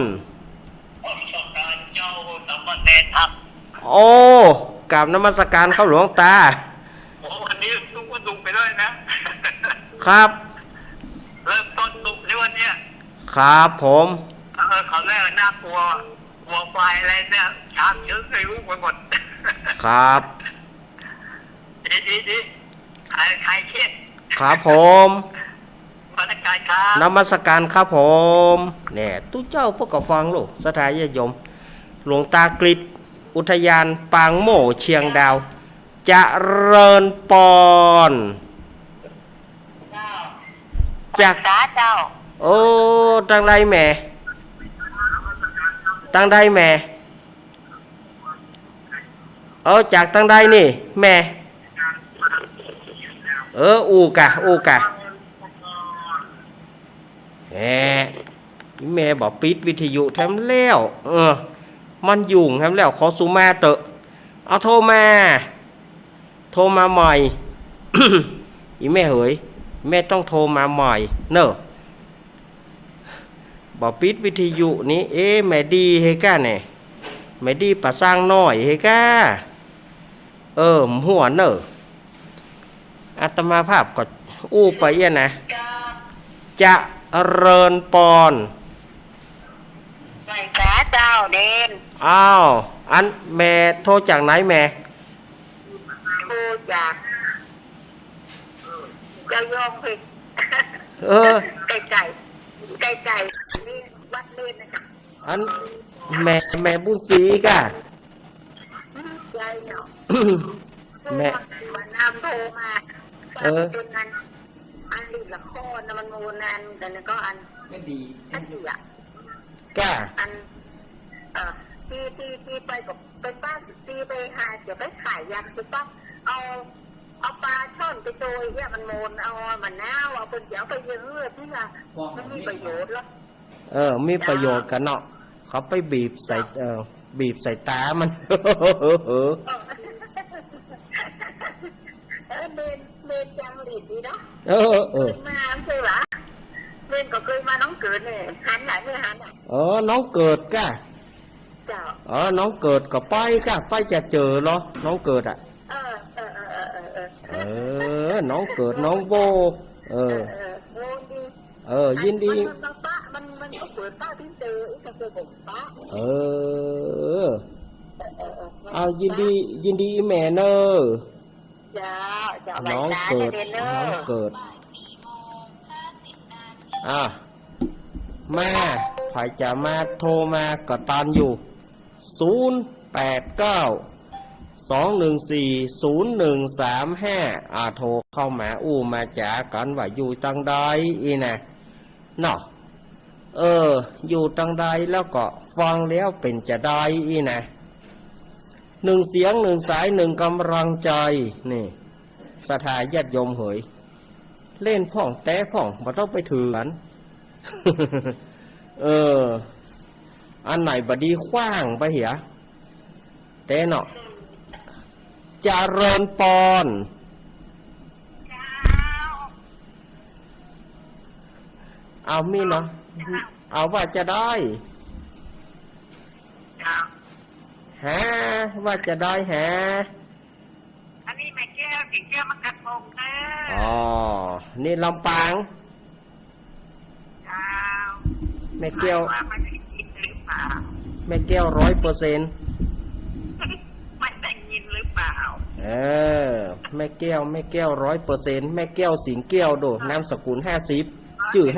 โอ้กราบนมัสการเข้าหลวงตาวันนี้ลุงก็ดุไปด้วยนะครับ เริ่มต้นดุในวันนี้ครับผมเขาแรกน่ากลัวไฟอะไรเนี่ยช้างเยอะเลยรู้ไปหมดครับดีใครเครียดครับผมนมัสการครับนมัสการครับผมเนี่ยตู้เจ้าพวกกับฟังลูกสถานยมหลวงตากฤษอุทยานปางโหม่เชียงดาวจะเริญปอนจากเจ้าโอ้ตั้งใดแม่ตั้งใดแม่จากตั้งใดนี่แม่อูกะแม่บอกปิดวิทยุแถมแล้วมันยุ่งแถมแล้วขอสุมาเตอะเอาโทรมาใหม่ อีแม่เฮ้ยแม่ต้องโทรมาใหม่เนอะบอกปิดวิทยุนี้แม่ดีเฮก้าเนี่ยแม่ดีปะสร้างน้อยเฮก้าหัวเนอะอาตมาภาพก็อู้ไปนะจะเริญปอนใส่ขาเจ้าเด่นอันแม่โทรจากไหนแม่โทรจากจะยอมผิดไก่นี่วัดเล่นนะจ๊ะอันแม่บุญศรีกะจ เนาะ แม่ วันน้ำโทรมาเป็นอันลิละครนะมันโมนันแต่แล้วก็อัน ไม่ดี อันที่อ่ะ ก้า อันที่ไปกับไปป้าที่ไปหาเดี๋ยวไปขายยำจะต้องเอาปลาช่อนไปโดยเนี่ยมันโมนเอามันน้าวเอาเป็นเดี๋ยวไปเยอะที่ว่ามันมีประโยชน์แล้ว มีประโยชน์กันเนาะเขาไปบีบใส่บีบใส่ตามัน เมนจังหลีดดีเนาะ มาใช่ปะเมนก็เคยมาน้องเกิดเนี่ยหันไหนไม่หันอ่ะ น้องเกิดก้า เจ้า น้องเกิดก็ไปก้าไปจะเจอเหรอน้องเกิดอ่ะน้องเกิดน้องโบโอ้ดี ยินดี มันก็เปิดป้าที่เจออีกก็เคยบอกป้าเอายินดีแม่เนอ จ้า น้องเกิดแม่ใครจะมาโทรมาก็ตามอยู่08921401135โทรเข้ามามาจ๋ากันว่าอยู่ตังใดอีนะเนาะอยู่ตังใดแล้วก็ฟังแล้วเป็นจะได้อีนะหนึ่งเสียงหนึ่งสายหนึ่งกำลังใจนี่ศรัทธาญาติโยมเหยเล่นพ่องแต่พ่องมาต้องไปถือกัน อันไหนบดีขว้างไปเหียแต่เนาะเจริญปอนเอามีเนาะเอาว่าจะได้ฮะว่าจะได้ฮะอันนี้แม่แก้วแก้วมากัดมงนะนี่ลำปางแม่แก้ว100%ไม่ได้ยินหรือเปล่าแม่แก้ว100%แม่แก้วสิงแก้วโดนามสกุล50ชื่อ50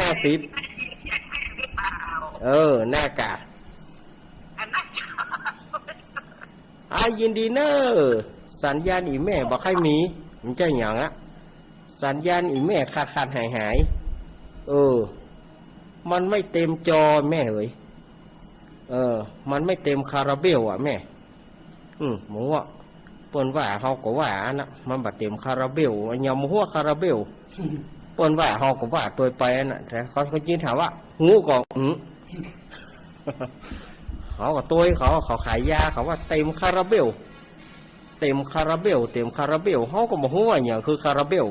หน้ากายินดีเนอสัญญาณอีแม่บอกให้มีมันจะอย่างอะสัญญาณอีแม่ขาดหายมันไม่เต็มจอแม่เอ๋ยมันไม่เต็มคาราเบลอ่ะแม่หมูอ่ะเปิ้นว่าเฮาก็ว่านะมันบ่เต็มคาราเบลยำหัวคาราเบลเปิ้นว่าเฮาก็ว่าตัวไปน่ะแต่เขาจริงถามว่าหูก็เขาก็ตัวเขาขายยาเขาว่าเต็มคาราเบลเขาก็บอกว่าอย่างคือคาราเบล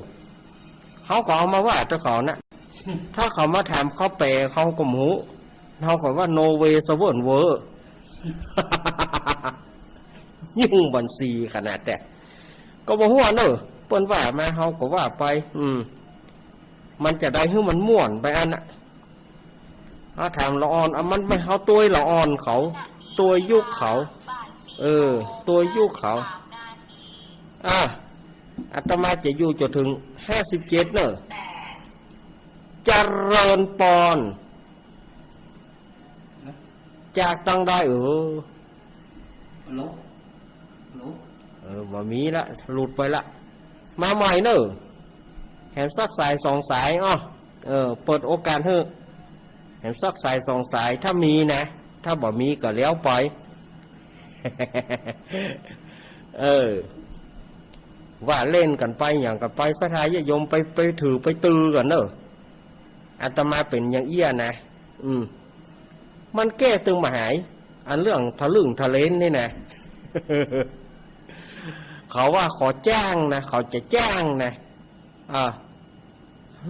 เขาก็เอามาว่าเจ้าเขานะถ้าเขามาถามเขาแปลเขาก็หมูเขาก็ว่าโนเวสเวิร์นเวอร์ยุ่งบัญชีขนาดแต่ก็บอกว่าเนอะเปิ้นว่ามาเขาก็ว่าไปมันจะได้ให้มันม่วนไปอันน่ะเขาถามละอ่อนมันไม่เขาตัวละอ่อนเขาตัวยุคเขาตัวยุคเขาอาตมาจะอยู่จนถึง57เนอะเจริญปอนจากตังได้รู้มามีละหลุดไปละมาใหม่เนอะแหมสักสาย2 สายเปิดโอกาสให้แหมสักสาย2 สายถ้ามีนะถ้าบ่มีก็แล้วไป ว่าเล่นกันไปอย่างกันไปสถายยมไปถือไปตือกันเนอะอาตมาเป็นอย่างเอี้ยนะมันแก้ตึงมาหายอันเรื่องทะลึ่งทะเลนนี่นะ เขาว่าขอจ้างนะเขาจะจ้างนะ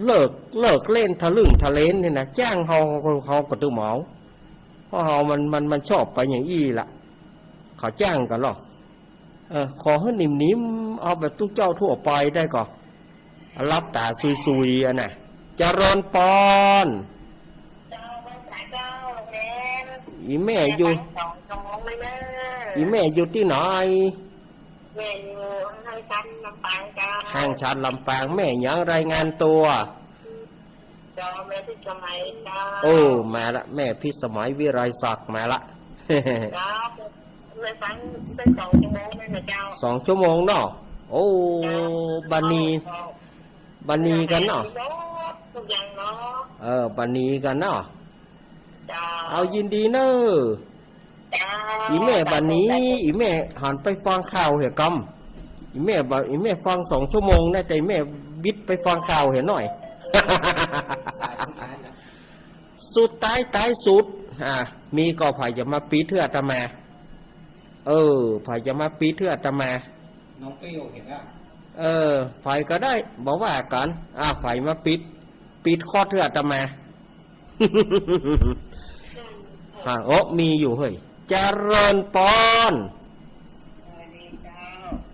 เลิกเล่นทะลึ่งทะเลนนี่นะจ้างเขาก็ตือหมอเพราะเขามันชอบไปอย่างอี้ละเขาจ้างกันหรอขอให้นิ่มๆเอาแบบทุกเจ้าทั่วไปได้ก่อนรับตาซุยๆน่ะเจริญปอนอีแม่อยู่ที่ไหนห้างชันลำปางแม่ยังรายงานตัวแม่พิสมัยมาละแม่พิสมัยวิไรศักดิ์มาละ แม่ เลยฟังเป็น2 ชั่วโมงนั่นนะเจ้า 2 ชั่วโมงเนาะโอ้บันนีกันเนาะ ทุกอย่างเนาะ บันนีกันเนาะ เจ้า เอายินดีเนอะ เจ้า อีแม่บันนี้อีแม่หันไปฟังข่าวเหรอกำอีแม่ฟัง2 ชั่วโมงนะแต่แม่บิดไปฟังข่าวเห็นหน่อย สายสุดท้ายแล้ว สุดท้ายสุดมีก็ไผจะมาปีเถื่อตะมาไผจะมาปีเถื่อตะมา น้องเปรี้ยวเห็นแล้ว ไผก็ได้บอกว่ากันไผมาปิดข้อเถื่อตะมา โอ้มีอยู่เฮ้ยเจริญปอน สวัสดีเจ้า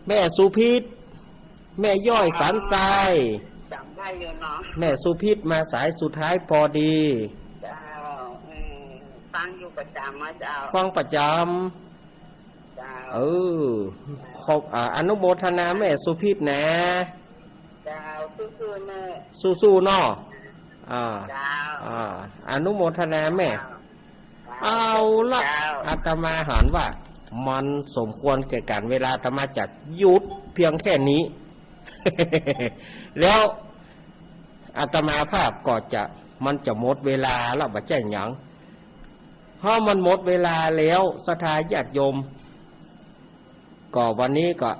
แม่สุพิษแม่ย่อยสันทราย จำได้อยู่เนาะ แม่สุพิษมาสายสุดท้ายพอดี เจ้าฟังอยู่ประจำมาเจ้า ฟังประจ เจ้า ำขอบอนุโมทนาแม่สุพิษนะ เจ้าคือแม่ สู้ๆเนาะเจ้า อนุโมทนาแม่ เอาละอาตมาหันว่า มันสมควรแก่การเวลาอาตมาจัดหยุดเพียงแค่นี้ แล้วอาตมาภาพก็มันจะหมดเวลาแล้วบัดแจ้งหยังเพราะมันหมดเวลาแล้วศรัทธาญาติโยมก็วันนี้ก็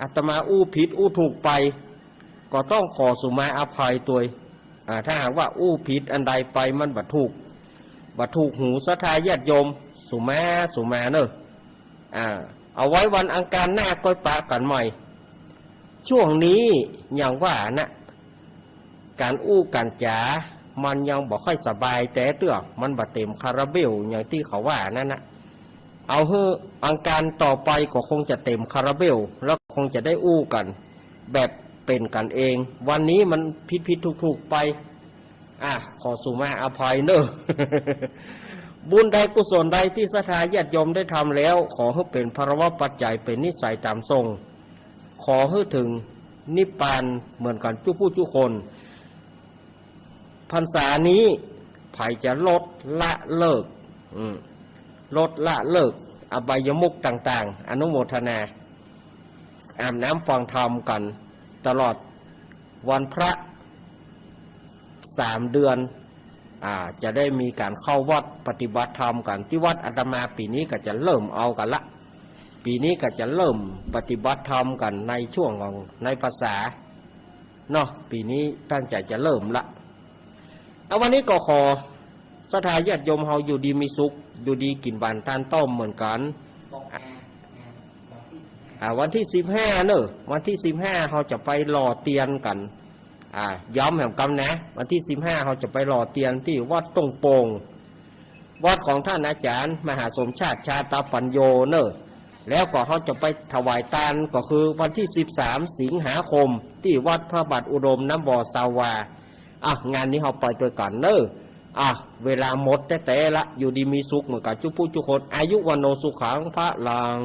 อาตมาอู้ผิดอู้ถูกไป ก็ต้องขอสุมาอภัยตัวถ้าหากว่าอู้ผิดอันใดไปมันบัดถูกหูศรัทธาญาติโยมสุมาเนอะเอาไว้วันอังคารหน้าก้อยปะกันใหม่ช่วงนี้อย่างว่านะการอู้การจ๋ามันยังบอกค่อยสบายแต่เตื้อมันบัดเต็มคาราเบลอย่างที่เขาว่านั่นนะเอาเฮ้อังคารต่อไปก็คงจะเต็มคาราเบลแล้วคงจะได้อู้กันแบบเป็นกันเอง วันนี้มันผิดถูกไปขอสุมาอภัยเนอะ บุญใดกุศลใดที่ศรัทธาญาติโยมได้ทำแล้วขอให้เป็นภรวะปัจจัยเป็นนิสัยตามทรงขอให้ถึงนิพพานเหมือนกันทุกผู้ทุกคนพรรษานี้ไผจะลดละเลิกอบายมุขต่างๆอนุโมทนาอาบน้ำฟังธรรมกันตลอดวันพระ3 เดือนจะได้มีการเข้าวัดปฏิบัติธรรมกันที่วัดอาตมาปีนี้ก็จะเริ่มเอากันละปีนี้ก็จะเริ่มปฏิบัติธรรมกันในช่วงของในภาษาเนาะปีนี้ตั้งใจจะเริ่มละเอาวันนี้ก็ขอศรัทธาญาติโยมเฮาอยู่ดีมีสุขอยู่ดีกินบานทานต้มเหมือนกันวันที่15เนอะวันที่15เฮาจะไปหล่อเตียนกันย้ำแห่งกำนะวันที่15เขาจะไปหล่อเตียนที่วัดตงโปงวัดของท่านอาจารย์มหาสมชาติชาตาปัญโยเนอะแล้วก็เขาจะไปถวายทานก็คือวันที่13 สิงหาคมที่วัดพระบาทอุดมน้ำบ่อสาวางานนี้เขาไปตัวกันเนอะเวลาหมดแต่ละอยู่ดีมีสุขเหมือนกับจุผู้จุคนอายุวันโนสุขังพระลัง